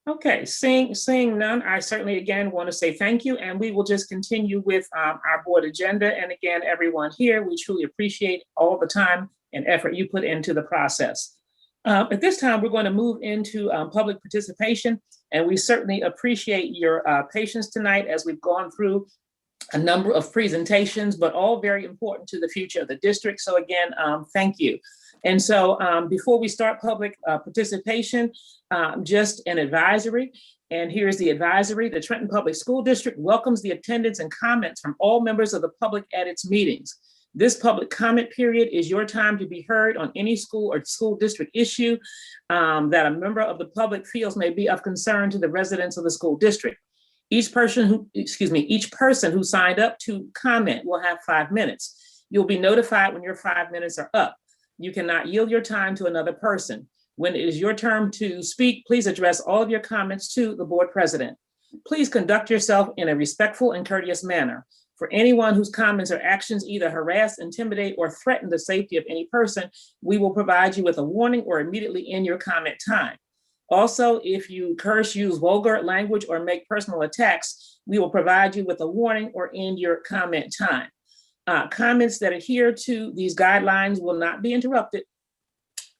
Okay, seeing none, I certainly again want to say thank you, and we will just continue with our board agenda. And again, everyone here, we truly appreciate all the time and effort you put into the process. At this time, we're going to move into public participation, and we certainly appreciate your patience tonight as we've gone through a number of presentations, but all very important to the future of the district. So again, thank you. And so before we start public participation, just an advisory. And here's the advisory. The Trenton Public School District welcomes the attendance and comments from all members of the public at its meetings. This public comment period is your time to be heard on any school or school district issue that a member of the public feels may be of concern to the residents of the school district. Each person who signed up to comment will have 5 minutes. You'll be notified when your 5 minutes are up. You cannot yield your time to another person. When it is your turn to speak, please address all of your comments to the board president. Please conduct yourself in a respectful and courteous manner. For anyone whose comments or actions either harass, intimidate, or threaten the safety of any person, we will provide you with a warning or immediately end your comment time. Also, if you curse, use vulgar language, or make personal attacks, we will provide you with a warning or end your comment time. Comments that adhere to these guidelines will not be interrupted.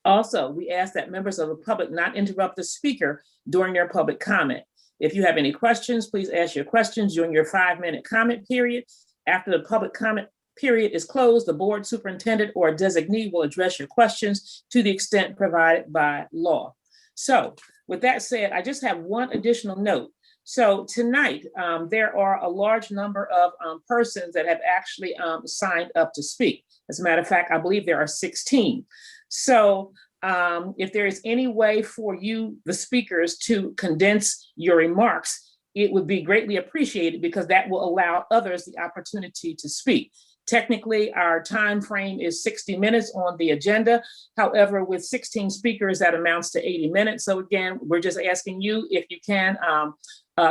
Also, we ask that members of the public not interrupt the speaker during their public comment. If you have any questions, please ask your questions during your 5-minute comment period. After the public comment period is closed, the board superintendent or designee will address your questions to the extent provided by law. So with that said, I just have one additional note. So tonight, there are a large number of persons that have actually signed up to speak. As a matter of fact, I believe there are 16. So if there is any way for you, the speakers, to condense your remarks, it would be greatly appreciated because that will allow others the opportunity to speak. Technically, our time frame is 60 minutes on the agenda. However, with 16 speakers, that amounts to 80 minutes. So again, we're just asking you if you can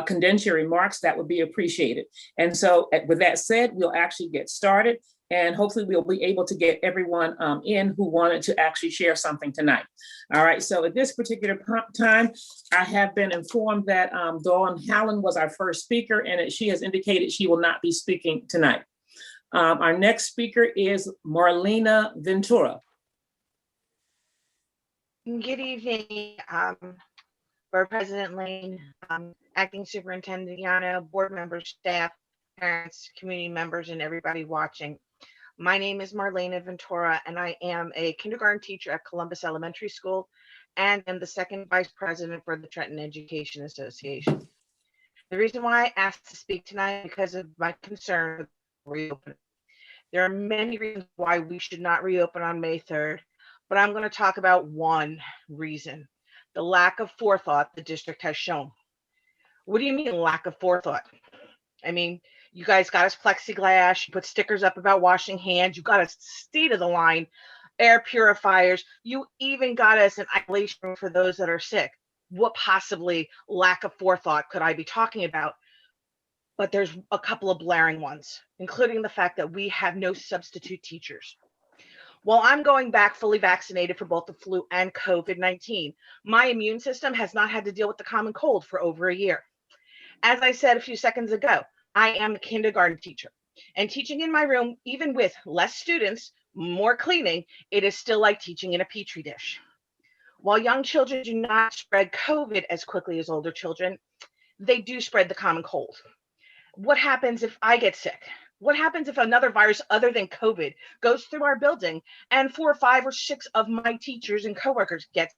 condense your remarks, that would be appreciated. And so with that said, we'll actually get started. And hopefully we'll be able to get everyone in who wanted to actually share something tonight. All right, so at this particular time, I have been informed that Dawn Hallen was our first speaker, and she has indicated she will not be speaking tonight. Our next speaker is Marlena Ventura. Good evening, Board President Lane, Acting Superintendent Yano, board members, staff, parents, community members, and everybody watching. My name is Marlena Ventura, and I am a kindergarten teacher at Columbus Elementary School, and am the second vice president for the Trenton Education Association. The reason why I asked to speak tonight is because of my concern with reopening. There are many reasons why we should not reopen on May 3rd, but I'm going to talk about one reason: the lack of forethought the district has shown. What do you mean lack of forethought? I mean, you guys got us plexiglass, you put stickers up about washing hands, you got us state of the line air purifiers, you even got us an isolation room for those that are sick. What possibly lack of forethought could I be talking about? But there's a couple of blaring ones, including the fact that we have no substitute teachers. While I'm going back fully vaccinated for both the flu and COVID-19, my immune system has not had to deal with the common cold for over a year. As I said a few seconds ago, I am a kindergarten teacher, and teaching in my room, even with less students, more cleaning, it is still like teaching in a petri dish. While young children do not spread COVID as quickly as older children, they do spread the common cold. What happens if I get sick? What happens if another virus other than COVID goes through our building and 4 or 5 or 6 of my teachers and coworkers get it?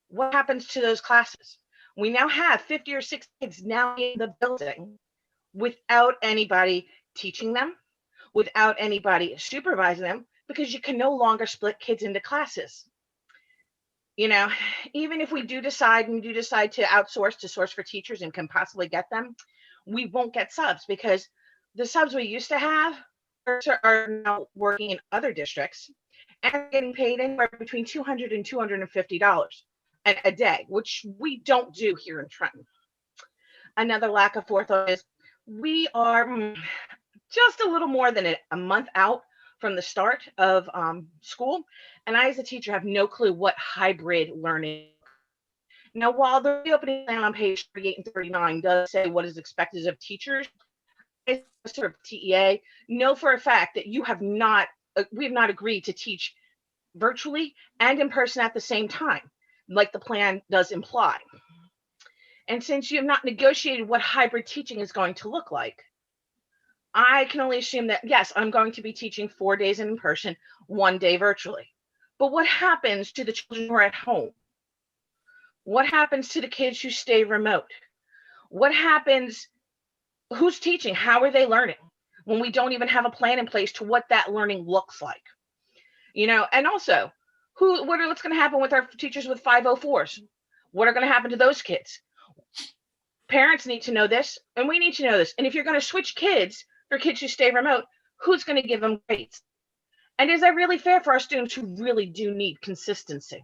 What happens to those classes? We now have 50 or 60 kids now in the building without anybody teaching them, without anybody supervising them, because you can no longer split kids into classes. You know, even if we do decide to outsource to source for teachers and can possibly get them, we won't get subs because the subs we used to have are now working in other districts and getting paid anywhere between $200 and $250 a day, which we don't do here in Trenton. Another lack of forethought is we are just a little more than a month out from the start of school, and I as a teacher have no clue what hybrid learning. Now, while the reopening plan on page 38 and 39 does say what is expected of teachers, as sort of TEA, know for a fact that we have not agreed to teach virtually and in person at the same time, like the plan does imply. And since you have not negotiated what hybrid teaching is going to look like, I can only assume that, yes, I'm going to be teaching 4 days in person, 1 day virtually. But what happens to the children who are at home? What happens to the kids who stay remote? What happens? Who's teaching? How are they learning when we don't even have a plan in place to what that learning looks like? You know, and also, what's going to happen with our teachers with 504s? What are going to happen to those kids? Parents need to know this, and we need to know this. And if you're going to switch kids for kids who stay remote, who's going to give them grades? And is that really fair for our students who really do need consistency?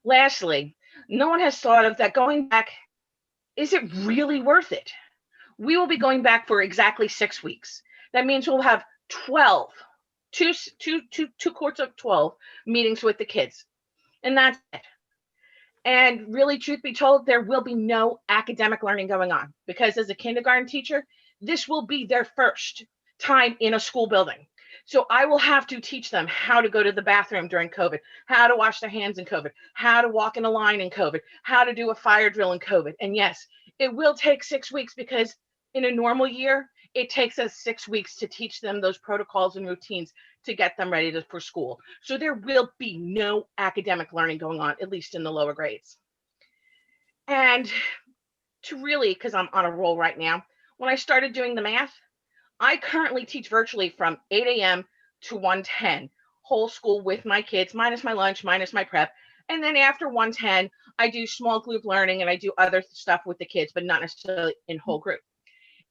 Lastly, no one has thought of that going back. Is it really worth it? We will be going back for exactly 6 weeks. That means we'll have two courts of 12 meetings with the kids. And that's it. And really, truth be told, there will be no academic learning going on because as a kindergarten teacher, this will be their first time in a school building. So I will have to teach them how to go to the bathroom during COVID, how to wash their hands in COVID, how to walk in a line in COVID, how to do a fire drill in COVID. And yes, it will take 6 weeks because in a normal year, it takes us 6 weeks to teach them those protocols and routines to get them ready for school. So there will be no academic learning going on, at least in the lower grades. And to really, because I'm on a roll right now, when I started doing the math, I currently teach virtually from 8 a.m. to 1:10, whole school with my kids, minus my lunch, minus my prep. And then after 1:10, I do small group learning and I do other stuff with the kids, but not necessarily in whole group.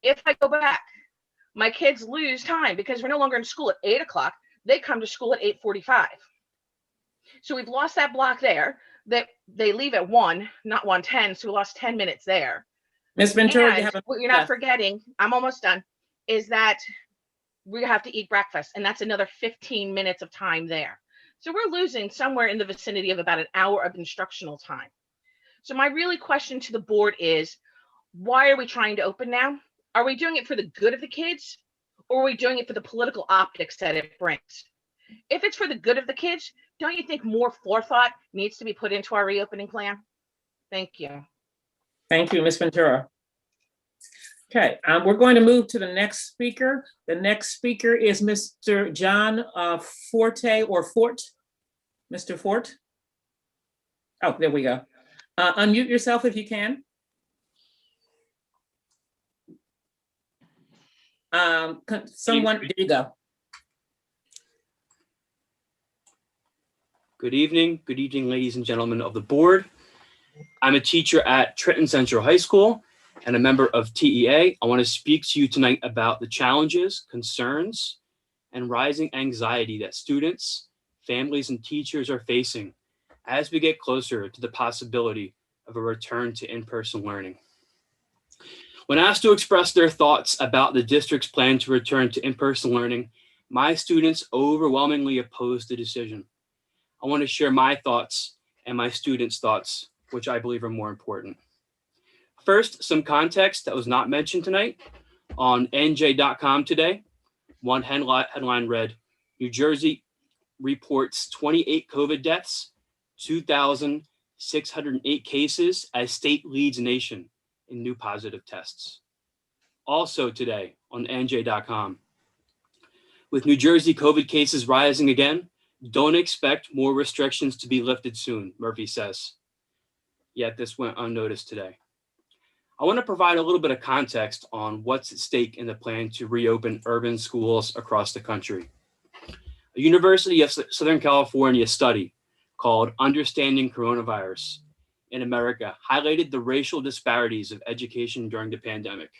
If I go back, my kids lose time because we're no longer in school at 8 o'clock. They come to school at 8:45. So we've lost that block there. That they leave at 1, not 1:10. So we lost 10 minutes there. Ms. Ventura, and what you're not forgetting, I'm almost done, is that we have to eat breakfast. And that's another 15 minutes of time there. So we're losing somewhere in the vicinity of about an hour of instructional time. So my really question to the board is, why are we trying to open now? Are we doing it for the good of the kids, or are we doing it for the political optics that it brings? If it's for the good of the kids, don't you think more forethought needs to be put into our reopening plan? Thank you. Thank you, Ms. Ventura. Okay, we're going to move to the next speaker. The next speaker is Mr. John Forte or Fort. Mr. Fort. Oh, there we go. Unmute yourself if you can. Someone, there you go. Good evening, ladies and gentlemen of the board. I'm a teacher at Trenton Central High School and a member of TEA. I want to speak to you tonight about the challenges, concerns, and rising anxiety that students, families, and teachers are facing as we get closer to the possibility of a return to in-person learning. When asked to express their thoughts about the district's plan to return to in-person learning, my students overwhelmingly opposed the decision. I want to share my thoughts and my students' thoughts, which I believe are more important. First, some context that was not mentioned tonight. On NJ.com today, one headline read, New Jersey reports 28 COVID deaths, 2,608 cases as state leads nation in new positive tests. Also today on NJ.com, With New Jersey COVID cases rising again, don't expect more restrictions to be lifted soon, Murphy says. Yet this went unnoticed today. I want to provide a little bit of context on what's at stake in the plan to reopen urban schools across the country. A University of Southern California study called Understanding Coronavirus in America highlighted the racial disparities of education during the pandemic.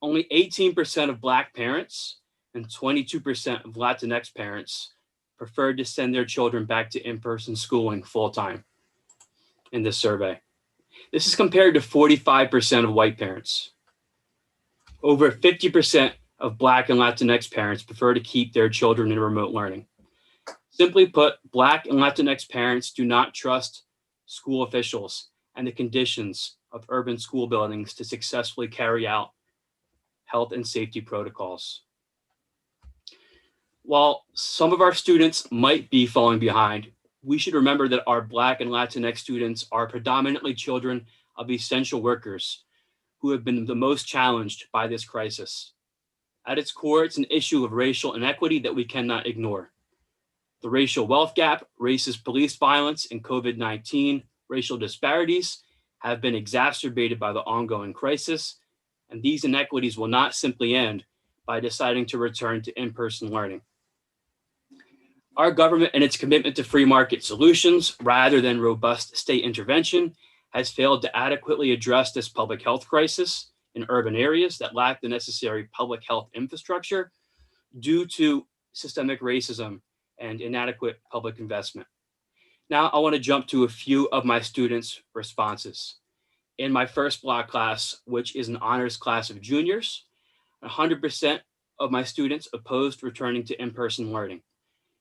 Only 18% of Black parents and 22% of Latinx parents preferred to send their children back to in-person schooling full-time in this survey. This is compared to 45% of white parents. Over 50% of Black and Latinx parents prefer to keep their children in remote learning. Simply put, Black and Latinx parents do not trust school officials and the conditions of urban school buildings to successfully carry out health and safety protocols. While some of our students might be falling behind, we should remember that our Black and Latinx students are predominantly children of essential workers who have been the most challenged by this crisis. At its core, it's an issue of racial inequity that we cannot ignore. The racial wealth gap, racist police violence, and COVID-19 racial disparities have been exacerbated by the ongoing crisis, and these inequities will not simply end by deciding to return to in-person learning. Our government and its commitment to free market solutions rather than robust state intervention has failed to adequately address this public health crisis in urban areas that lack the necessary public health infrastructure due to systemic racism and inadequate public investment. Now I want to jump to a few of my students' responses. In my first block class, which is an honors class of juniors, 100% of my students opposed returning to in-person learning.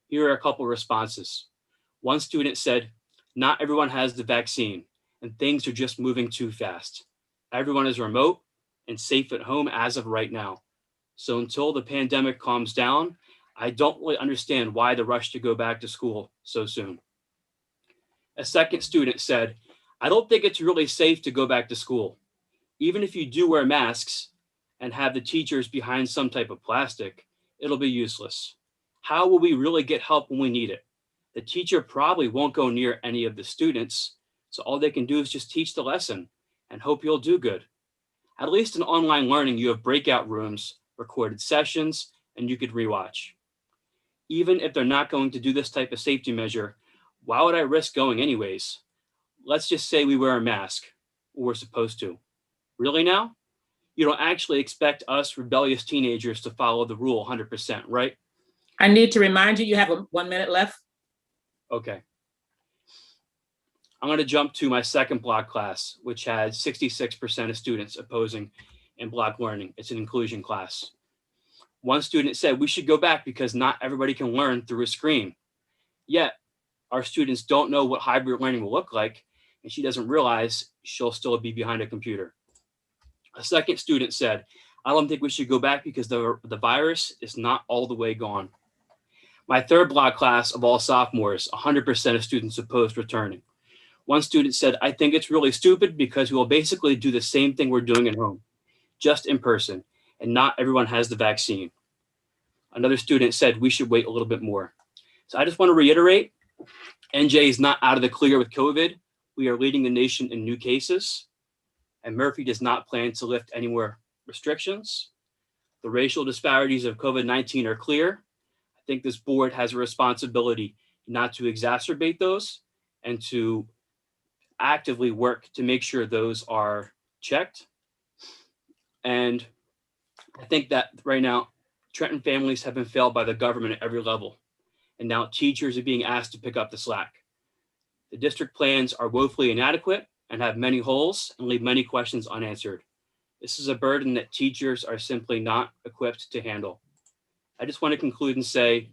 Here are a couple responses. One student said, "Not everyone has the vaccine and things are just moving too fast. Everyone is remote and safe at home as of right now. So until the pandemic calms down, I don't really understand why the rush to go back to school so soon." A second student said, "I don't think it's really safe to go back to school. Even if you do wear masks and have the teachers behind some type of plastic, it'll be useless. How will we really get help when we need it? The teacher probably won't go near any of the students, so all they can do is just teach the lesson and hope you'll do good. At least in online learning, you have breakout rooms, recorded sessions, and you could rewatch. Even if they're not going to do this type of safety measure, why would I risk going anyways? Let's just say we wear a mask, or we're supposed to. Really now? You don't actually expect us rebellious teenagers to follow the rule 100%, right?" I need to remind you, you have 1 minute left. Okay. I'm going to jump to my second block class, which had 66% of students opposing in block learning. It's an inclusion class. One student said we should go back because not everybody can learn through a screen. Yet our students don't know what hybrid learning will look like, and she doesn't realize she'll still be behind a computer. A second student said, "I don't think we should go back because the virus is not all the way gone." My third block class of all sophomores, 100% of students opposed returning. One student said, "I think it's really stupid because we will basically do the same thing we're doing at home, just in person, and not everyone has the vaccine." Another student said, "We should wait a little bit more." So I just want to reiterate, NJ is not out of the clear with COVID. We are leading the nation in new cases, and Murphy does not plan to lift any more restrictions. The racial disparities of COVID-19 are clear. I think this board has a responsibility not to exacerbate those and to actively work to make sure those are checked. And I think that right now, Trenton families have been failed by the government at every level. And now teachers are being asked to pick up the slack. The district plans are woefully inadequate and have many holes and leave many questions unanswered. This is a burden that teachers are simply not equipped to handle. I just want to conclude and say,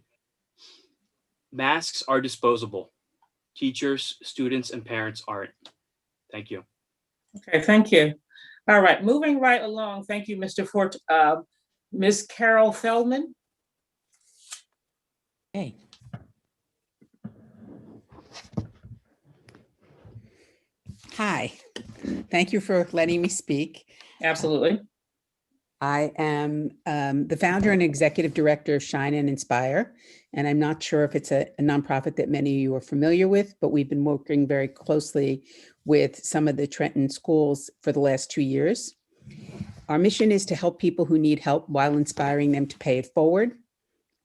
masks are disposable. Teachers, students, and parents aren't. Thank you. Okay, thank you. All right, moving right along. Thank you, Mr. Fort. Ms. Carol Feldman. Hey. Hi, thank you for letting me speak. Absolutely. I am the founder and executive director of Shine and Inspire. And I'm not sure if it's a nonprofit that many of you are familiar with, but we've been working very closely with some of the Trenton schools for the last 2 years. Our mission is to help people who need help while inspiring them to pay it forward.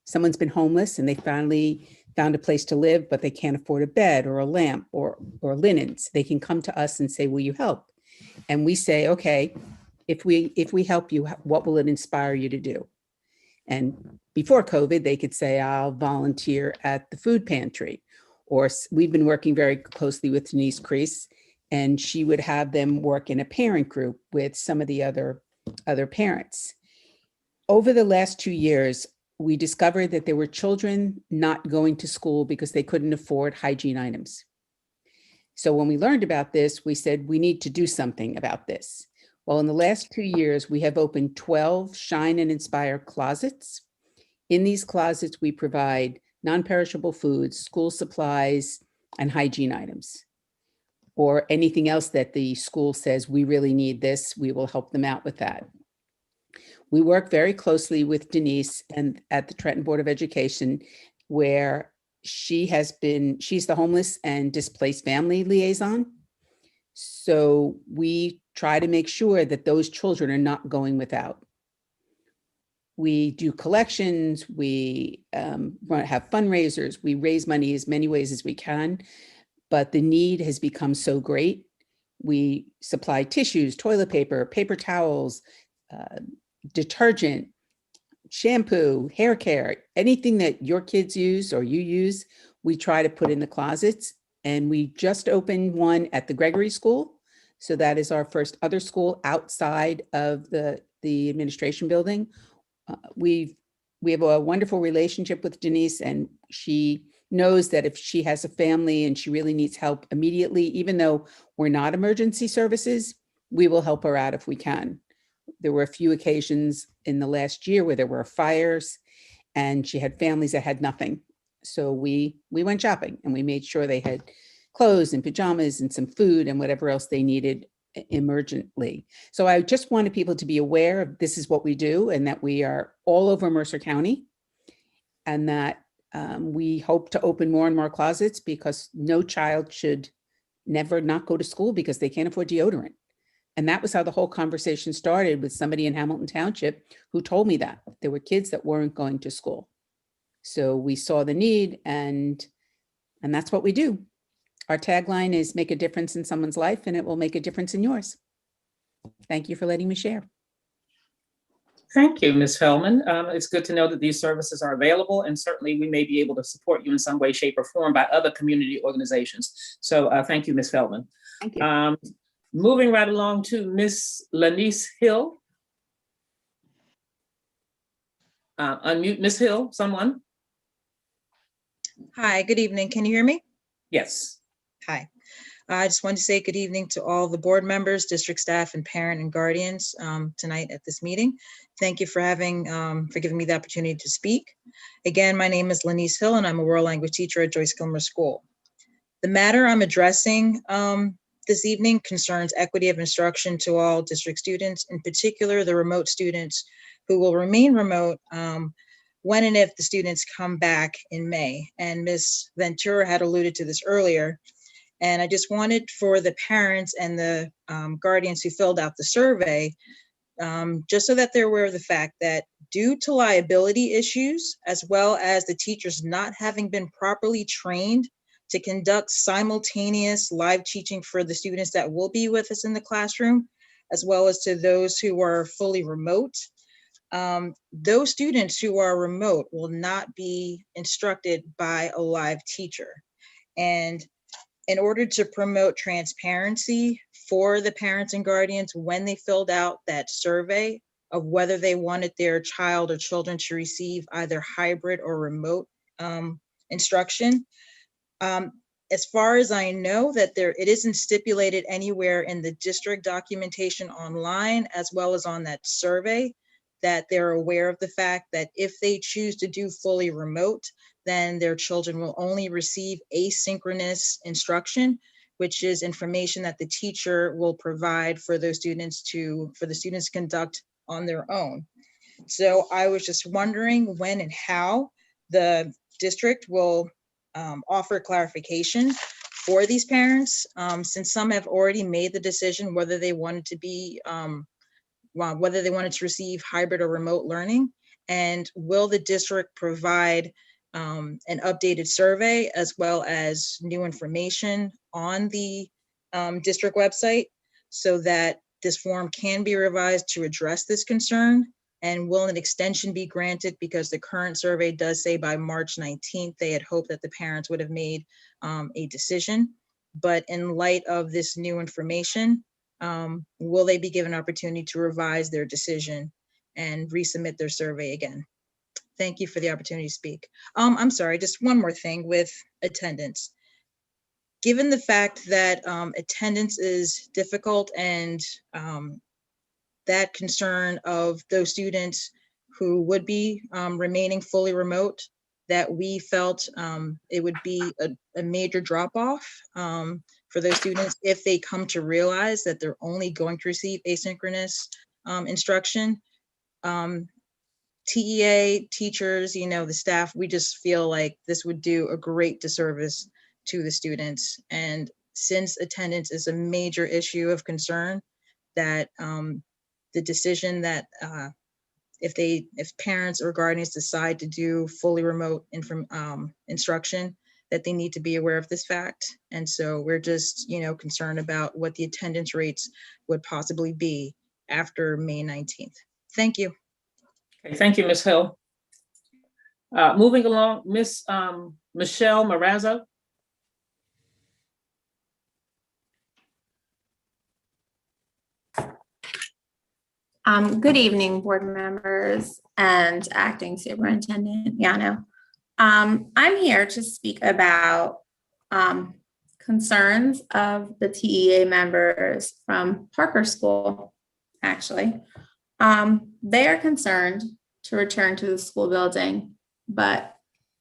Someone's been homeless and they finally found a place to live, but they can't afford a bed or a lamp or linens. They can come to us and say, will you help? And we say, okay, if we help you, what will it inspire you to do? And before COVID, they could say, I'll volunteer at the food pantry. Or we've been working very closely with Denise Crease, and she would have them work in a parent group with some of the other parents. Over the last 2 years, we discovered that there were children not going to school because they couldn't afford hygiene items. So when we learned about this, we said, we need to do something about this. Well, in the last 2 years, we have opened 12 Shine and Inspire closets. In these closets, we provide non-perishable foods, school supplies, and hygiene items, or anything else that the school says, we really need this, we will help them out with that. We work very closely with Denise and at the Trenton Board of Education, where she's the homeless and displaced family liaison. So we try to make sure that those children are not going without. We do collections, we have fundraisers, we raise money as many ways as we can, but the need has become so great. We supply tissues, toilet paper, paper towels, detergent, shampoo, hair care, anything that your kids use or you use, we try to put in the closets. And we just opened one at the Gregory School. So that is our first other school outside of the administration building. We have a wonderful relationship with Denise, and she knows that if she has a family and she really needs help immediately, even though we're not emergency services, we will help her out if we can. There were a few occasions in the last year where there were fires and she had families that had nothing. So we went shopping and we made sure they had clothes and pajamas and some food and whatever else they needed emergently. So I just wanted people to be aware of this is what we do, and that we are all over Mercer County, and that we hope to open more and more closets, because no child should never not go to school because they can't afford deodorant. And that was how the whole conversation started, with somebody in Hamilton Township who told me that there were kids that weren't going to school. So we saw the need, and that's what we do. Our tagline is make a difference in someone's life, and it will make a difference in yours. Thank you for letting me share. Thank you, Ms. Feldman. It's good to know that these services are available, and certainly we may be able to support you in some way, shape, or form by other community organizations. So thank you, Ms. Feldman. Thank you. Moving right along to Ms. Lanice Hill. Unmute Ms. Hill, someone. Hi, good evening. Can you hear me? Yes. Hi. I just wanted to say good evening to all the board members, district staff, and parent and guardians tonight at this meeting. Thank you for giving me the opportunity to speak. Again, my name is Lanice Hill, and I'm a world language teacher at Joyce Gilmer School. The matter I'm addressing this evening concerns equity of instruction to all district students, in particular the remote students who will remain remote when and if the students come back in May. And Ms. Ventura had alluded to this earlier. And I just wanted for the parents and the guardians who filled out the survey, just so that they're aware of the fact that due to liability issues, as well as the teachers not having been properly trained to conduct simultaneous live teaching for the students that will be with us in the classroom, as well as to those who are fully remote, those students who are remote will not be instructed by a live teacher. And in order to promote transparency for the parents and guardians when they filled out that survey of whether they wanted their child or children to receive either hybrid or remote instruction, as far as I know, that it isn't stipulated anywhere in the district documentation online, as well as on that survey, that they're aware of the fact that if they choose to do fully remote, then their children will only receive asynchronous instruction, which is information that the teacher will provide for those students to conduct on their own. So I was just wondering when and how the district will offer clarification for these parents, since some have already made the decision whether they wanted to be, whether they wanted to receive hybrid or remote learning. And will the district provide an updated survey as well as new information on the district website so that this form can be revised to address this concern? And will an extension be granted, because the current survey does say by March 19th, they had hoped that the parents would have made a decision. But in light of this new information, will they be given opportunity to revise their decision and resubmit their survey again? Thank you for the opportunity to speak. I'm sorry, just one more thing with attendance. Given the fact that attendance is difficult and that concern of those students who would be remaining fully remote, that we felt it would be a major drop-off for those students if they come to realize that they're only going to receive asynchronous instruction. TEA, teachers, the staff, we just feel like this would do a great disservice to the students. And since attendance is a major issue of concern, that the decision that if parents or guardians decide to do fully remote instruction, that they need to be aware of this fact. And so we're just, concerned about what the attendance rates would possibly be after May 19th. Thank you. Okay, thank you, Ms. Hill. Moving along, Ms. Michelle Marazzo. Good evening, board members and Acting Superintendent Yano. I'm here to speak about concerns of the TEA members from Parker School, actually. They are concerned to return to the school building, but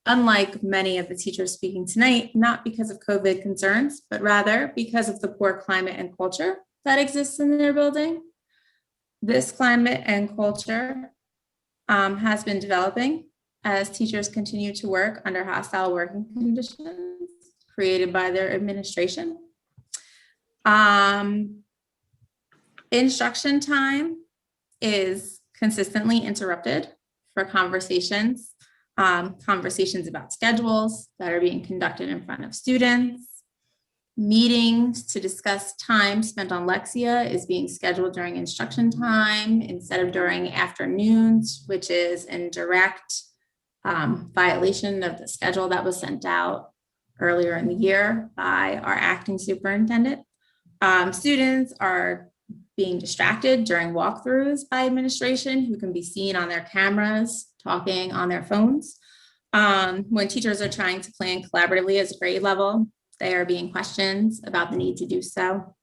unlike many of the teachers speaking tonight, not because of COVID concerns, but rather because of the poor climate and culture that exists in their building. This climate and culture has been developing as teachers continue to work under hostile working conditions created by their administration. Instruction time is consistently interrupted for conversations about schedules that are being conducted in front of students. Meetings to discuss time spent on Lexia is being scheduled during instruction time instead of during afternoons, which is in direct violation of the schedule that was sent out earlier in the year by our acting superintendent. Students are being distracted during walkthroughs by administration, who can be seen on their cameras talking on their phones. When teachers are trying to plan collaboratively as a grade level, they are being questioned about the need to do so.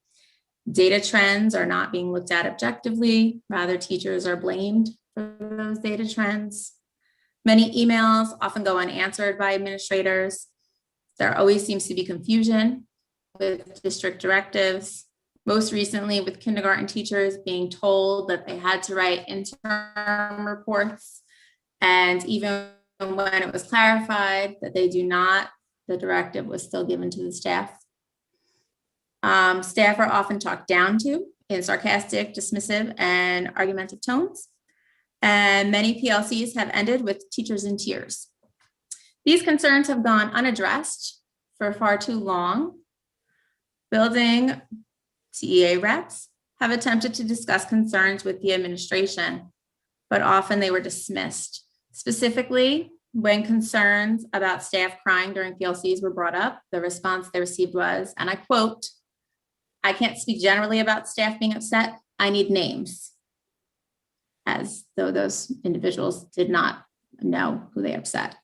Data trends are not being looked at objectively. Rather, teachers are blamed for those data trends. Many emails often go unanswered by administrators. There always seems to be confusion with district directives. Most recently with kindergarten teachers being told that they had to write interim reports. And even when it was clarified that they do not, the directive was still given to the staff. Staff are often talked down to in sarcastic, dismissive, and argumentative tones. And many PLCs have ended with teachers in tears. These concerns have gone unaddressed for far too long. Building TEA reps have attempted to discuss concerns with the administration, but often they were dismissed. Specifically, when concerns about staff crying during PLCs were brought up, the response they received was, and I quote, "I can't speak generally about staff being upset. I need names." As though those individuals did not know who they upset.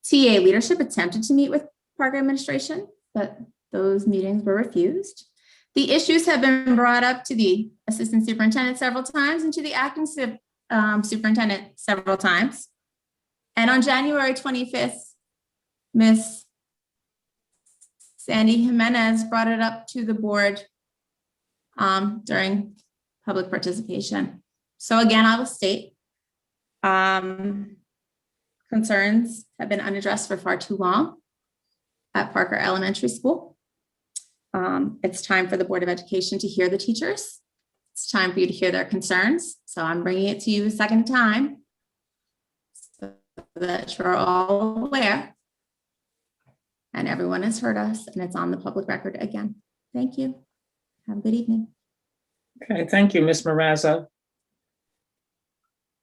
TEA leadership attempted to meet with Parker administration, but those meetings were refused. The issues have been brought up to the assistant superintendent several times and to the acting superintendent several times. And on January 25th, Ms. Sandy Jimenez brought it up to the board during public participation. So again, I will state, concerns have been unaddressed for far too long at Parker Elementary School. It's time for the Board of Education to hear the teachers. It's time for you to hear their concerns. So I'm bringing it to you a second time so that you're all aware and everyone has heard us and it's on the public record again. Thank you. Have a good evening. Okay, thank you, Ms. Marazzo.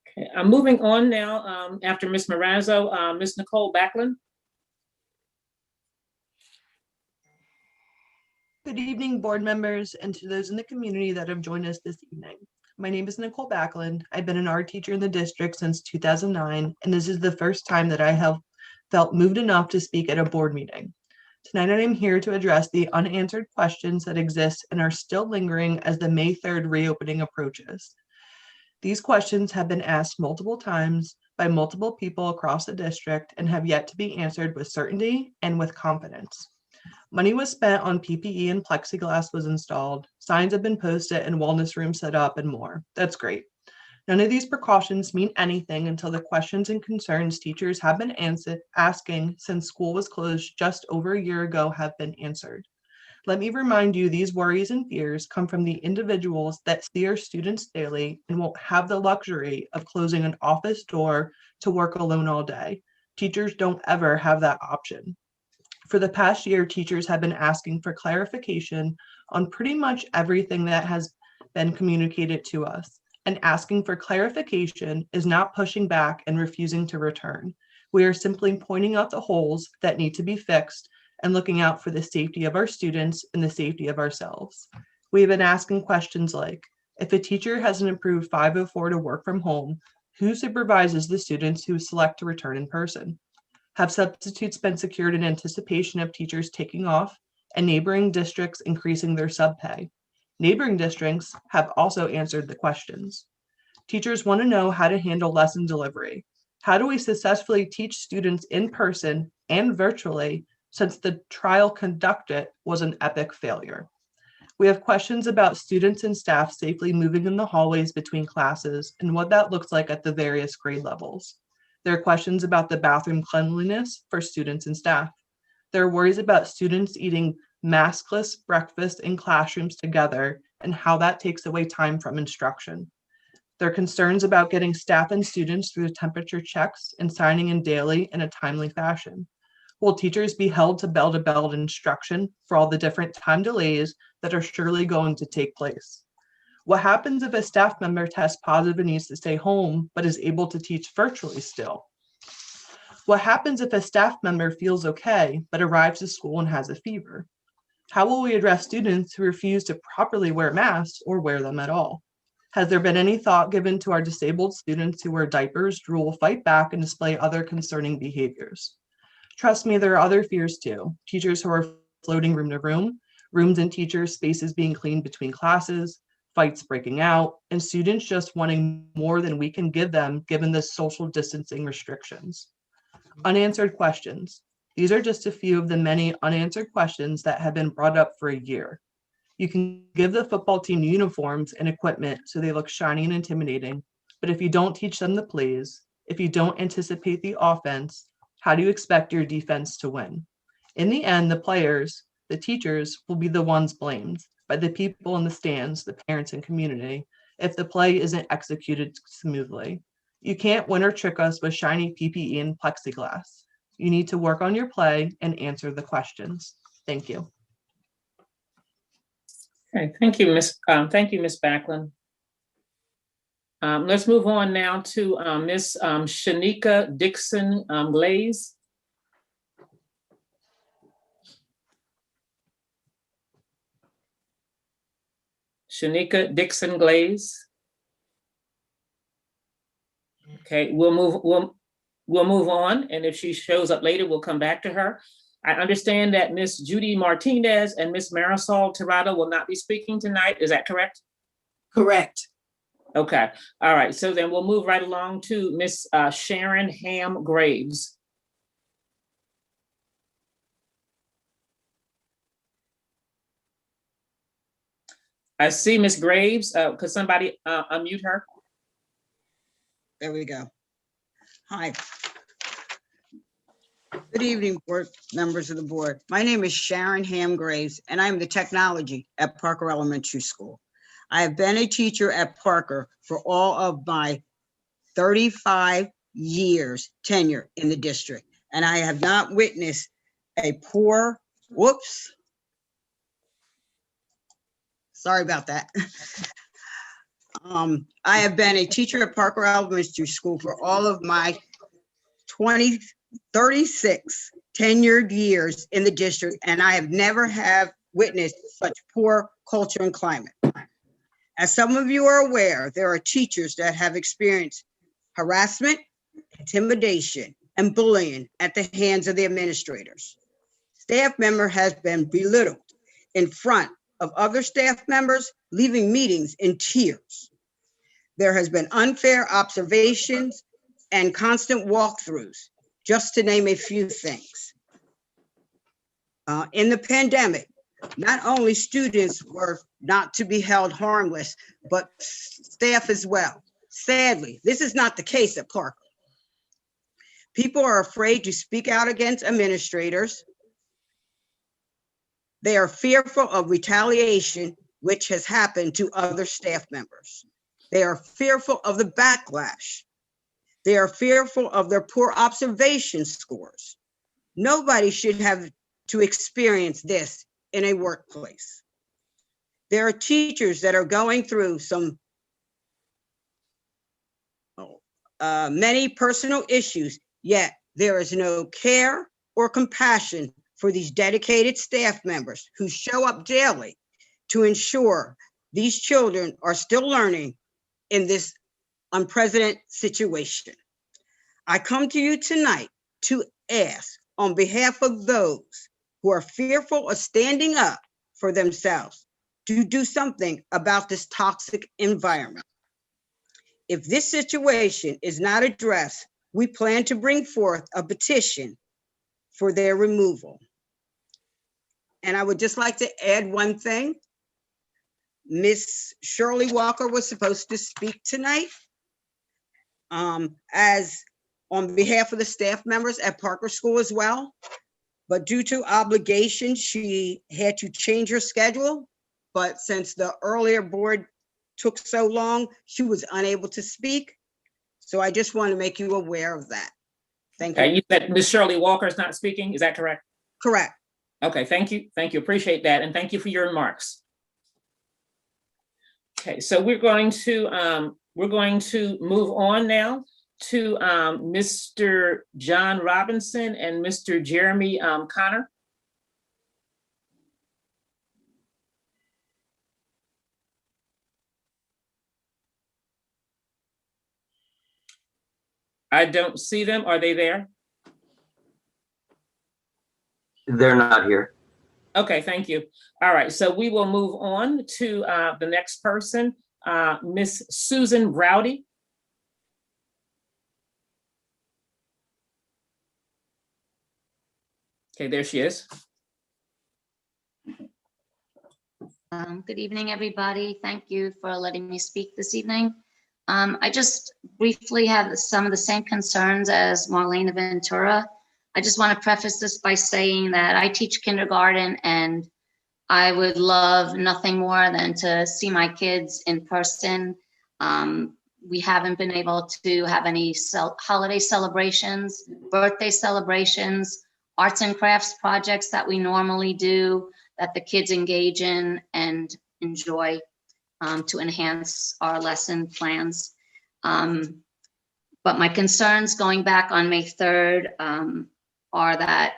Okay, I'm moving on now. After Ms. Marazzo, Ms. Nicole Backlund. Good evening, board members, and to those in the community that have joined us this evening. My name is Nicole Backlund. I've been an art teacher in the district since 2009, and this is the first time that I have felt moved enough to speak at a board meeting. Tonight, I am here to address the unanswered questions that exist and are still lingering as the May 3rd reopening approaches. These questions have been asked multiple times by multiple people across the district and have yet to be answered with certainty and with confidence. Money was spent on PPE and plexiglass was installed. Signs have been posted and wellness rooms set up and more. That's great. None of these precautions mean anything until the questions and concerns teachers have been asking since school was closed just over a year ago have been answered. Let me remind you, these worries and fears come from the individuals that see our students daily and won't have the luxury of closing an office door to work alone all day. Teachers don't ever have that option. For the past year, teachers have been asking for clarification on pretty much everything that has been communicated to us. And asking for clarification is not pushing back and refusing to return. We are simply pointing out the holes that need to be fixed and looking out for the safety of our students and the safety of ourselves. We have been asking questions like, if a teacher has an approved 504 to work from home, who supervises the students who select to return in person? Have substitutes been secured in anticipation of teachers taking off and neighboring districts increasing their subpay? Neighboring districts have also answered the questions. Teachers want to know how to handle lesson delivery. How do we successfully teach students in person and virtually since the trial conducted was an epic failure? We have questions about students and staff safely moving in the hallways between classes and what that looks like at the various grade levels. There are questions about the bathroom cleanliness for students and staff. There are worries about students eating maskless breakfast in classrooms together and how that takes away time from instruction. There are concerns about getting staff and students through temperature checks and signing in daily in a timely fashion. Will teachers be held to bell instruction for all the different time delays that are surely going to take place? What happens if a staff member tests positive and needs to stay home but is able to teach virtually still? What happens if a staff member feels okay but arrives to school and has a fever? How will we address students who refuse to properly wear masks or wear them at all? Has there been any thought given to our disabled students who wear diapers, drool, fight back, and display other concerning behaviors? Trust me, there are other fears too. Teachers who are floating room to room, rooms and teachers' spaces being cleaned between classes, fights breaking out, and students just wanting more than we can give them given the social distancing restrictions. Unanswered questions. These are just a few of the many unanswered questions that have been brought up for a year. You can give the football team uniforms and equipment so they look shiny and intimidating, but if you don't teach them the plays, if you don't anticipate the offense, how do you expect your defense to win? In the end, the players, the teachers will be the ones blamed by the people in the stands, the parents and community, if the play isn't executed smoothly. You can't win or trick us with shiny PPE and plexiglass. You need to work on your play and answer the questions. Thank you. Okay, thank you, Ms. Backlund. Let's move on now to Ms. Shanika Dixon Glaze. Shanika Dixon Glaze. Okay, we'll move on, and if she shows up later, we'll come back to her. I understand that Ms. Judy Martinez and Ms. Marisol Tirado will not be speaking tonight. Is that correct? Correct. Okay, all right, so then we'll move right along to Ms. Sharon Ham Graves. I see Ms. Graves. Could somebody unmute her? There we go. Hi. Good evening, board members of the board. My name is Sharon Ham Graves, and I'm the technology at Parker Elementary School. I have been a teacher at Parker for all of my 35 years tenure in the district, and I have not witnessed a poor, whoops. Sorry about that. I have been a teacher at Parker Elementary School for all of my 36 tenured years in the district, and I have never have witnessed such poor culture and climate. As some of you are aware, there are teachers that have experienced harassment, intimidation, and bullying at the hands of the administrators. Staff member has been belittled in front of other staff members, leaving meetings in tears. There has been unfair observations and constant walkthroughs, just to name a few things. In the pandemic, not only students were not to be held harmless, but staff as well. Sadly, this is not the case at Parker. People are afraid to speak out against administrators. They are fearful of retaliation, which has happened to other staff members. They are fearful of the backlash. They are fearful of their poor observation scores. Nobody should have to experience this in a workplace. There are teachers that are going through some many personal issues, yet there is no care or compassion for these dedicated staff members who show up daily to ensure these children are still learning in this unprecedented situation. I come to you tonight to ask on behalf of those who are fearful of standing up for themselves to do something about this toxic environment. If this situation is not addressed, we plan to bring forth a petition for their removal. And I would just like to add one thing. Miss Shirley Walker was supposed to speak tonight as on behalf of the staff members at Parker School as well. But due to obligations, she had to change her schedule. But since the earlier board took so long, she was unable to speak. So I just want to make you aware of that. Thank you. You said Ms. Shirley Walker is not speaking, is that correct? Correct. Okay, thank you, appreciate that, and thank you for your remarks. Okay, so we're going to move on now to Mr. John Robinson and Mr. Jeremy Connor. I don't see them. Are they there? They're not here. Okay, thank you. All right, so we will move on to the next person, Miss Susan Rowdy. Okay, there she is. Good evening, everybody. Thank you for letting me speak this evening. I just briefly have some of the same concerns as Marlena Ventura. I just want to preface this by saying that I teach kindergarten and I would love nothing more than to see my kids in person. We haven't been able to have any holiday celebrations, birthday celebrations, arts and crafts projects that we normally do that the kids engage in and enjoy to enhance our lesson plans. But my concerns going back on May 3rd are that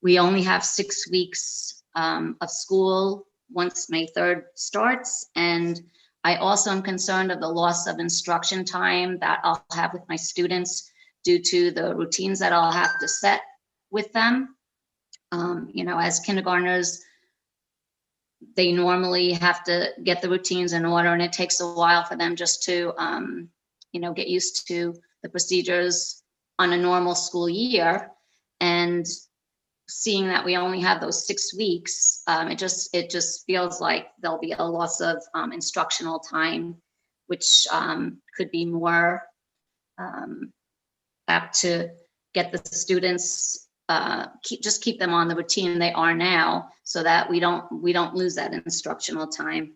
we only have 6 weeks of school once May 3rd starts. And I also am concerned of the loss of instruction time that I'll have with my students due to the routines that I'll have to set with them. You know, as kindergartners, they normally have to get the routines in order, and it takes a while for them just to, you know, get used to the procedures on a normal school year. And seeing that we only have those 6 weeks, it just feels like there'll be a loss of instructional time, which could be more apt to get the students, keep them on the routine they are now, so that we don't lose that instructional time.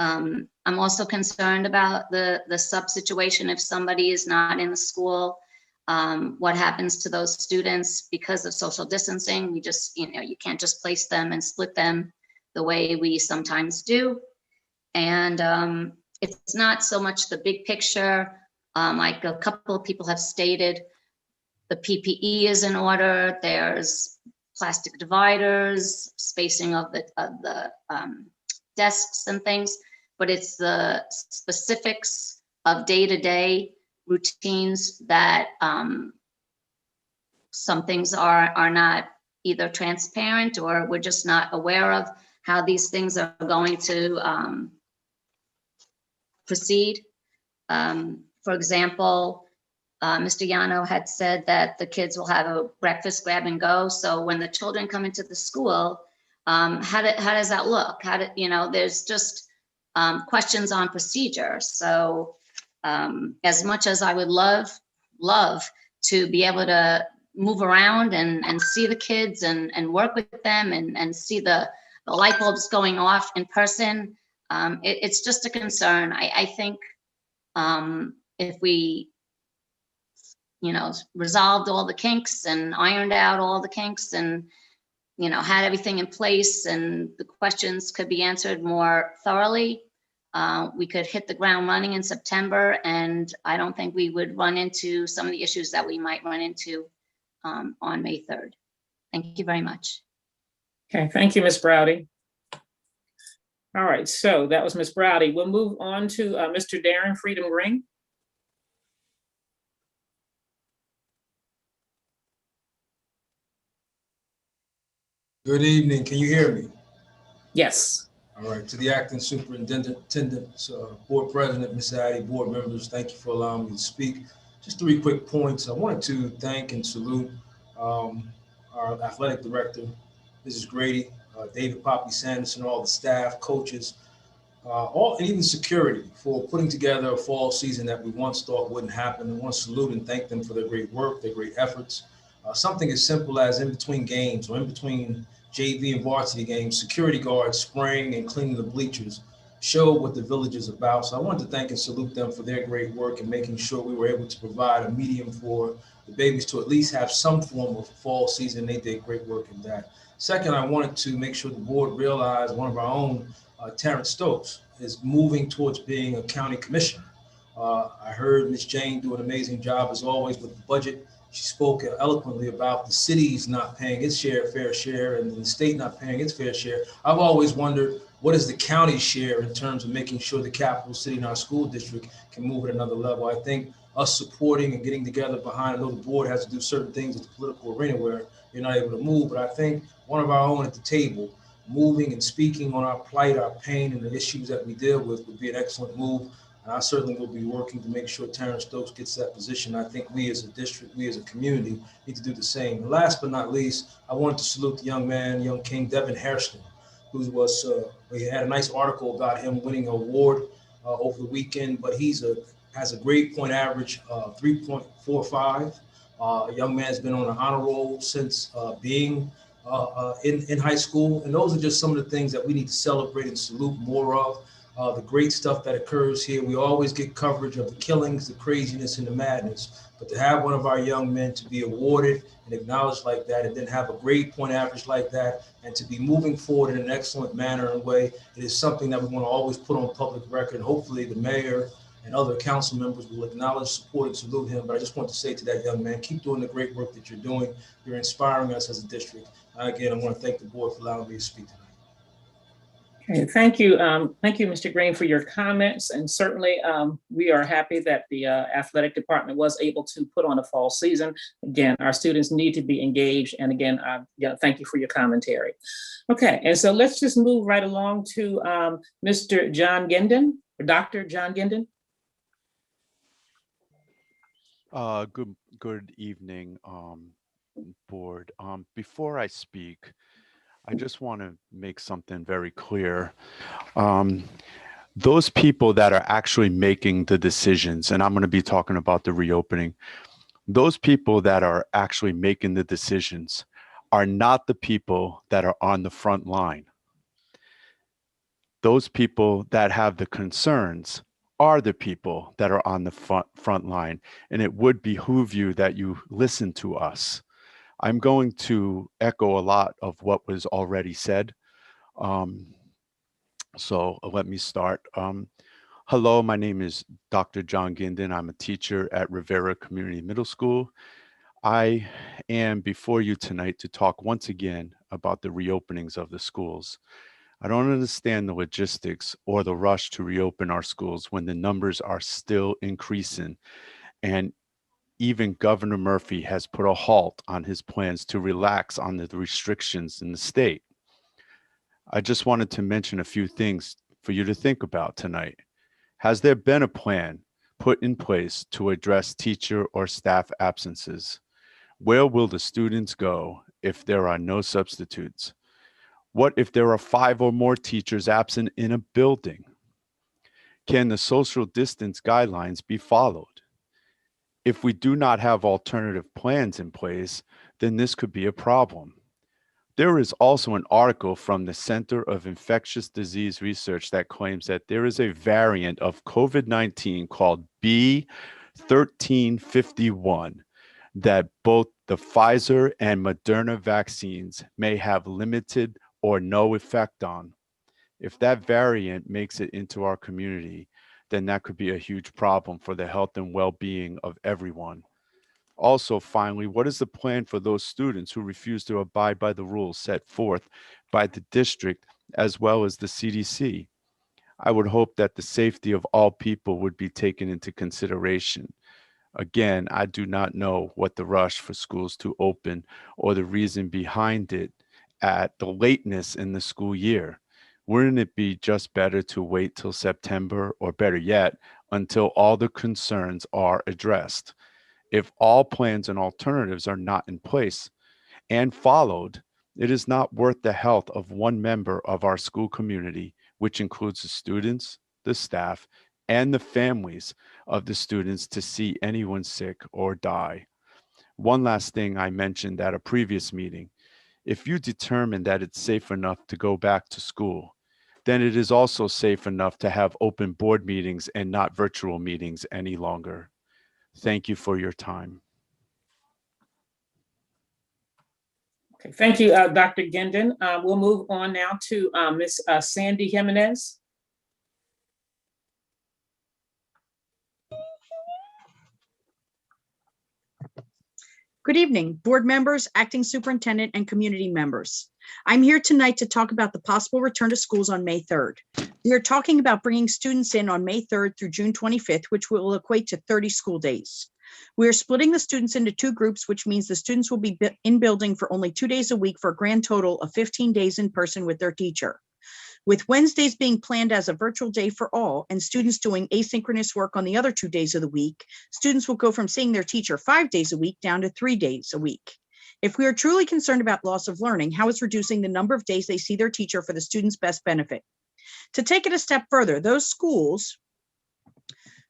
I'm also concerned about the sub situation. If somebody is not in the school, what happens to those students because of social distancing? We just, you can't just place them and split them the way we sometimes do. And it's not so much the big picture. Like a couple of people have stated, the PPE is in order. There's plastic dividers, spacing of the desks and things, but it's the specifics of day-to-day routines that some things are not either transparent, or we're just not aware of how these things are going to proceed. For example, Mr. Yano had said that the kids will have a breakfast grab and go. So when the children come into the school, how does that look? There's just questions on procedure. So as much as I would love to be able to move around and see the kids and work with them and see the light bulbs going off in person, it's just a concern. I think if we resolved all the kinks and ironed out all the kinks and had everything in place and the questions could be answered more thoroughly, we could hit the ground running in September, and I don't think we would run into some of the issues that we might run into on May 3rd. Thank you very much. Okay, thank you, Ms. Browdy. All right, so that was Ms. Browdy. We'll move on to Mr. Darren Freedom Green. Good evening. Can you hear me? Yes. All right. To the acting superintendent, board president, Ms. Addy, board members, thank you for allowing me to speak. Just 3 quick points. I wanted to thank and salute our athletic director, Mrs. Grady, David Poppy Sanderson, all the staff, coaches, and even security for putting together a fall season that we once thought wouldn't happen. I want to salute and thank them for their great work, their great efforts. Something as simple as in between games or in between JV and varsity games, security guards spraying and cleaning the bleachers show what the village is about. So I wanted to thank and salute them for their great work and making sure we were able to provide a medium for the babies to at least have some form of fall season. They did great work in that. Second, I wanted to make sure the board realized one of our own, Terrence Stokes, is moving towards being a county commissioner. I heard Ms. Jane do an amazing job as always with the budget. She spoke eloquently about the city's not paying its fair share, and the state not paying its fair share. I've always wondered, what is the county's share in terms of making sure the capital city and our school district can move at another level? I think us supporting and getting together behind, I know the board has to do certain things at the political arena where you're not able to move, but I think one of our own at the table, moving and speaking on our plight, our pain, and the issues that we deal with would be an excellent move. And I certainly will be working to make sure Terrence Stokes gets that position. I think we as a district, we as a community need to do the same. And last but not least, I wanted to salute the young King, Devin Hairston, who was, we had a nice article about him winning an award over the weekend, but has a grade point average, 3.45. A young man's been on an honor roll since being in high school. And those are just some of the things that we need to celebrate and salute more of. The great stuff that occurs here. We always get coverage of the killings, the craziness, and the madness. But to have one of our young men to be awarded and acknowledged like that, and then have a grade point average like that, and to be moving forward in an excellent manner and way, it is something that we want to always put on public record. Hopefully the mayor and other council members will acknowledge, support, and salute him. But I just want to say to that young man, keep doing the great work that you're doing. You're inspiring us as a district. Again, I want to thank the board for allowing me to speak tonight. Okay, thank you, Mr. Green, for your comments. And certainly we are happy that the athletic department was able to put on a fall season. Again, our students need to be engaged. And again, thank you for your commentary. Okay, and so let's just move right along to Mr. John Gendon, or Dr. John Gendon. Good evening. board. Before I speak, I just want to make something very clear. Those people that are actually making the decisions, and I'm going to be talking about the reopening, those people that are actually making the decisions are not the people that are on the front line. Those people that have the concerns are the people that are on the front line, and it would behoove you that you listen to us. I'm going to echo a lot of what was already said. So let me start. Hello, my name is Dr. John Ginden. I'm a teacher at Rivera Community Middle School. I am before you tonight to talk once again about the reopenings of the schools. I don't understand the logistics or the rush to reopen our schools when the numbers are still increasing, and even Governor Murphy has put a halt on his plans to relax on the restrictions in the state. I just wanted to mention a few things for you to think about tonight. Has there been a plan put in place to address teacher or staff absences? Where will the students go if there are no substitutes? What if there are 5 or more teachers absent in a building? Can the social distance guidelines be followed? If we do not have alternative plans in place, then this could be a problem. There is also an article from the Center of Infectious Disease Research that claims that there is a variant of COVID-19 called B1351 that both the Pfizer and Moderna vaccines may have limited or no effect on. If that variant makes it into our community, then that could be a huge problem for the health and well-being of everyone. Also, finally, what is the plan for those students who refuse to abide by the rules set forth by the district as well as the CDC? I would hope that the safety of all people would be taken into consideration. Again, I do not know what the rush for schools to open or the reason behind it at the lateness in the school year. Wouldn't it be just better to wait till September, or better yet, until all the concerns are addressed? If all plans and alternatives are not in place and followed, it is not worth the health of one member of our school community, which includes the students, the staff, and the families of the students, to see anyone sick or die. One last thing I mentioned at a previous meeting: if you determine that it's safe enough to go back to school, then it is also safe enough to have open board meetings and not virtual meetings any longer. Thank you for your time. Okay, thank you, Dr. Ginden. We'll move on now to Ms. Sandy Jimenez. Good evening, board members, acting superintendent, and community members. I'm here tonight to talk about the possible return to schools on May 3rd. We are talking about bringing students in on May 3rd through June 25th, which will equate to 30 school days. We are splitting the students into 2 groups, which means the students will be in building for only 2 days a week for a grand total of 15 days in person with their teacher. With Wednesdays being planned as a virtual day for all and students doing asynchronous work on the other 2 days of the week, students will go from seeing their teacher 5 days a week down to 3 days a week. If we are truly concerned about loss of learning, how is reducing the number of days they see their teacher for the student's best benefit? To take it a step further, those schools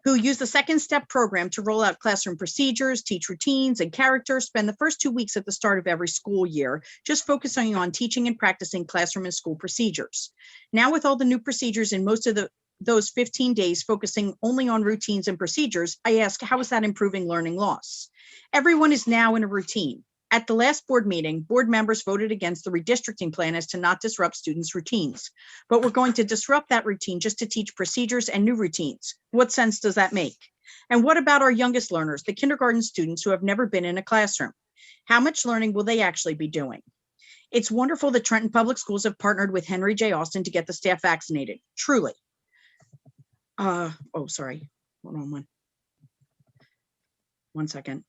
who use the second step program to roll out classroom procedures, teach routines and characters, spend the first 2 weeks at the start of every school year just focusing on teaching and practicing classroom and school procedures. Now, with all the new procedures in most of those 15 days focusing only on routines and procedures, I ask, how is that improving learning loss? Everyone is now in a routine. At the last board meeting, board members voted against the redistricting plan as to not disrupt students' routines. But we're going to disrupt that routine just to teach procedures and new routines. What sense does that make? And what about our youngest learners, the kindergarten students who have never been in a classroom? How much learning will they actually be doing? It's wonderful that Trenton Public Schools have partnered with Henry J. Austin to get the staff vaccinated, truly. Sorry, hold on one second.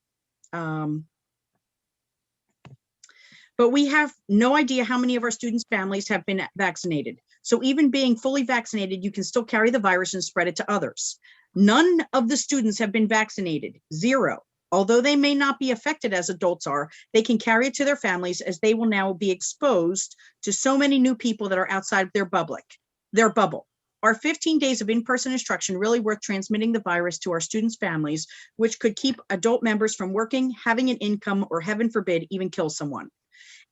But we have no idea how many of our students' families have been vaccinated. So even being fully vaccinated, you can still carry the virus and spread it to others. None of the students have been vaccinated, 0. Although they may not be affected as adults are, they can carry it to their families as they will now be exposed to so many new people that are outside their bubble. Are 15 days of in-person instruction really worth transmitting the virus to our students' families, which could keep adult members from working, having an income, or heaven forbid, even kill someone?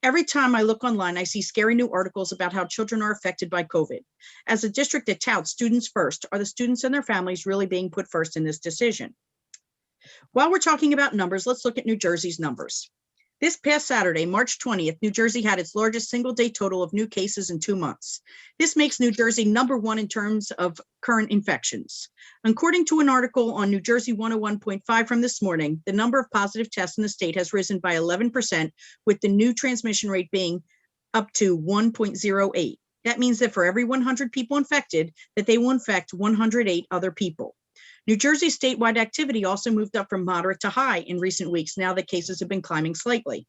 Every time I look online, I see scary new articles about how children are affected by COVID. As a district that touts students first, are the students and their families really being put first in this decision? While we're talking about numbers, let's look at New Jersey's numbers. This past Saturday, March 20th, New Jersey had its largest single-day total of new cases in 2 months. This makes New Jersey #1 in terms of current infections. According to an article on New Jersey 101.5 from this morning, the number of positive tests in the state has risen by 11%, with the new transmission rate being up to 1.08. That means that for every 100 people infected, that they will infect 108 other people. New Jersey's statewide activity also moved up from moderate to high in recent weeks, now that cases have been climbing slightly.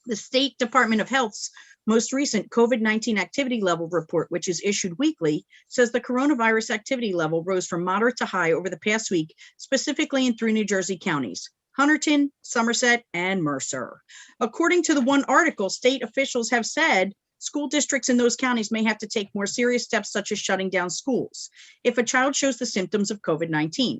The State Department of Health's most recent COVID-19 activity level report, which is issued weekly, says the coronavirus activity level rose from moderate to high over the past week, specifically in 3 New Jersey counties: Hunterdon, Somerset, and Mercer. According to the one article, state officials have said school districts in those counties may have to take more serious steps, such as shutting down schools, if a child shows the symptoms of COVID-19.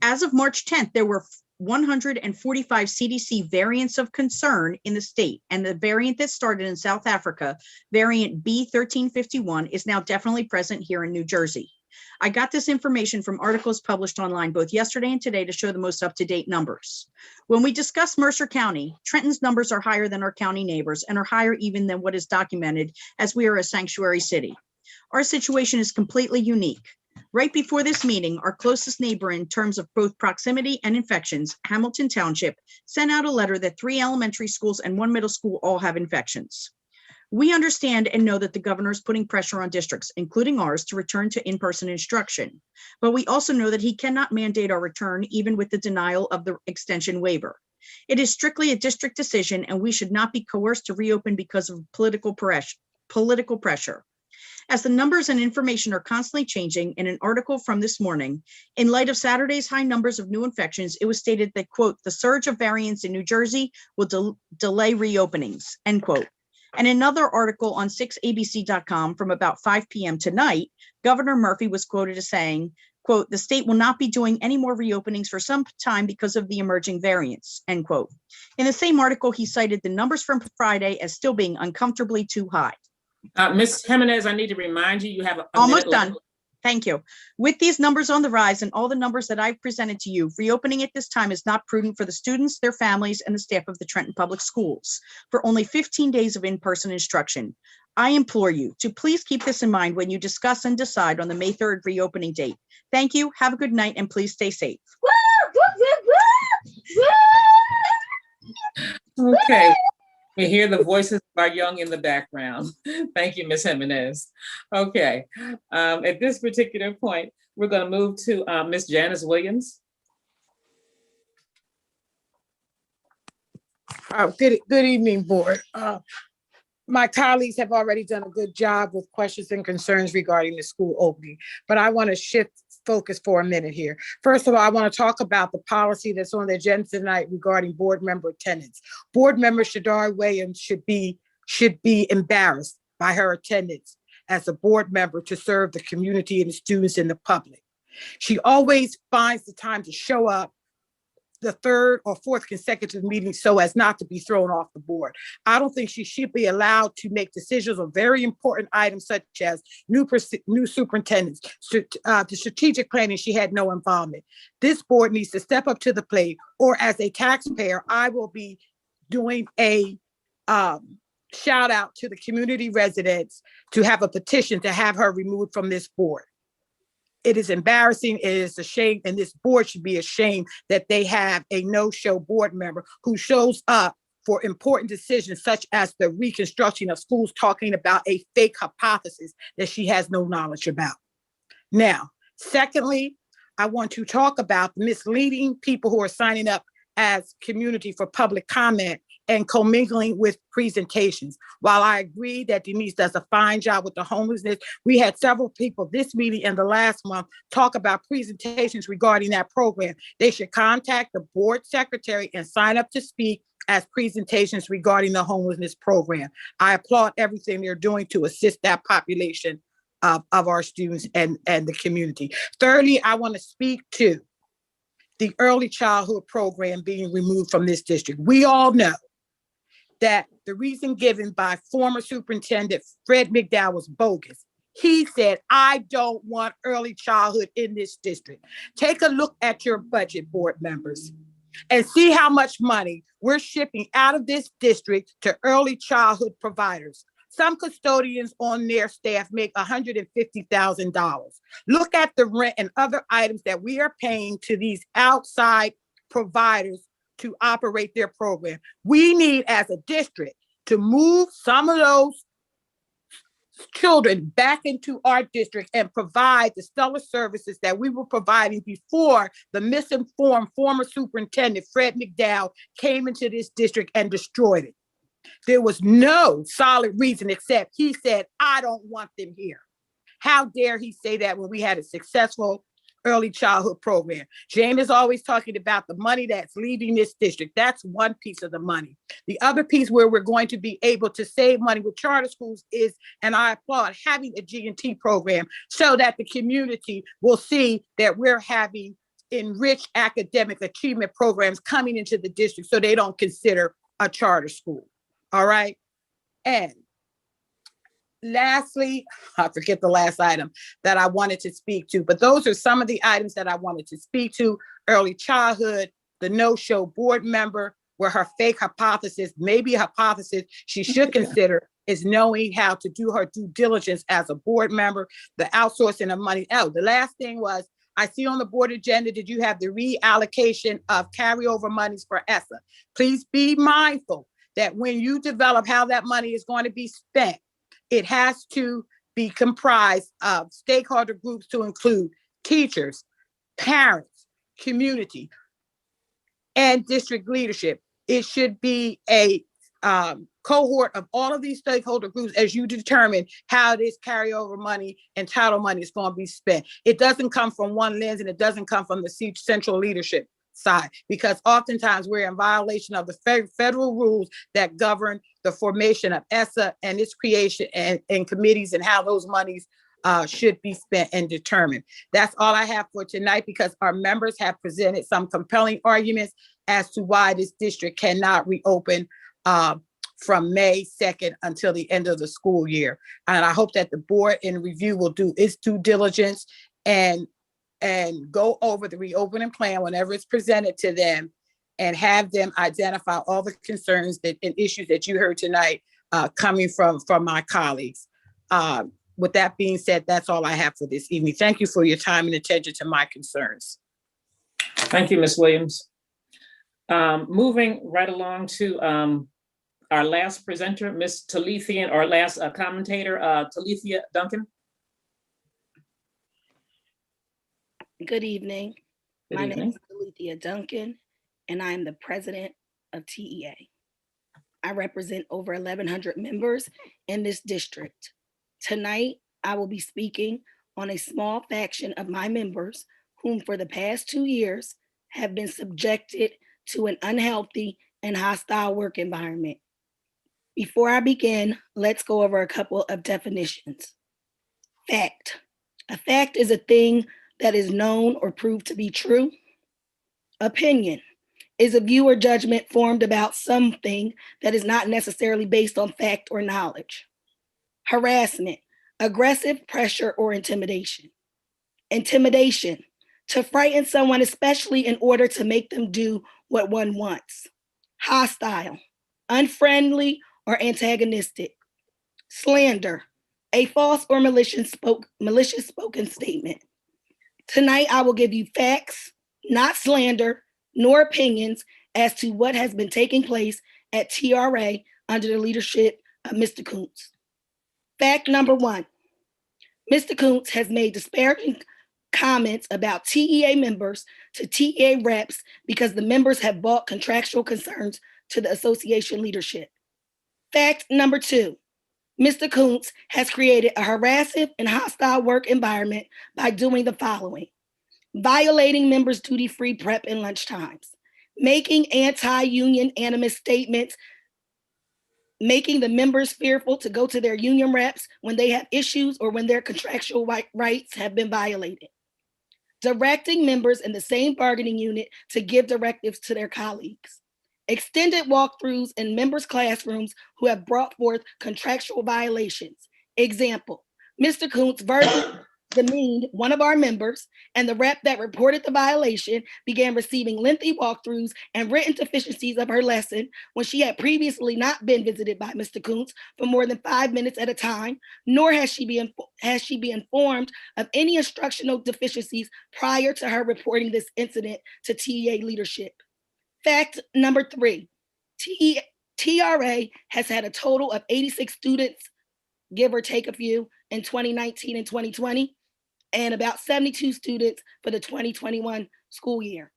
As of March 10th, there were 145 CDC variants of concern in the state, and the variant that started in South Africa, variant B1351, is now definitely present here in New Jersey. I got this information from articles published online both yesterday and today to show the most up-to-date numbers. When we discuss Mercer County, Trenton's numbers are higher than our county neighbors and are higher even than what is documented, as we are a sanctuary city. Our situation is completely unique. Right before this meeting, our closest neighbor in terms of both proximity and infections, Hamilton Township, sent out a letter that 3 elementary schools and 1 middle school all have infections. We understand and know that the governor is putting pressure on districts, including ours, to return to in-person instruction. But we also know that he cannot mandate our return, even with the denial of the extension waiver. It is strictly a district decision, and we should not be coerced to reopen because of political pressure. As the numbers and information are constantly changing, in an article from this morning, in light of Saturday's high numbers of new infections, it was stated that, quote, the surge of variants in New Jersey will delay reopenings, end quote. And another article on 6abc.com from about 5 p.m. tonight, Governor Murphy was quoted as saying, quote, the state will not be doing any more reopenings for some time because of the emerging variants, end quote. In the same article, he cited the numbers from Friday as still being uncomfortably too high. Ms. Jimenez, I need to remind you, you have a Almost minute done. left. Thank you. With these numbers on the rise and all the numbers that I've presented to you, reopening at this time is not prudent for the students, their families, and the staff of the Trenton Public Schools for only 15 days of in-person instruction. I implore you to please keep this in mind when you discuss and decide on the May 3rd reopening date. Thank you. Have a good night, and please stay safe. Okay. We hear the voices of our young in the background. Thank you, Ms. Jimenez. Okay, at this particular point, we're going to move to Ms. Janice Williams. Good evening, board. My colleagues have already done a good job with questions and concerns regarding the school opening, but I want to shift focus for a minute here. First of all, I want to talk about the policy that's on the agenda tonight regarding board member attendance. Board member Shadar Williams should be embarrassed by her attendance as a board member to serve the community and the students and the public. She always finds the time to show up the 3rd or 4th consecutive meeting so as not to be thrown off the board. I don't think she should be allowed to make decisions on very important items such as new superintendents, the strategic planning. She had no involvement. This board needs to step up to the plate, or as a taxpayer, I will be doing a shout out to the community residents to have a petition to have her removed from this board. It is embarrassing, it is a shame, and this board should be ashamed that they have a no-show board member who shows up for important decisions such as the reconstruction of schools, talking about a fake hypothesis that she has no knowledge about. Now, secondly, I want to talk about misleading people who are signing up as community for public comment and commingling with presentations. While I agree that Denise does a fine job with the homelessness, we had several people this meeting and the last month talk about presentations regarding that program. They should contact the board secretary and sign up to speak as presentations regarding the homelessness program. I applaud everything they're doing to assist that population of our students and the community. Thirdly, I want to speak to the early childhood program being removed from this district. We all know that the reason given by former Superintendent Fred McDowell was bogus. He said, I don't want early childhood in this district. Take a look at your budget, board members, and see how much money we're shipping out of this district to early childhood providers. Some custodians on their staff make $150,000. Look at the rent and other items that we are paying to these outside providers to operate their program. We need, as a district, to move some of those children back into our district and provide the stellar services that we were providing before the misinformed former superintendent, Fred McDowell, came into this district and destroyed it. There was no solid reason except he said, I don't want them here. How dare he say that when we had a successful early childhood program? Jane is always talking about the money that's leaving this district. That's one piece of the money. The other piece where we're going to be able to save money with charter schools is, and I applaud, having a G&T program so that the community will see that we're having enriched academic achievement programs coming into the district so they don't consider a charter school. All right. And lastly, I forget the last item that I wanted to speak to, but those are some of the items that I wanted to speak to. Early childhood, the no-show board member, where her fake hypothesis, maybe a hypothesis she should consider, is knowing how to do her due diligence as a board member, the outsourcing of money. Oh, the last thing was, I see on the board agenda, did you have the reallocation of carryover monies for ESSA? Please be mindful that when you develop how that money is going to be spent, it has to be comprised of stakeholder groups to include teachers, parents, community, and district leadership. It should be a cohort of all of these stakeholder groups as you determine how this carryover money and title money is going to be spent. It doesn't come from one lens and it doesn't come from the central leadership side, because oftentimes we're in violation of the federal rules that govern the formation of ESSA and its creation and committees and how those monies should be spent and determined. That's all I have for tonight, because our members have presented some compelling arguments as to why this district cannot reopen from May 2nd until the end of the school year. And I hope that the board in review will do its due diligence and go over the reopening plan whenever it's presented to them and have them identify all the concerns and issues that you heard tonight coming from my colleagues. With that being said, that's all I have for this evening. Thank you for your time and attention to my concerns. Thank you, Ms. Williams. Moving right along to our last presenter, Ms. Talithia, our last commentator, Talithia Duncan. Good evening. Good My evening. name is Felicia Duncan, and I am the president of TEA. I represent over 1,100 members in this district. Tonight, I will be speaking on a small faction of my members whom for the past 2 years have been subjected to an unhealthy and hostile work environment. Before I begin, let's go over a couple of definitions. Fact. A fact is a thing that is known or proved to be true. Opinion is a view or judgment formed about something that is not necessarily based on fact or knowledge. Harassment, aggressive pressure or intimidation. Intimidation, to frighten someone, especially in order to make them do what one wants. Hostile, unfriendly or antagonistic. Slander, a false or malicious spoken statement. Tonight, I will give you facts, not slander, nor opinions as to what has been taking place at TRA under the leadership of Mr. Kuntz. Fact number 1, Mr. Kuntz has made disparaging comments about TEA members to TEA reps because the members have brought contractual concerns to the association leadership. Fact number 2, Mr. Kuntz has created a harassing and hostile work environment by doing the following: violating members' duty-free prep and lunch times, making anti-union animus statements, making the members fearful to go to their union reps when they have issues or when their contractual rights have been violated, directing members in the same bargaining unit to give directives to their colleagues, extended walkthroughs in members' classrooms who have brought forth contractual violations. Example, Mr. Kuntz verbally demeaned one of our members, and the rep that reported the violation began receiving lengthy walkthroughs and written deficiencies of her lesson when she had previously not been visited by Mr. Kuntz for more than 5 minutes at a time, nor has she been informed of any instructional deficiencies prior to her reporting this incident to TEA leadership. Fact number 3, TRA has had a total of 86 students, give or take a few, in 2019 and 2020, and about 72 students for the 2021 school year.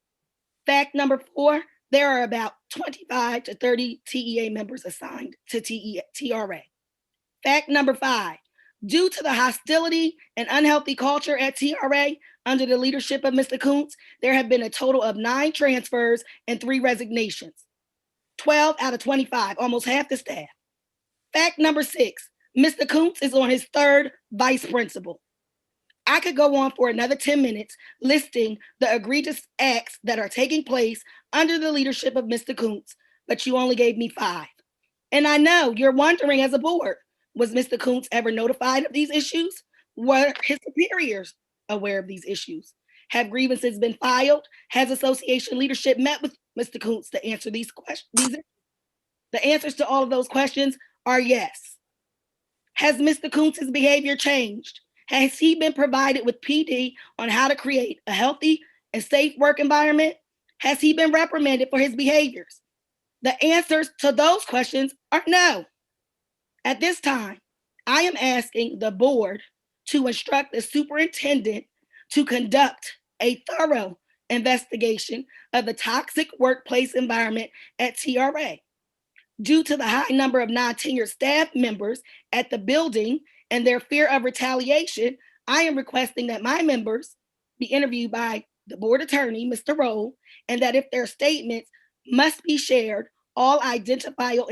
Fact number 4, there are about 25 to 30 TEA members assigned to TRA. Fact number 5, due to the hostility and unhealthy culture at TRA under the leadership of Mr. Kuntz, there have been a total of 9 transfers and 3 resignations. 12 out of 25, almost half the staff. Fact number 6, Mr. Kuntz is on his 3rd vice principal. I could go on for another 10 minutes listing the egregious acts that are taking place under the leadership of Mr. Kuntz, but you only gave me 5. And I know you're wondering as a board, was Mr. Kuntz ever notified of these issues? Were his superiors aware of these issues? Have grievances been filed? Has association leadership met with Mr. Kuntz to answer these questions? The answers to all of those questions are yes. Has Mr. Kuntz's behavior changed? Has he been provided with PD on how to create a healthy and safe work environment? Has he been reprimanded for his behaviors? The answers to those questions are no. At this time, I am asking the board to instruct the superintendent to conduct a thorough investigation of the toxic workplace environment at TRA. Due to the high number of non-tenured staff members at the building and their fear of retaliation, I am requesting that my members be interviewed by the board attorney, Mr. Rowe, and that if their statements must be shared, all identifiable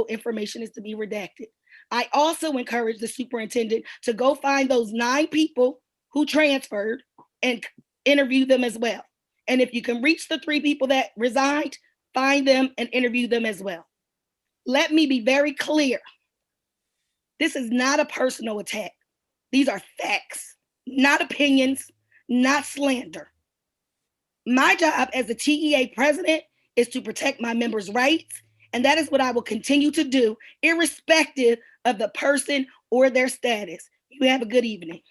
information is to be redacted. I also encourage the superintendent to go find those 9 people who transferred and interview them as well. And if you can reach the 3 people that resigned, find them and interview them as well. Let me be very clear. This is not a personal attack. These are facts, not opinions, not slander. My job as the TEA president is to protect my members' rights, and that is what I will continue to do, irrespective of the person or their status. You have a good evening.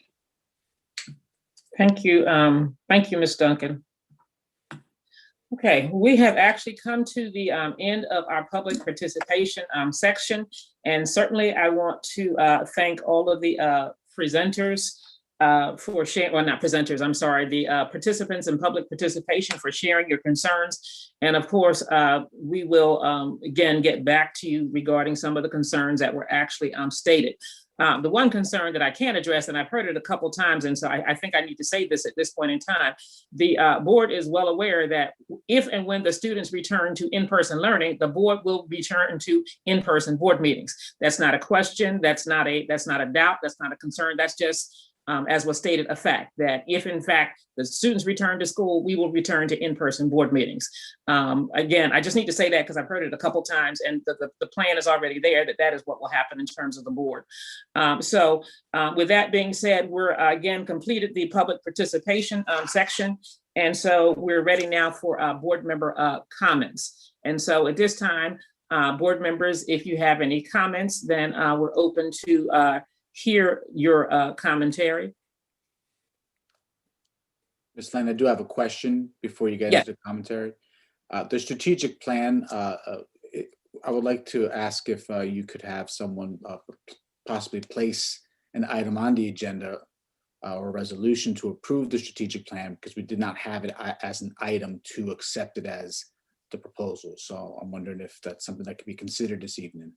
Thank you. Thank you, Ms. Duncan. Okay, we have actually come to the end of our public participation section. And certainly I want to thank all of the presenters for sharing, well, not presenters, I'm sorry, the participants in public participation for sharing your concerns. And of course, we will again get back to you regarding some of the concerns that were actually stated. The one concern that I can address, and I've heard it a couple times, and so I think I need to say this at this point in time, the board is well aware that if and when the students return to in-person learning, the board will return to in-person board meetings. That's not a question, that's not a doubt, that's not a concern, that's just, as was stated, a fact, that if in fact the students return to school, we will return to in-person board meetings. Again, I just need to say that because I've heard it a couple times, and the plan is already there that is what will happen in terms of the board. So with that being said, we're again completed the public participation section. And so we're ready now for board member comments. And so at this time, board members, if you have any comments, then we're open to hear your commentary. Ms. Lane, I do have a question before you get into commentary. The strategic plan, I would like to ask if you could have someone possibly place an item on the agenda or a resolution to approve the strategic plan, because we did not have it as an item to accept it as the proposal. So I'm wondering if that's something that could be considered this evening.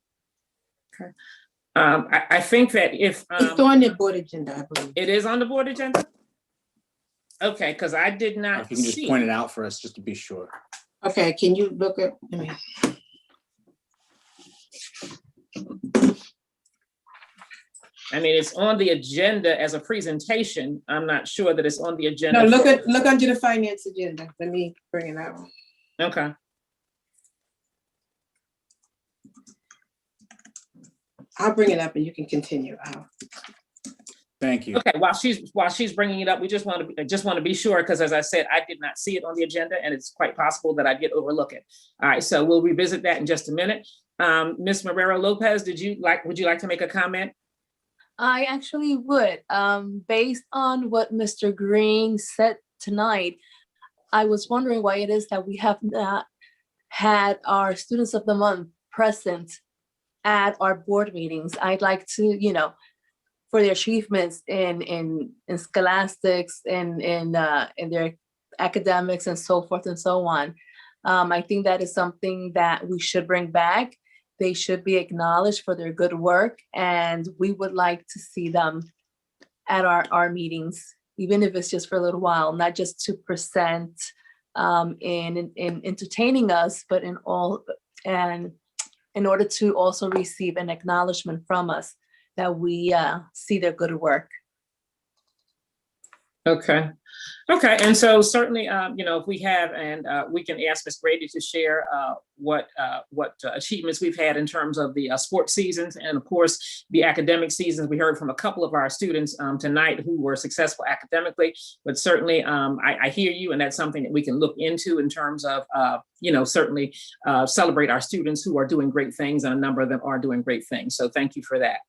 I think that if It's on the board agenda, I believe. it is on the board agenda. Okay, because I did Or not if you can just see. point it out for us, just to be sure. Okay, can you look at, I mean, it's on the agenda as a presentation. I'm not sure that it's on the agenda. no, look under the finance agenda. Let me bring it out. Okay. I'll bring it up and you can continue. Thank you. Okay, while she's bringing it up, we just want to be sure, because as I said, I did not see it on the agenda, and it's quite possible that I did overlook it. All right, so we'll revisit that in just a minute. Ms. Marrero Lopez, would you like to make a comment? I actually would. Based on what Mr. Green said tonight, I was wondering why it is that we have not had our Students of the Month present at our board meetings. I'd like to, for their achievements in scholastics and in their academics and so forth and so on. I think that is something that we should bring back. They should be acknowledged for their good work, and we would like to see them at our meetings, even if it's just for a little while, not just to present in entertaining us, but in order to also receive an acknowledgement from us that we see their good work. Okay. And so certainly, if we have, and we can ask Ms. Brady to share what achievements we've had in terms of the sports seasons, and of course, the academic seasons. We heard from a couple of our students tonight who were successful academically, but certainly I hear you, and that's something that we can look into in terms of, certainly celebrate our students who are doing great things, and a number of them are doing great things. So thank you for that.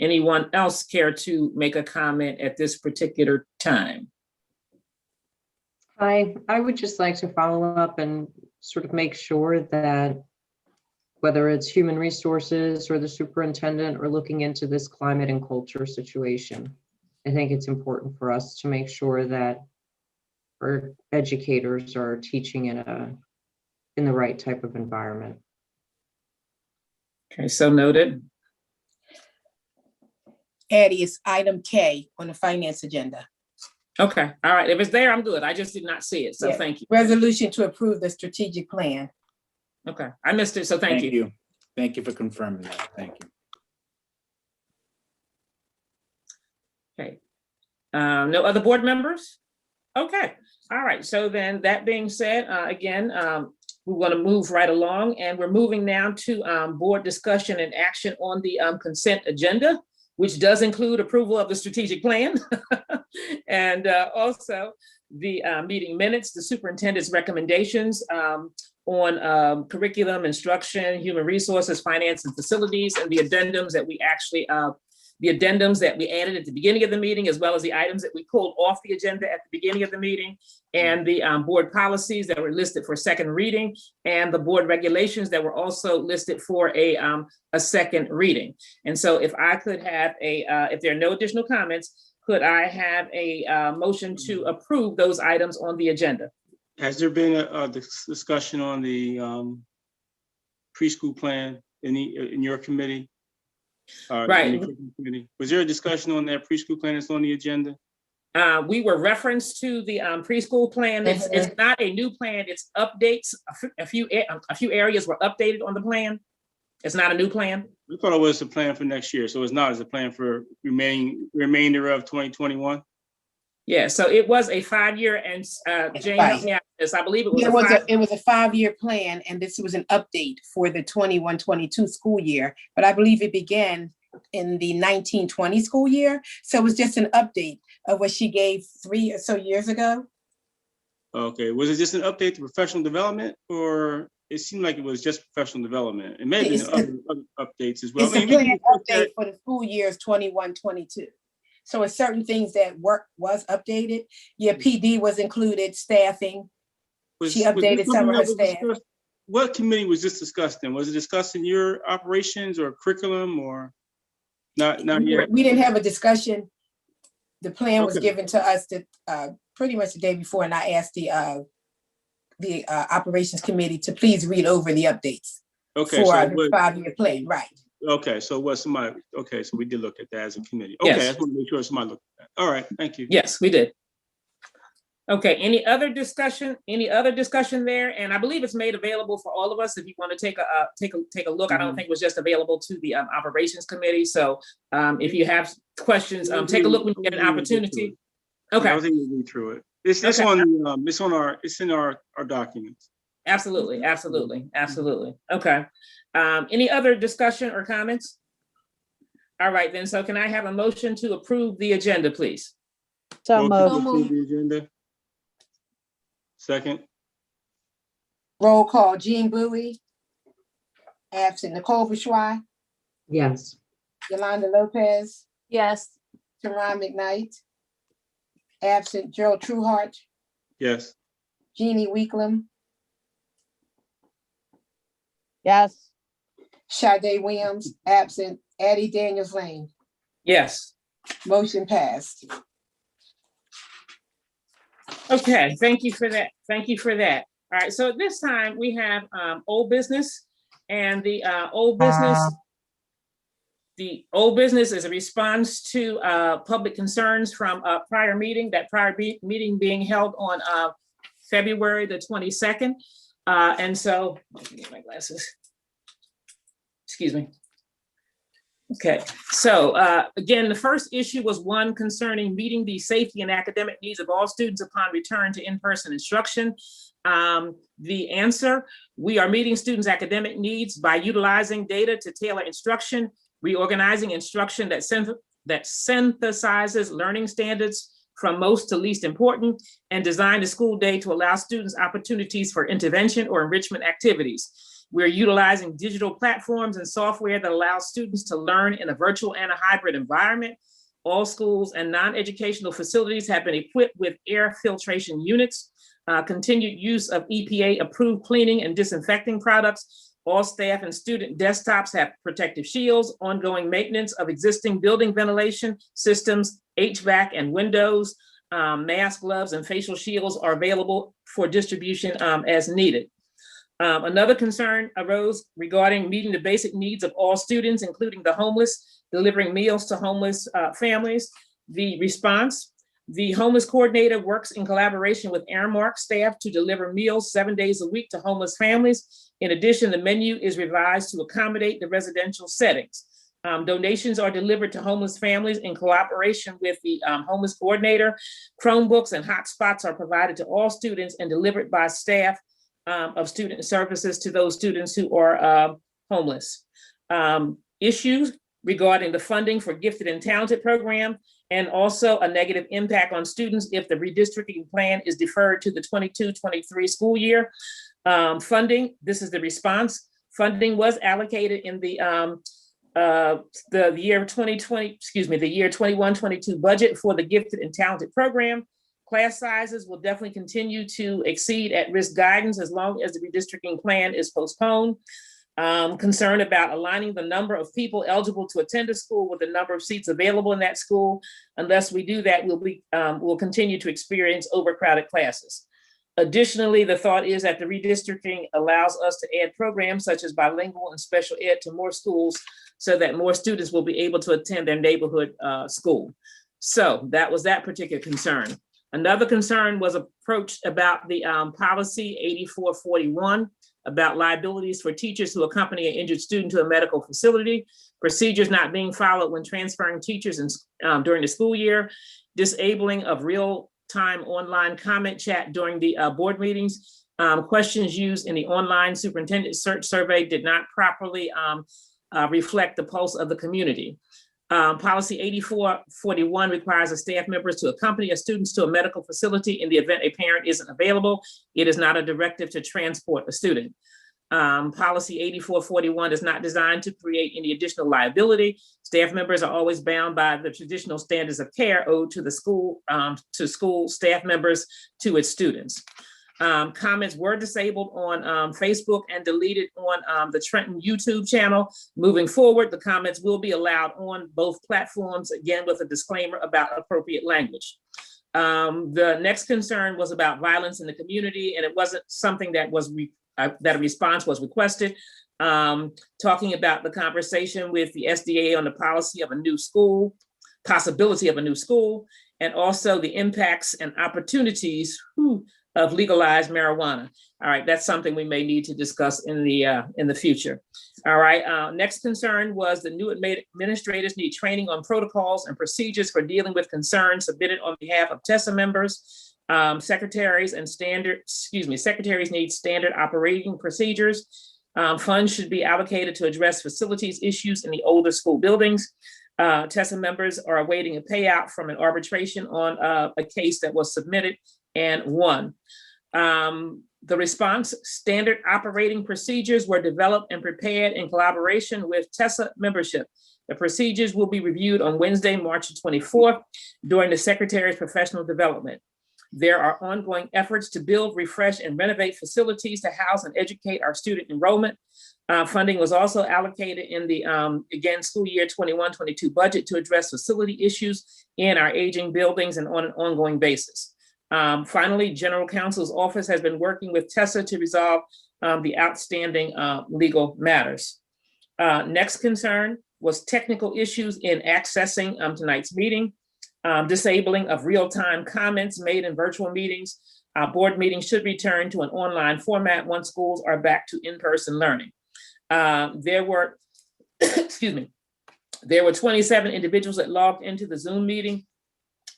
Anyone else care to make a comment at this particular time? I would just like to follow up and sort of make sure that whether it's human resources or the superintendent are looking into this climate and culture situation. I think it's important for us to make sure that our educators are teaching in the right type of environment. Okay, so noted. Addie, is item K on the finance agenda. Okay, all right. If it's there, I'm good. I just did not see it, so thank you. Resolution to approve the strategic plan. Okay, I missed it, so thank you. Thank you for confirming that. Thank you. Okay. No other board members? Okay, all right. So then, that being said, again, we want to move right along, and we're moving now to board discussion and action on the consent agenda, which does include approval of the strategic plan and also the meeting minutes, the superintendent's recommendations on curriculum, instruction, human resources, finance, and facilities, and the addendums that we actually added at the beginning of the meeting, as well as the items that we pulled off the agenda at the beginning of the meeting, and the board policies that were listed for second reading, and the board regulations that were also listed for a second reading. And so if I could have if there are no additional comments, could I have a motion to approve those items on the agenda? Has there been a discussion on the preschool plan in your committee? Right. Was there a discussion on that preschool plan that's on the agenda? We were referenced to the preschool plan. It's not a new plan, it's updates. A few areas were updated on the plan. It's not a new plan. We thought it was a plan for next year, so it's not. It's a plan for remainder of 2021. Yeah, so it was a 5-year, and Jane, help me out with this. I believe it was it was a 5-year plan, and this was an update for the 21-22 school year. But I believe it began in the 19-20 school year. So it was just an update of what she gave 3 or so years ago. Okay, was it just an update to professional development, or it seemed like it was just professional development? It may have been other updates as well. It's a plan update for the school years 21-22. So it's certain things that was updated. Your PD was included, staffing. She updated some of her staff. What committee was this discussed in? Was it discussed in your operations or curriculum, or not yet? We didn't have a discussion. The plan was given to us pretty much the day before, and I asked the the operations committee to please read over the updates Okay, for so the 5-year plan, right? okay, so what somebody, okay, so we did look at that as a committee. Yes. Okay, I just want to make sure somebody looked at that. All right, thank you. Yes, we did. Okay, any other discussion? Any other discussion there? And I believe it's made available for all of us if you want to take a look. I don't think it was just available to the operations committee. So if you have questions, take a look when you get an opportunity. Okay. I was able to read through it. It's Okay. It's in our documents. Absolutely, absolutely, absolutely. Okay. Any other discussion or comments? All right, then. So can I have a motion to approve the agenda, please? So Motion to moved. approve the agenda. Second. Roll call, Jean Bowie. Absent Nicole Bouchois, Yes. Yolanda Lopez, Yes. Teron McKnight. Absent Gerald Trueheart, Yes. Jeannie Weeklam, Yes. Sade Williams, absent Addie Daniels Lane. Yes. Motion passed. Okay, thank you for that. Thank you for that. All right, so at this time we have old business, and the old business is a response to public concerns from a prior meeting, meeting being held on February the 22nd. And so, let me get my glasses. Excuse me. Okay, so again, the first issue was one concerning meeting the safety and academic needs of all students upon return to in-person instruction. The answer, we are meeting students' academic needs by utilizing data to tailor instruction, reorganizing instruction that synthesizes learning standards from most to least important, and design the school day to allow students opportunities for intervention or enrichment activities. We're utilizing digital platforms and software that allows students to learn in a virtual and a hybrid environment. All schools and non-educational facilities have been equipped with air filtration units, continued use of EPA-approved cleaning and disinfecting products. All staff and student desktops have protective shields, ongoing maintenance of existing building ventilation systems, HVAC and windows, mask, gloves, and facial shields are available for distribution as needed. Another concern arose regarding meeting the basic needs of all students, including the homeless, delivering meals to homeless families. The response, the homeless coordinator works in collaboration with Aramark staff to deliver meals 7 days a week to homeless families. In addition, the menu is revised to accommodate the residential settings. Donations are delivered to homeless families in cooperation with the homeless coordinator. Chromebooks and hotspots are provided to all students and delivered by staff of student services to those students who are homeless. Issues regarding the funding for gifted and talented program, and also a negative impact on students if the redistricting plan is deferred to the 22-23 school year. Funding, this is the response. Funding was allocated in the year 2020, the year 21-22 budget for the gifted and talented program. Class sizes will definitely continue to exceed at-risk guidance as long as the redistricting plan is postponed. Concern about aligning the number of people eligible to attend a school with the number of seats available in that school. Unless we do that, we'll continue to experience overcrowded classes. Additionally, the thought is that the redistricting allows us to add programs such as bilingual and special ed to more schools so that more students will be able to attend their neighborhood school. So that was that particular concern. Another concern was approached about the policy 8441 about liabilities for teachers who accompany an injured student to a medical facility, procedures not being followed when transferring teachers during the school year, disabling of real-time online comment chat during the board meetings, questions used in the online superintendent search survey did not properly reflect the pulse of the community. Policy 8441 requires the staff members to accompany a student to a medical facility in the event a parent isn't available. It is not a directive to transport a student. Policy 8441 is not designed to create any additional liability. Staff members are always bound by the traditional standards of care owed to the school, staff members to its students. Comments were disabled on Facebook and deleted on the Trenton YouTube channel. Moving forward, the comments will be allowed on both platforms, again with a disclaimer about appropriate language. The next concern was about violence in the community, and it wasn't something that was that a response was requested. Talking about the conversation with the SDA on the policy of a new school, possibility of a new school, and also the impacts and opportunities of legalized marijuana. All right, that's something we may need to discuss in the future. All right, next concern was the new administrators need training on protocols and procedures for dealing with concerns submitted on behalf of TESA members. Secretaries need standard operating procedures. Funds should be allocated to address facilities issues in the older school buildings. TESA members are awaiting a payout from an arbitration on a case that was submitted and won. The response: standard operating procedures were developed and prepared in collaboration with TESA membership. The procedures will be reviewed on Wednesday, March 24th during the Secretary's professional development. There are ongoing efforts to build, refresh, and renovate facilities to house and educate our student enrollment. Funding was also allocated in the, again, school year 21-22 budget to address facility issues in our aging buildings and on an ongoing basis. Finally, General Counsel's office has been working with TESA to resolve the outstanding legal matters. Next concern was technical issues in accessing tonight's meeting. Disabling of real-time comments made in virtual meetings. Board meetings should return to an online format once schools are back to in-person learning. There were, excuse me, there were 27 individuals that logged into the Zoom meeting.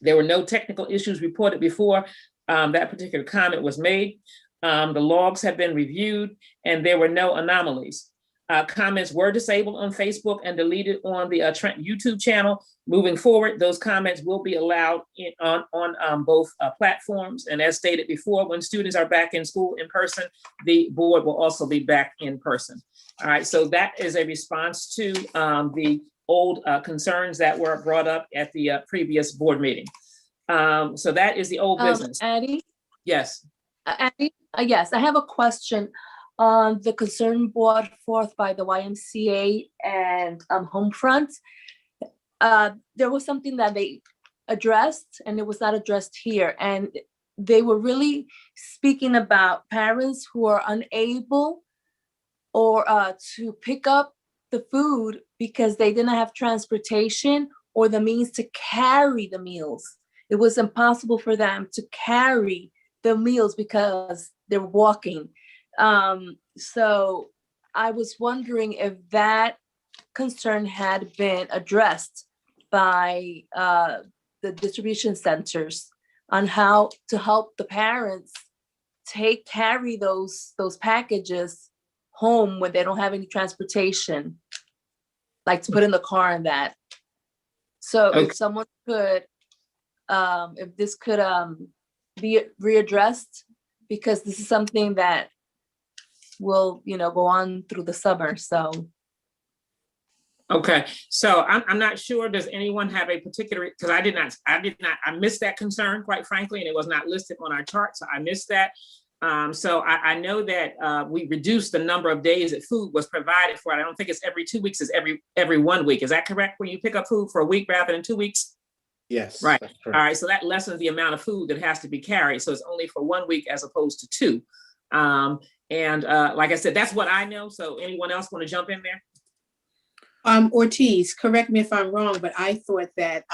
There were no technical issues reported before that particular comment was made. The logs have been reviewed and there were no anomalies. Comments were disabled on Facebook and deleted on the Trent YouTube channel. Moving forward, those comments will be allowed on both platforms. And as stated before, when students are back in school in person, the board will also be back in person. All right, so that is a response to the old concerns that were brought up at the previous board meeting. So that is the old business. Addie? Yes. Addie, yes, I have a question on the concern brought forth by the YMCA and Homefront. There was something that they addressed and it was not addressed here. And they were really speaking about parents who are unable or to pick up the food because they didn't have transportation or the means to carry the meals. It was impossible for them to carry the meals because they were walking. So I was wondering if that concern had been addressed by the distribution centers on how to help the parents carry those packages home when they don't have any transportation, like to put in the car and that. So Okay. if someone could, if this could be readdressed, because this is something that will, go on through the summer, so. Okay, so I'm not sure, does anyone have a particular, because I missed that concern, quite frankly, and it was not listed on our chart, so I missed that. So I know that we reduced the number of days that food was provided for. I don't think it's every 2 weeks, it's every 1 week. Is that correct? When you pick up food for a week rather than 2 weeks? Yes. Right. That's All correct. right, so that lessens the amount of food that has to be carried. So it's only for 1 week as opposed to 2. And like I said, that's what I know. So anyone else want to jump in there? Ortiz, correct me if I'm wrong, but I thought that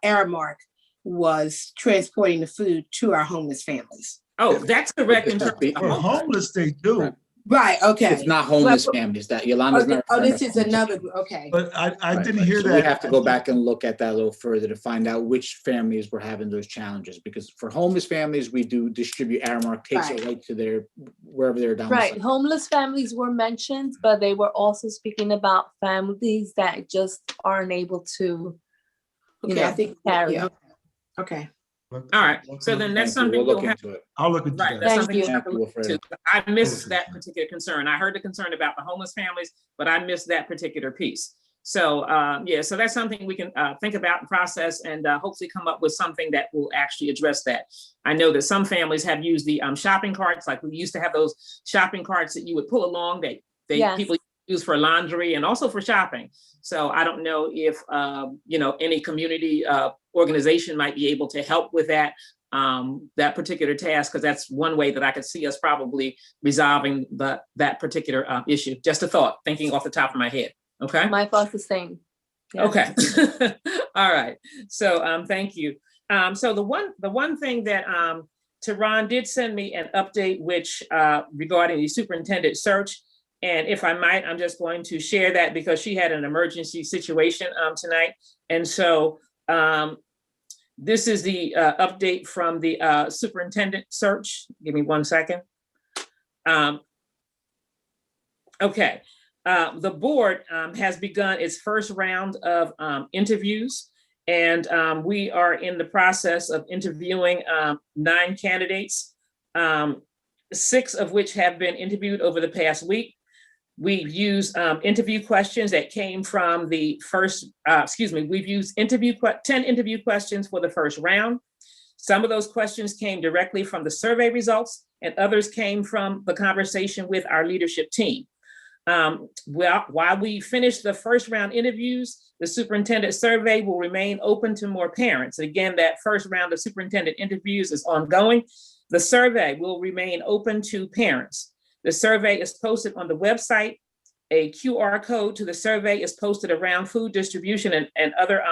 Aramark was transporting the food to our homeless families. Oh, that's correct. In terms of For homeless, they do. Right, okay. It's not homeless Well, families that Yolanda's not. this is another, okay. But I Right, didn't right. hear So that. we have to go back and look at that a little further to find out which families were having those challenges. Because for homeless families, we do distribute, Aramark takes it right to their, wherever they're domiciled. Right, homeless families were mentioned, but they were also speaking about families that just aren't able to, Okay, I think, carry. yeah, okay. All right, so then that's something We'll look we'll have. into it. I'll look into Right, that. that's Thank something you. we'll have to Thank you, look into. Wilfredo. I missed that particular concern. I heard the concern about the homeless families, but I missed that particular piece. So yeah, so that's something we can think about and process and hopefully come up with something that will actually address that. I know that some families have used the shopping carts, like we used to have those shopping carts that you would pull along that Yes. people use for laundry and also for shopping. So I don't know if any community organization might be able to help with that, that particular task, because that's one way that I could see us probably resolving that particular issue. Just a thought, thinking off the top of my head. Okay. My thoughts the same. Yeah. Okay. All right. So thank you. So the one thing that Tehran did send me an update, which regarding the superintendent search. And if I might, I'm just going to share that because she had an emergency situation tonight. And so this is the update from the superintendent search. Give me 1 second. Okay. The board has begun its first round of interviews, and we are in the process of interviewing 9 candidates, 6 of which have been interviewed over the past week. We've used interview questions that came from the first, we've used 10 interview questions for the first round. Some of those questions came directly from the survey results, and others came from the conversation with our leadership team. While we finish the first round interviews, the superintendent survey will remain open to more parents. Again, that first round of superintendent interviews is ongoing. The survey will remain open to parents. The survey is posted on the website. A QR code to the survey is posted around food distribution and other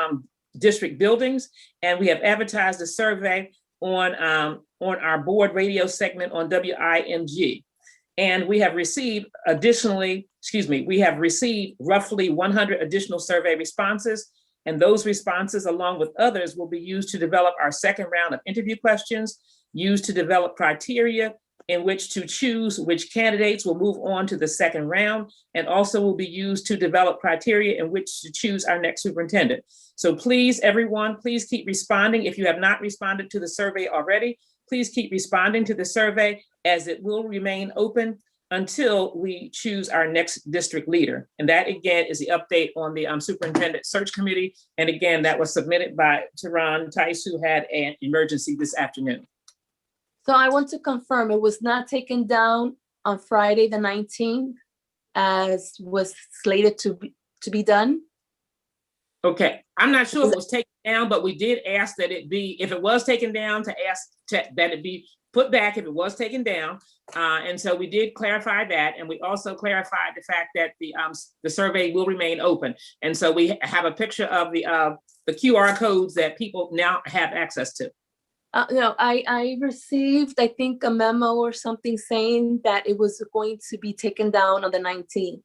district buildings. And we have advertised the survey on our board radio segment on WIMG. And we have received roughly 100 additional survey responses. And those responses, along with others, will be used to develop our second round of interview questions, used to develop criteria in which to choose which candidates will move on to the second round, and also will be used to develop criteria in which to choose our next superintendent. So please, everyone, please keep responding. If you have not responded to the survey already, please keep responding to the survey, as it will remain open until we choose our next district leader. And that, again, is the update on the superintendent search committee. And again, that was submitted by Tehran Tice, who had an emergency this afternoon. So I want to confirm it was not taken down on Friday, the 19th, as was slated to be done? Okay, I'm not sure if it was taken down, but we did ask that it be, if it was taken down, that it be put back if it was taken down. And so we did clarify that. And we also clarified the fact that the survey will remain open. And so we have a picture of the QR codes that people now have access to. No, I received, I think, a memo or something saying that it was going to be taken down on the 19th.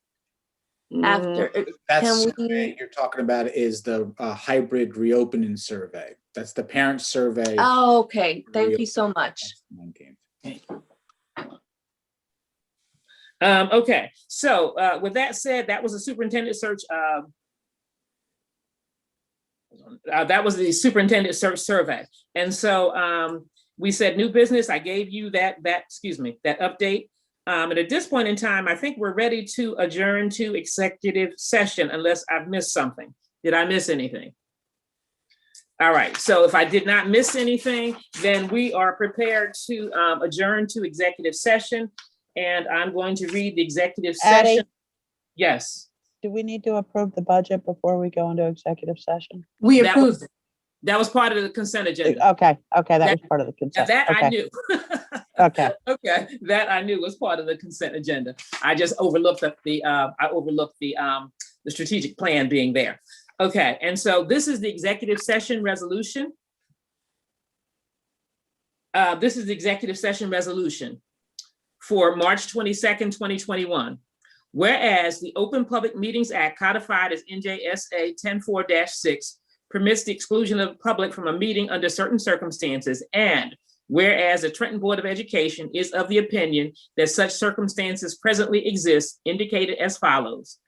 After, That survey you're talking about is the hybrid reopening survey. That's the parent survey. Oh, okay. Thank you so much. Okay, so with that said, that was a superintendent search. That was the superintendent search survey. And so we said new business. I gave you that update. And at this point in time, I think we're ready to adjourn to executive session unless I've missed something. Did I miss anything? All right, so if I did not miss anything, then we are prepared to adjourn to executive session. And I'm going to read the executive session. Addie, yes. do we need to approve the budget before we go into executive session? We approved it. That was part of the consent agenda. Okay, that was part of the consent. That okay. I knew. Okay. Okay, that I knew was part of the consent agenda. I just overlooked the strategic plan being there. Okay, and so this is the executive session resolution. This is the executive session resolution for March 22nd, 2021. Whereas the Open Public Meetings Act, codified as NJSA 10-4-6, permits the exclusion of the public from a meeting under certain circumstances, and whereas the Trenton Board of Education is of the opinion that such circumstances presently exist, indicated as follows.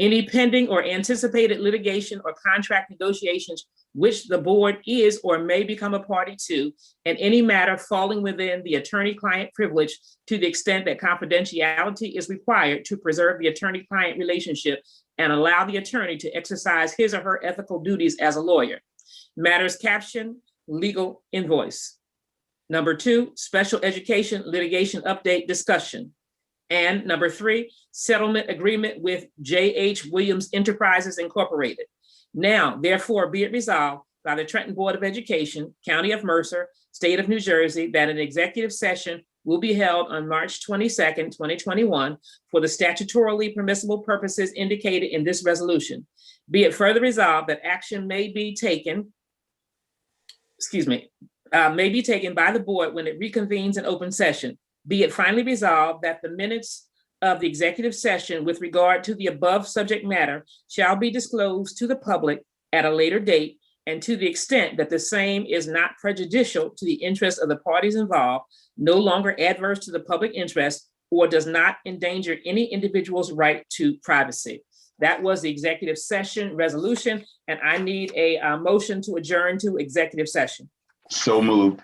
Any pending or anticipated litigation or contract negotiations which the board is or may become a party to, and any matter falling within the attorney-client privilege to the extent that confidentiality is required to preserve the attorney-client relationship and allow the attorney to exercise his or her ethical duties as a lawyer. Matters captioned legal invoice. Number 2, special education litigation update discussion. And number 3, settlement agreement with J.H. Williams Enterprises Incorporated. Now, therefore, be it resolved, by the Trenton Board of Education, County of Mercer, State of New Jersey, that an executive session will be held on March 22nd, 2021 for the statutorily permissible purposes indicated in this resolution. Be it further resolved that action may be taken, may be taken by the board when it reconvenes in open session. Be it finally resolved that the minutes of the executive session with regard to the above subject matter shall be disclosed to the public at a later date, and to the extent that the same is not prejudicial to the interests of the parties involved, no longer adverse to the public interest, or does not endanger any individual's right to privacy. That was the executive session resolution, and I need a motion to adjourn to executive session. So moved.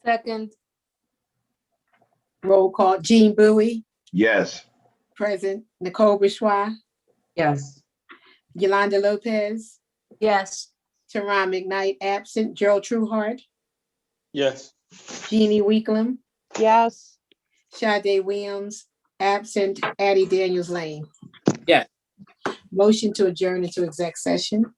Second, Roll call, Jean Bowie, Yes. present, Nicole Bouchois, Yes. Yolanda Lopez, yes. Teron McKnight, absent, Gerald Trueheart, Yes. Jeannie Weeklam, Yes. Sade Williams, absent, Addie Daniels Lane. Yes. Motion to adjourn into exec session.